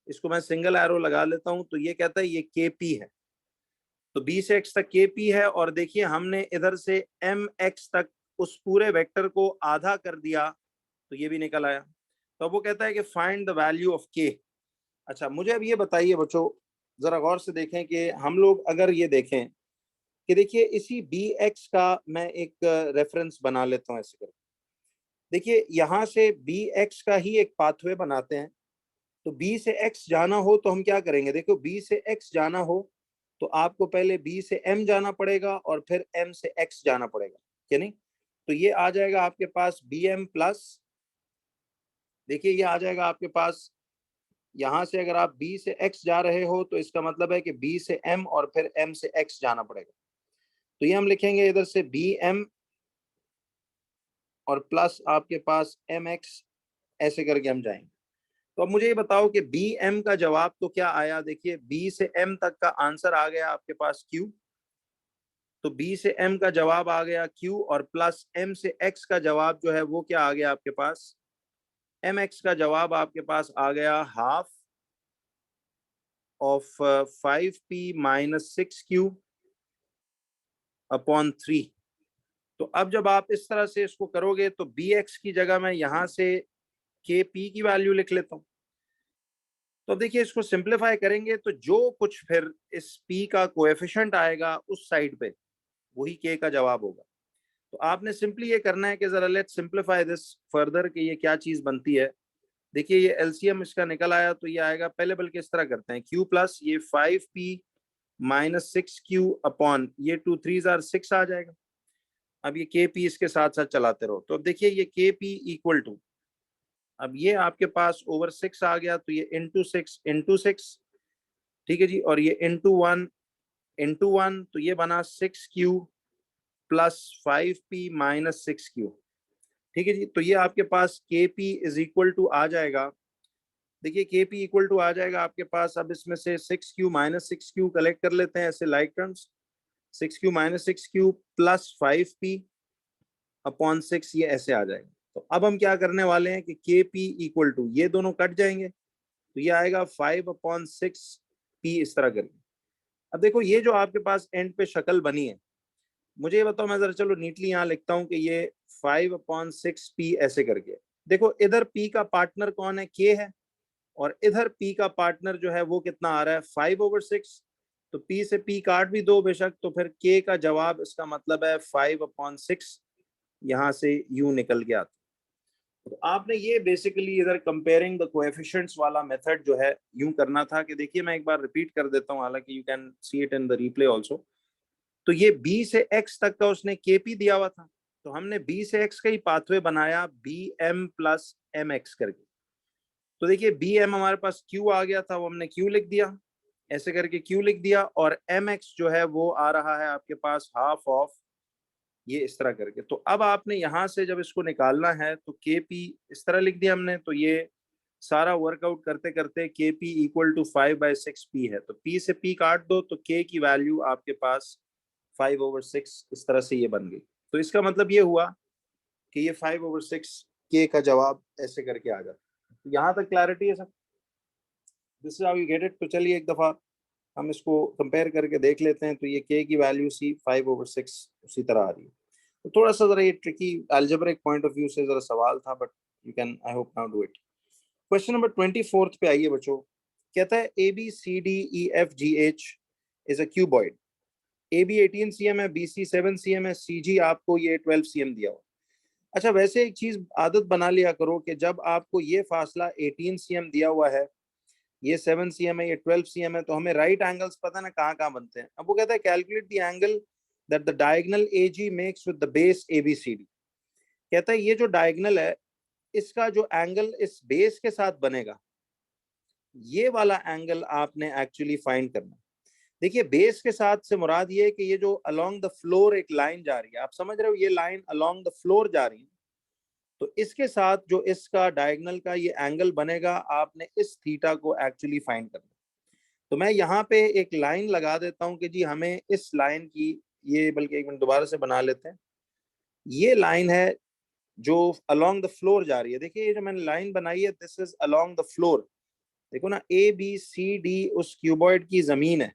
इसको मैं सिंगल एरो लगा लेता हूं, तो ये कहता है ये KP है, तो B से X तक KP है, और देखिए हमने इधर से MX तक उस पूरे वेक्टर को आधा कर दिया, तो ये भी निकल आया। तो अब वो कहता है कि find the value of K। अच्छा, मुझे अब ये बताइए बच्चों, जरा गौर से देखें कि हम लोग अगर ये देखें कि देखिए इसी BX का मैं एक रेफरेंस बना लेता हूं ऐसे करके। देखिए यहां से BX का ही एक पाथवे बनाते हैं, तो B से X जाना हो तो हम क्या करेंगे, देखो B से X जाना हो तो आपको पहले B से M जाना पड़ेगा और फिर M से X जाना पड़ेगा, क्या नहीं? तो ये आ जाएगा आपके पास BM प्लस, देखिए ये आ जाएगा आपके पास, यहां से अगर आप B से X जा रहे हो तो इसका मतलब है कि B से M और फिर M से X जाना पड़ेगा। तो ये हम लिखेंगे इधर से BM और प्लस आपके पास MX, ऐसे करके हम जाएंगे। तो अब मुझे ये बताओ कि BM का जवाब तो क्या आया, देखिए B से M तक का आंसर आ गया आपके पास Q, तो B से M का जवाब आ गया Q, और प्लस M से X का जवाब जो है वो क्या आ गया आपके पास, MX का जवाब आपके पास आ गया half of 5P minus 6Q upon 3। तो अब जब आप इस तरह से इसको करोगे तो BX की जगह मैं यहां से KP की वैल्यू लिख लेता हूं। तो देखिए इसको सिंप्लीफाई करेंगे तो जो कुछ फिर इस P का कोएफिशिएंट आएगा उस साइड पे वही K का जवाब होगा। तो आपने सिंपली ये करना है कि जरा लेट्स सिंप्लीफाई दिस फर्दर कि ये क्या चीज बनती है। देखिए ये एलसीएम इसका निकल आया, तो ये आएगा, पहले बल्कि इस तरह करते हैं, Q प्लस ये 5P माइनस 6Q अपॉन ये 2 3 6 आ जाएगा। अब ये KP इसके साथ साथ चलाते रहो, तो अब देखिए ये KP इक्वल टू, अब ये आपके पास ओवर 6 आ गया, तो ये इंटू सिक्स, ठीक है जी, और ये इंटू वन, तो ये बना 6Q plus 5P minus 6Q, ठीक है जी। तो ये आपके पास KP इज इक्वल टू आ जाएगा, देखिए KP इक्वल टू आ जाएगा आपके पास, अब इसमें से 6Q माइनस 6Q कलेक्ट कर लेते हैं ऐसे like terms, 6Q minus 6Q plus 5P upon 6, ये ऐसे आ जाएगा। तो अब हम क्या करने वाले हैं कि KP इक्वल टू, ये दोनों कट जाएंगे, तो ये आएगा 5/6P इस तरह करके। अब देखो ये जो आपके पास एंड पे शक्ल बनी है, मुझे ये बताओ, मैं जरा चलो नीटली यहाँ लिखता हूँ कि ये 5/6P ऐसे करके। देखो इधर P का पार्टनर कौन है, K है, और इधर P का पार्टनर जो है वो कितना आ रहा है, 5/6। तो P से P काट भी दो बेशक, तो फिर K का जवाब इसका मतलब है 5/6, यहाँ से U निकल गया। तो आपने ये बेसिकली इधर कंपेयरिंग द कोएफिशिएंट्स वाला मेथड जो है यूं करना था कि देखिए मैं एक बार रिपीट कर देता हूं, हालांकि you can see it in the replay also. तो ये B से X तक का उसने KP दिया हुआ था, तो हमने B से X का ही पाथवे बनाया BM प्लस MX करके। तो देखिए BM हमारे पास Q आ गया था, वो हमने Q लिख दिया, ऐसे करके Q लिख दिया, और MX जो है वो आ रहा है आपके पास हाफ ऑफ, ये इस तरह करके। तो अब आपने यहां से जब इसको निकालना है तो KP इस तरह लिख दिया हमने, तो ये सारा वर्कआउट करते करते KP इक्वल टू 5/6P है, तो P से P काट दो तो K की वैल्यू आपके पास 5/6 इस तरह से ये बन गई। तो इसका मतलब ये हुआ कि ये 5/6 K का जवाब ऐसे करके आ जाता है। तो यहाँ तक क्लैरिटी है सब, this is how you get it. तो चलिए एक दफा हम इसको कंपेयर करके देख लेते हैं, तो ये K की वैल्यू सी 5/6 उसी तरह आ रही है। तो थोड़ा सा जरा ये tricky algebraic point of view से जरा सवाल था, but you can I hope now do it. Question number 24 पे आइए बच्चों, कहता है ABCDEFGH is a cuboid, AB 18 cm है, BC 7 cm है, CG आपको ये 12 cm दिया हुआ। अच्छा, वैसे एक चीज आदत बना लिया करो कि जब आपको ये फासला 18 cm दिया हुआ है, ये 7 cm है, ये 12 cm है, तो हमें राइट एंगल्स पता ना कहाँ कहाँ बनते हैं। अब वो कहता है calculate the angle that the diagonal AG makes with the base ABCD। कहता है ये जो डायगोनल है इसका जो एंगल इस बेस के साथ बनेगा, ये वाला एंगल आपने एक्चुअली फाइंड करना। देखिए बेस के साथ से मुराद ये है कि ये जो अलोंग द फ्लोर एक लाइन जा रही है, आप समझ रहे हो, ये लाइन अलोंग द फ्लोर जा रही है, तो इसके साथ जो इसका डायगोनल का ये एंगल बनेगा, आपने इस थीटा को एक्चुअली फाइंड करना। तो मैं यहाँ पे एक लाइन लगा देता हूँ कि जी हमें इस लाइन की, ये बल्कि एक मिनट दोबारा से बना लेते हैं, ये लाइन है जो अलोंग द फ्लोर जा रही है। देखिए ये जो मैंने लाइन बनाई है, this is along the floor. देखो ना, ए बी सी डी उस क्यूबॉइड की जमीन है,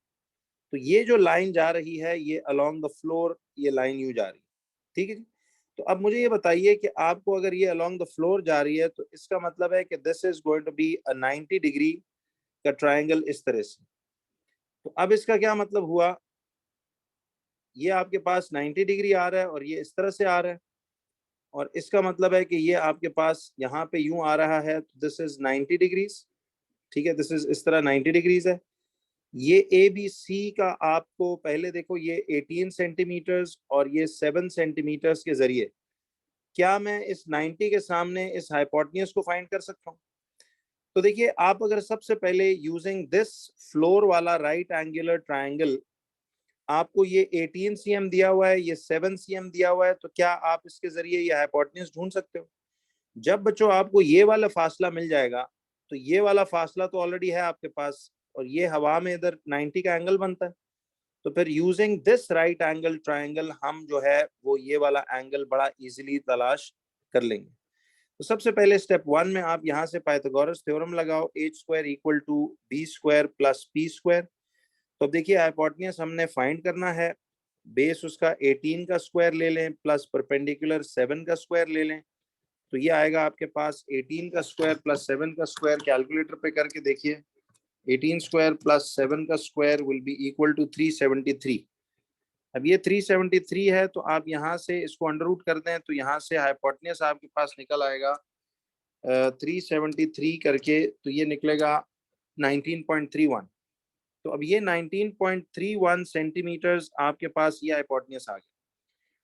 तो ये जो लाइन जा रही है ये अलोंग द फ्लोर, ये लाइन यूं जा रही है। ठीक है जी। तो अब मुझे ये बताइए कि आपको अगर ये अलोंग द फ्लोर जा रही है तो इसका मतलब है कि this is going to be a 90 degree का ट्रायंगल इस तरह से। तो अब इसका क्या मतलब हुआ, ये आपके पास 90 डिग्री आ रहा है और ये इस तरह से आ रहा है, और इसका मतलब है कि ये आपके पास यहाँ पे यूं आ रहा है, तो दिस इज 90 डिग्रीज। ठीक है, दिस इज इस तरह 90 डिग्रीज है। ये ए बी सी का आपको पहले देखो, ये 18 सेंटीमीटर्स और ये 7 सेंटीमीटर्स के जरिए क्या मैं इस 90 के सामने इस हाइपोटेन्यूज को फाइंड कर सकता हूँ। तो देखिए, आप अगर सबसे पहले यूजिंग दिस फ्लोर वाला राइट एंगुलर ट्रायंगल, आपको ये 18 सीएम दिया हुआ है, ये 7 सीएम दिया हुआ है, तो क्या आप इसके जरिए ये हाइपोटेन्यूज ढूंढ सकते हो। जब बच्चों आपको ये वाला फासला मिल जाएगा, तो ये वाला फासला तो ऑलरेडी है आपके पास, और ये हवा में इधर 90 का एंगल बनता है, तो फिर using this right angle triangle हम जो है वो ये वाला एंगल बड़ा इजीली तलाश कर लेंगे। तो सबसे पहले स्टेप 1 में आप यहाँ से पाइथागोरस थ्योरम लगाओ, h square equal to b square plus p square. तो अब देखिए हाइपोटेन्यूज हमने फाइंड करना है, बेस उसका 18 का स्क्वायर ले लें प्लस परपेंडिकुलर 7 का स्क्वायर ले लें, तो ये आएगा आपके पास 18 का स्क्वायर प्लस 7 का स्क्वायर। कैलकुलेटर पे करके देखिए, 18 स्क्वायर प्लस 7 का square will be equal to 373। अब ये 373 है, तो आप यहाँ से इसको अंडर रूट कर दें, तो यहाँ से हाइपोटेन्यूज आपके पास निकल आएगा 373 करके, तो ये निकलेगा 19.31। तो अब ये 19.31 सेंटीमीटर्स आपके पास ये हाइपोटेन्यूज आ गया।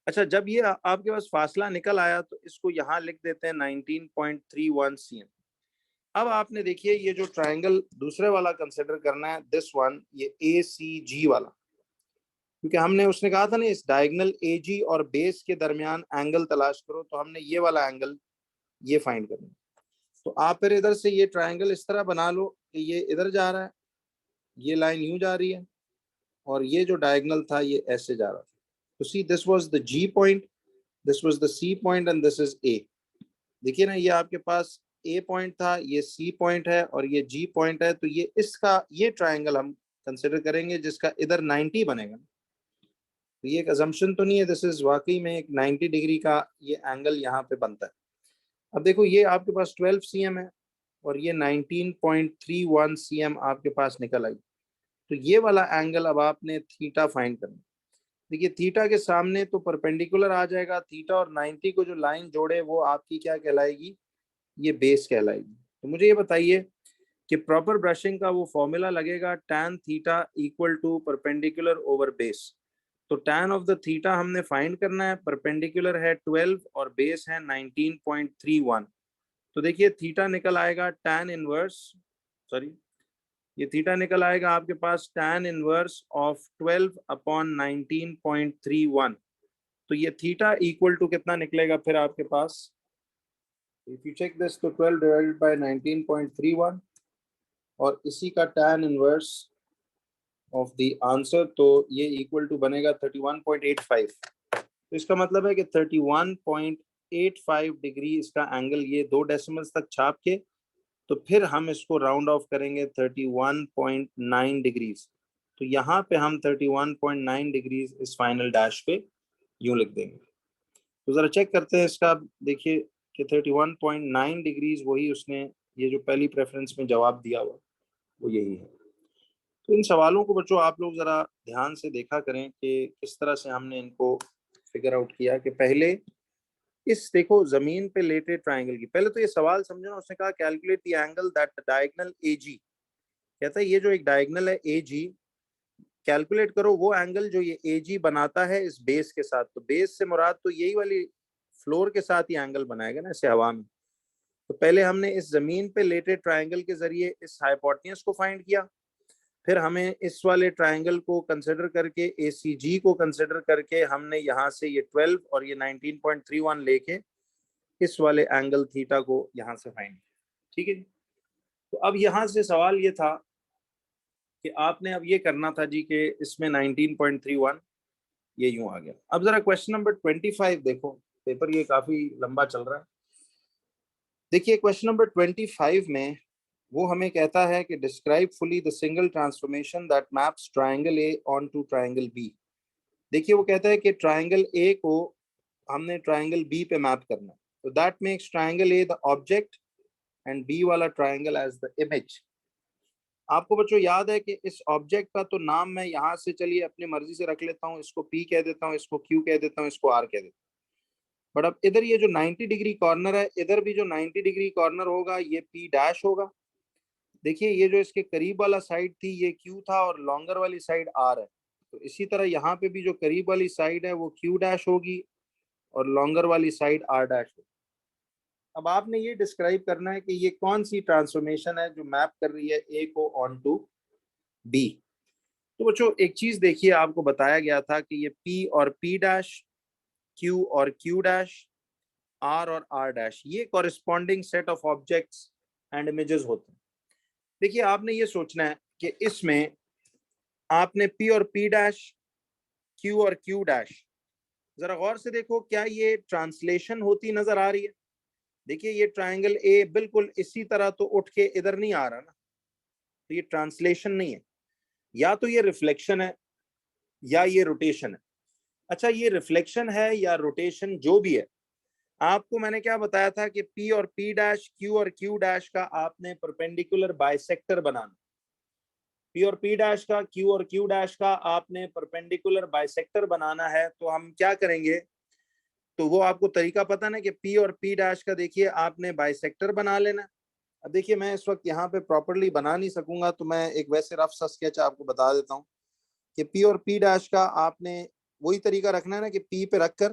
अच्छा, जब ये आपके पास फासला निकल आया, तो इसको यहाँ लिख देते हैं 19.31 सीएम। अब आपने देखिए ये जो ट्रायंगल दूसरे वाला कंसिडर करना है, दिस वन, ये ए सी जी वाला, क्योंकि हमने उसने कहा था ना इस डायगोनल ए जी और बेस के दरमियान एंगल तलाश करो, तो हमने ये वाला एंगल ये फाइंड करना। तो आप फिर इधर से ये ट्रायंगल इस तरह बना लो कि ये इधर जा रहा है, ये लाइन यूं जा रही है, और ये जो डायगोनल था ये ऐसे जा रहा था। तो see, this was the G point, this was the C point and this is A. देखिए ना, ये आपके पास ए पॉइंट था, ये सी पॉइंट है और ये जी पॉइंट है, तो ये इसका ये ट्रायंगल हम कंसिडर करेंगे जिसका इधर 90 बनेगा। तो ये एक अजम्पशन तो नहीं है, दिस इज वाकई में एक 90 डिग्री का ये एंगल यहाँ पे बनता है। अब देखो, ये आपके पास 12 सीएम है और ये 19.31 सीएम आपके पास निकल आई, तो ये वाला एंगल अब आपने थीटा फाइंड करना। देखिए, थीटा के सामने तो परपेंडिकुलर आ जाएगा, थीटा और 90 को जो लाइन जोड़े वो आपकी क्या कहलाएगी, ये बेस कहलाएगी। तो मुझे ये बताइए कि प्रॉपर ब्रशिंग का वो फॉर्मूला लगेगा, tan theta equal to perpendicular over base. तो tan ऑफ द थीटा हमने फाइंड करना है, परपेंडिकुलर है 12 और बेस है 19.31। तो देखिए थीटा निकल आएगा tan इनवर्स, सॉरी, ये थीटा निकल आएगा आपके पास tan इनवर्स ऑफ 12 अपॉन 19.31। तो ये थीटा इक्वल टू कितना निकलेगा फिर आपके पास, इफ यू चेक दिस, तो 12 डिवाइडेड बाय 19.31 और इसी का tan inverse of the answer, तो ये इक्वल टू बनेगा 31.85। तो इसका मतलब है कि 31.85 डिग्री इसका एंगल, ये 2 डेसिमल्स तक छाप के, तो फिर हम इसको राउंड ऑफ करेंगे 31.9 डिग्रीज। तो यहाँ पे हम 31.9 डिग्रीज इस फाइनल डैश पे यूं लिख देंगे। तो जरा चेक करते हैं इसका, देखिए कि 31.9 डिग्रीज वही उसने ये जो पहली प्रेफरेंस में जवाब दिया हुआ वो यही है। तो इन सवालों को बच्चों आप लोग जरा ध्यान से देखा करें कि किस तरह से हमने इनको फिगर आउट किया। कि पहले इस देखो जमीन पे लेटे ट्रायंगल की, पहले तो ये सवाल समझो ना, उसने कहा calculate the angle that diagonal A G, कहता है ये जो एक डायगोनल है एजी, कैलकुलेट करो वो एंगल जो ये एजी बनाता है इस बेस के साथ। तो बेस से मुराद तो यही वाली फ्लोर के साथ ही एंगल बनाएगा ना ऐसे हवा में। तो पहले हमने इस जमीन पे लेटे ट्रायंगल के जरिए इस हाइपोटेन्यूज को फाइंड किया, फिर हमें इस वाले ट्रायंगल को कंसिडर करके एसीजी को कंसिडर करके हमने यहाँ से ये 12 और ये 19.31 लेके इस वाले एंगल थीटा को यहाँ से फाइंड किया। ठीक है जी। तो अब यहाँ से सवाल ये था कि आपने अब ये करना था जी कि इसमें 19.31 ये यूं आ गया। अब जरा क्वेश्चन नंबर 25 देखो, पेपर ये काफी लंबा चल रहा है। देखिए क्वेश्चन नंबर 25 में वो हमें कहता है कि describe fully the single transformation that maps triangle A on to triangle B. देखिए वो कहता है कि ट्राइंगल ए को हमने ट्राइंगल बी पे मैप करना है, तो that makes triangle A the object and B वाला ट्राइंगल एज द इमेज। आपको बच्चों याद है कि इस ऑब्जेक्ट का तो नाम मैं यहाँ से चलिए अपनी मर्जी से रख लेता हूँ, इसको पी कह देता हूँ, इसको क्यू कह देता हूँ, इसको आर कह देता हूँ। बट अब इधर ये जो 90 डिग्री कॉर्नर है, इधर भी जो 90 डिग्री कॉर्नर होगा ये पी डैश होगा। देखिए ये जो इसके करीब वाला साइड थी ये क्यू था और लॉन्गर वाली साइड आर है, तो इसी तरह यहाँ पे भी जो करीब वाली साइड है वो क्यू डैश होगी और लॉन्गर वाली साइड आर डैश होगी। अब आपने ये डिस्क्राइब करना है कि ये कौन सी ट्रांसफॉर्मेशन है जो मैप कर रही है ए को ऑन टू बी। तो बच्चों एक चीज देखिए, आपको बताया गया था कि ये पी और पी डैश, क्यू और क्यू डैश, आर और आर डैश, ये corresponding set of objects and images होते हैं। देखिए आपने ये सोचना है कि इसमें आपने पी और पी डैश, क्यू और क्यू डैश, जरा गौर से देखो क्या ये ट्रांसलेशन होती नजर आ रही है। देखिए ये ट्राइंगल ए बिल्कुल इसी तरह तो उठ के इधर नहीं आ रहा ना, तो ये ट्रांसलेशन नहीं है, या तो ये रिफ्लेक्शन है या ये रोटेशन है। अच्छा ये रिफ्लेक्शन है या रोटेशन जो भी है, आपको मैंने क्या बताया था कि P और P डैश, Q और Q डैश का आपने परपेंडिकुलर बाइसेक्टर बनाना। P और P डैश का, Q और Q डैश का आपने परपेंडिकुलर बाइसेक्टर बनाना है, तो हम क्या करेंगे, तो वो आपको तरीका पता ना कि P और P डैश का देखिए आपने बाइसेक्टर बना लेना। अब देखिए मैं इस वक्त यहाँ पे प्रॉपरली बना नहीं सकूंगा, तो मैं एक वैसे रफ सा स्केच आपको बता देता हूँ कि P और P डैश का आपने वही तरीका रखना है ना कि P पे रखकर,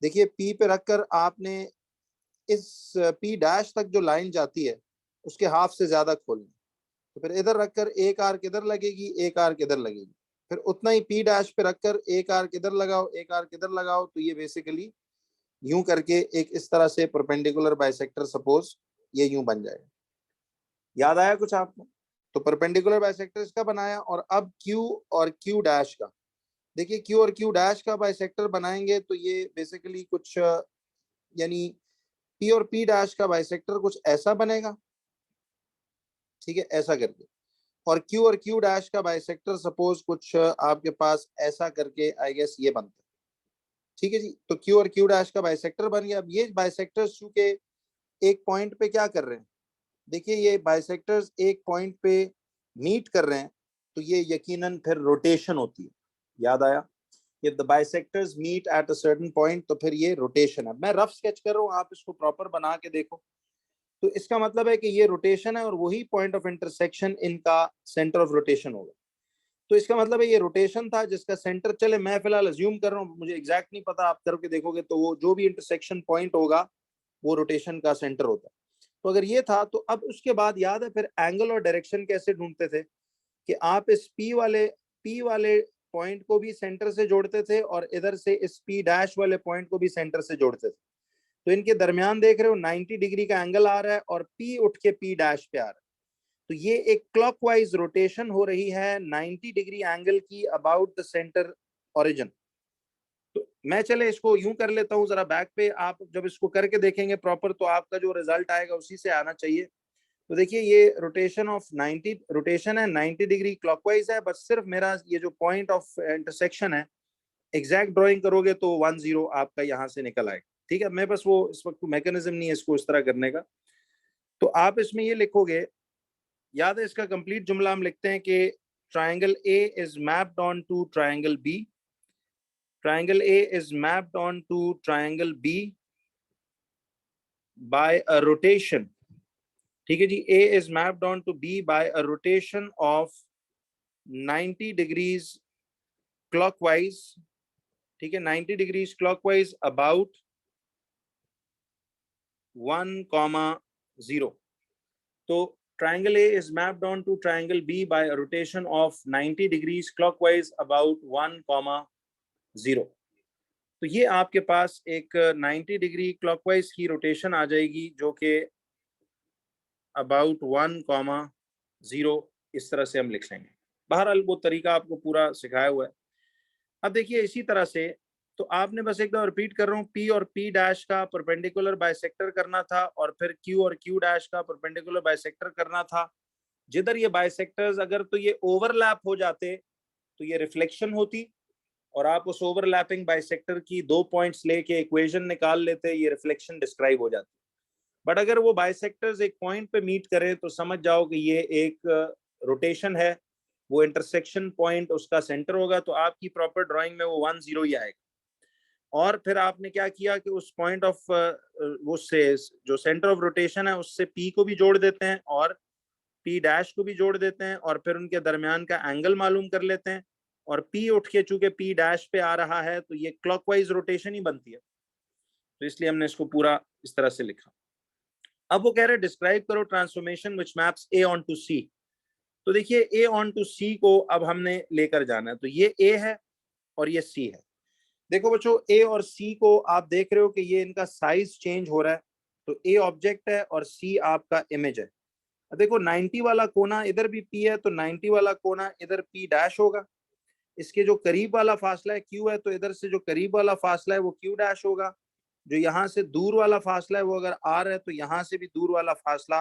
देखिए P पे रखकर आपने इस P डैश तक जो लाइन जाती है उसके हाफ से ज्यादा खोलना, तो फिर इधर रखकर एक आर्क इधर लगेगी, एक आर्क इधर लगेगी, फिर उतना ही P डैश पे रखकर एक आर्क इधर लगाओ, एक आर्क इधर लगाओ, तो ये बेसिकली यूं करके एक इस तरह से परपेंडिकुलर बाइसेक्टर सपोज ये यूं बन जाएगा। याद आया कुछ आपको? तो परपेंडिकुलर बाइसेक्टर इसका बनाया, और अब Q और Q डैश का, देखिए Q और Q डैश का बाइसेक्टर बनाएंगे तो ये बेसिकली कुछ यानी P और P डैश का बाइसेक्टर कुछ ऐसा बनेगा, ठीक है, ऐसा करके, और Q और Q डैश का बाइसेक्टर सपोज कुछ आपके पास ऐसा करके आई गेस ये बनता है, ठीक है जी। तो Q और Q डैश का बाइसेक्टर बन गया। अब ये बाइसेक्टर्स चूंकि एक पॉइंट पे क्या कर रहे हैं, देखिए ये बाइसेक्टर्स एक पॉइंट पे मीट कर रहे हैं, तो ये यकीनन फिर रोटेशन होती है। याद आया? if the bisectors meet at a certain point, तो फिर ये रोटेशन है। मैं रफ स्केच कर रहा हूँ, आप इसको प्रॉपर बना के देखो। तो इसका मतलब है कि ये रोटेशन है और वही पॉइंट ऑफ इंटरसेक्शन इनका सेंटर ऑफ रोटेशन होगा। तो इसका मतलब है ये रोटेशन था जिसका सेंटर, चले मैं फिलहाल अज्यूम कर रहा हूँ, मुझे एग्जैक्ट नहीं पता, आप करके देखोगे तो वो जो भी इंटरसेक्शन पॉइंट होगा वो रोटेशन का सेंटर होता है। तो अगर ये था, तो अब उसके बाद याद है फिर एंगल और डायरेक्शन कैसे ढूंढते थे कि आप इस P वाले पॉइंट को भी सेंटर से जोड़ते थे और इधर से इस P डैश वाले पॉइंट को भी सेंटर से जोड़ते थे। तो इनके दरमियान देख रहे हो 90 डिग्री का एंगल आ रहा है और P उठ के P डैश पे आ रहा है, तो ये एक क्लॉकवाइज रोटेशन हो रही है 90 डिग्री एंगल की अबाउट द सेंटर ओरिजिन। तो मैं चले इसको यूं कर लेता हूं जरा बैक पे, आप जब इसको करके देखेंगे प्रॉपर तो आपका जो रिजल्ट आएगा उसी से आना चाहिए। तो देखिए ये रोटेशन ऑफ 90 रोटेशन है, 90 डिग्री क्लॉकवाइज है, बस सिर्फ मेरा ये जो पॉइंट ऑफ इंटरसेक्शन है एग्जैक्ट ड्राइंग करोगे तो 10 आपका यहाँ से निकल आएगा। ठीक है, मैं बस वो इस वक्त मैकेनिज्म नहीं है इसको इस तरह करने का। तो आप इसमें ये लिखोगे, याद है इसका कंप्लीट जुमला हम लिखते हैं कि triangle A is mapped on to triangle B, triangle A is mapped on to triangle B by a rotation. ठीक है जी, A is mapped on to B by a rotation of 90 degrees clockwise, ठीक है, 90 degrees clockwise about 1,0। तो triangle A is mapped on to triangle B by a rotation of 90 degrees clockwise about 1,0। तो ये आपके पास एक 90 degree clockwise की rotation आ जाएगी जो कि अबाउट 1,0 इस तरह से हम लिख लेंगे। बहरहाल वो तरीका आपको पूरा सिखाया हुआ है। अब देखिए इसी तरह से तो आपने बस एक बार रिपीट कर रहा हूँ, P और P डैश का परपेंडिकुलर बाइसेक्टर करना था और फिर Q और Q डैश का परपेंडिकुलर बाइसेक्टर करना था। जिधर ये बाइसेक्टर्स अगर तो ये ओवरलैप हो जाते तो ये रिफ्लेक्शन होती और आप उस ओवरलैपिंग बाइसेक्टर की 2 पॉइंट्स लेके इक्वेशन निकाल लेते, ये रिफ्लेक्शन डिस्क्राइब हो जाती। बट अगर वो बाइसेक्टर्स एक पॉइंट पे मीट करें तो समझ जाओ कि ये एक रोटेशन है, वो इंटरसेक्शन पॉइंट उसका सेंटर होगा, तो आपकी प्रॉपर ड्राइंग में वो 1-0 ही आएगा। और फिर आपने क्या किया कि उस पॉइंट ऑफ वो से जो सेंटर ऑफ रोटेशन है उससे P को भी जोड़ देते हैं और P डैश को भी जोड़ देते हैं और फिर उनके दरमियान का एंगल मालूम कर लेते हैं और P उठ के चूंकि P डैश पे आ रहा है तो ये क्लॉकवाइज रोटेशन ही बनती है, तो इसलिए हमने इसको पूरा इस तरह से लिखा। अब वो कह रहे हैं डिस्क्राइब करो transformation which maps A on to C। तो देखिए A ऑन टू C को अब हमने लेकर जाना है, तो ये A है और ये C है। देखो बच्चों, A और C को आप देख रहे हो कि ये इनका साइज चेंज हो रहा है, तो A ऑब्जेक्ट है और C आपका इमेज है। देखो 90 वाला कोना इधर भी P है, तो 90 वाला कोना इधर P डैश होगा। इसके जो करीब वाला फासला है Q है, तो इधर से जो करीब वाला फासला है वो Q डैश होगा। जो यहाँ से दूर वाला फासला है वो अगर R है, तो यहाँ से भी दूर वाला फासला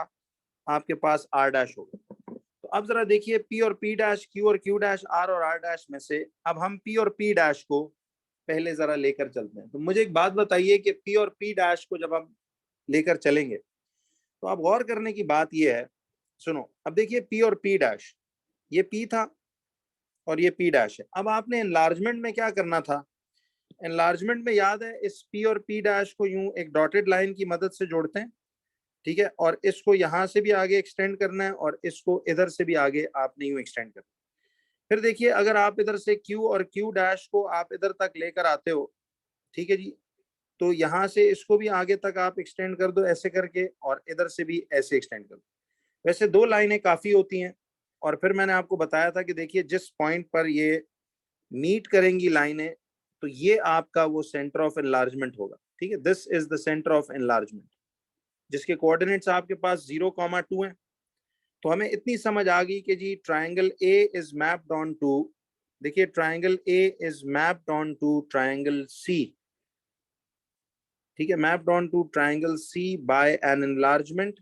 आपके पास R डैश होगा। तो अब जरा देखिए P और P डैश, Q और Q डैश, R और R डैश में से अब हम P और P डैश को पहले जरा लेकर चलते हैं। तो मुझे एक बात बताइए कि P और P डैश को जब हम लेकर चलेंगे तो आप गौर करने की बात यह है, सुनो, अब देखिए P और P डैश, ये P था और ये P डैश है। अब आपने एनलार्जमेंट में क्या करना था, एनलार्जमेंट में याद है इस P और P डैश को यूं एक डॉटेड लाइन की मदद से जोड़ते हैं, ठीक है, और इसको यहां से भी आगे एक्सटेंड करना है और इसको इधर से भी आगे आपने यूं एक्सटेंड करना है। फिर देखिए अगर आप इधर से Q और Q डैश को आप इधर तक लेकर आते हो, ठीक है जी, तो यहां से इसको भी आगे तक आप एक्सटेंड कर दो ऐसे करके और इधर से भी ऐसे एक्सटेंड कर दो। वैसे 2 लाइनें काफी होती हैं और फिर मैंने आपको बताया था कि देखिए जिस पॉइंट पर ये मीट करेंगी लाइनें तो ये आपका वो सेंटर ऑफ एनलार्जमेंट होगा, ठीक है, this is the centre of enlargement, जिसके कोऑर्डिनेट्स आपके पास 0,2 है। तो हमें इतनी समझ आ गई कि जी triangle A is mapped on to, देखिए triangle A is mapped on to triangle C, ठीक है, mapped on to triangle C by an enlargement,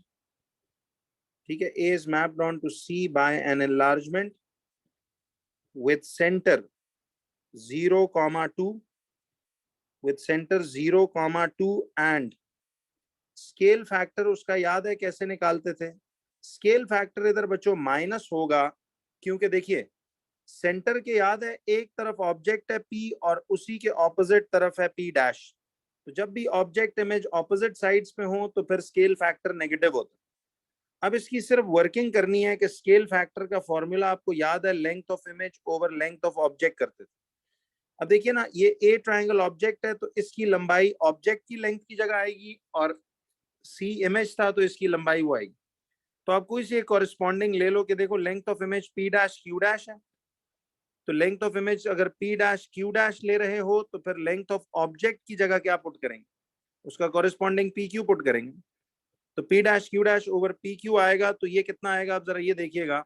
ठीक है, A is mapped on to C by an enlargement with centre 0,2 with center 0,2 and scale factor उसका याद है कैसे निकालते थे, स्केल फैक्टर इधर बच्चों माइनस होगा, क्योंकि देखिए सेंटर के याद है एक तरफ ऑब्जेक्ट है P और उसी के ऑपोजिट तरफ है P डैश, तो जब भी ऑब्जेक्ट इमेज ऑपोजिट साइड्स पे हो तो फिर स्केल फैक्टर नेगेटिव होता है। अब इसकी सिर्फ वर्किंग करनी है कि स्केल फैक्टर का फॉर्मूला आपको याद है length of image over length of object करते थे। अब देखिए ना ये ए ट्राइंगल ऑब्जेक्ट है तो इसकी लंबाई ऑब्जेक्ट की लेंथ की जगह आएगी और सी इमेज था तो इसकी लंबाई वो आएगी। तो आप कोई सी कॉरेस्पॉन्डिंग ले लो कि देखो length of image P dash Q dash है, तो लेंथ ऑफ इमेज अगर P डैश Q डैश ले रहे हो तो फिर लेंथ ऑफ ऑब्जेक्ट की जगह क्या पुट करेंगे, उसका कॉरेस्पॉन्डिंग PQ पुट करेंगे। तो P dash Q dash over PQ आएगा, तो ये कितना आएगा, आप जरा ये देखिएगा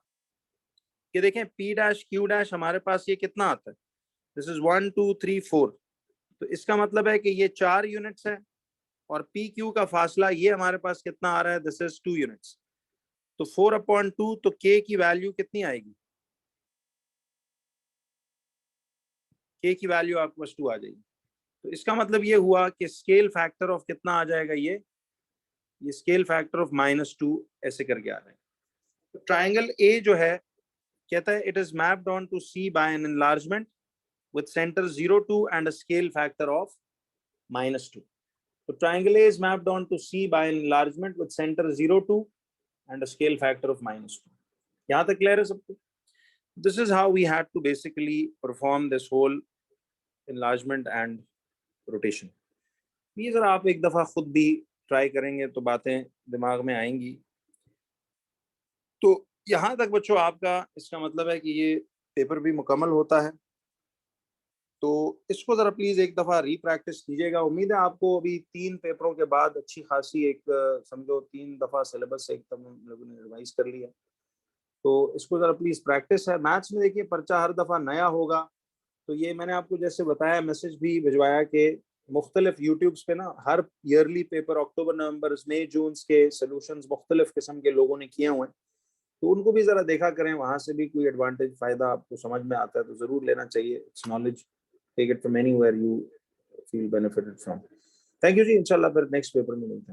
कि देखें P डैश Q डैश हमारे पास ये कितना आता है, दिस इज 1 2 3 4, तो इसका मतलब है कि ये 4 यूनिट्स है और पी क्यू का फासला ये हमारे पास कितना आ रहा है, दिस इज 2 यूनिट्स, तो 4/2, तो के की वैल्यू कितनी आएगी, के की वैल्यू आपके पास 2 आ जाएगी। तो इसका मतलब ये हुआ कि स्केल फैक्टर ऑफ कितना आ जाएगा, ये स्केल फैक्टर ऑफ -2 ऐसे करके आ रहा है। तो ट्राइंगल ए जो है कहता है it is mapped on to C by an enlargement with center 0,2 and a scale factor of -2. So triangle A is mapped onto C by an enlargement with center 0,2 and a scale factor of -2. यहाँ तक clear है सबको? This is how we had to basically perform this whole enlargement and rotation. ये जरा आप एक दफा खुद भी ट्राई करेंगे तो बातें दिमाग में आएंगी। तो यहाँ तक बच्चों आपका इसका मतलब है कि ये पेपर भी मुकम्मल होता है। तो इसको जरा प्लीज एक दफा रीप्रैक्टिस कीजिएगा। उम्मीद है आपको अभी 3 पेपरों के बाद अच्छी खासी एक समझो 3 दफा सिलेबस एकदम हम लोगों ने रिवाइज कर लिया। तो इसको जरा प्लीज प्रैक्टिस है। मैथ्स में देखिए पर्चा हर दफा नया होगा तो ये मैंने आपको जैसे बताया, मैसेज भी भिजवाया कि मुख्तलिफ यूट्यूब्स पे ना हर ईयरली पेपर अक्टूबर नवंबर मई जून के सोल्यूशंस मुख्तलिफ किस्म के लोगों ने किए हुए हैं, तो उनको भी जरा देखा करें, वहां से भी कोई एडवांटेज फायदा आपको समझ में आता है तो जरूर लेना चाहिए। It's knowledge, take it from anywhere you feel benefited from. Thank you जी, इंशाल्लाह फिर नेक्स्ट पेपर में मिलते हैं।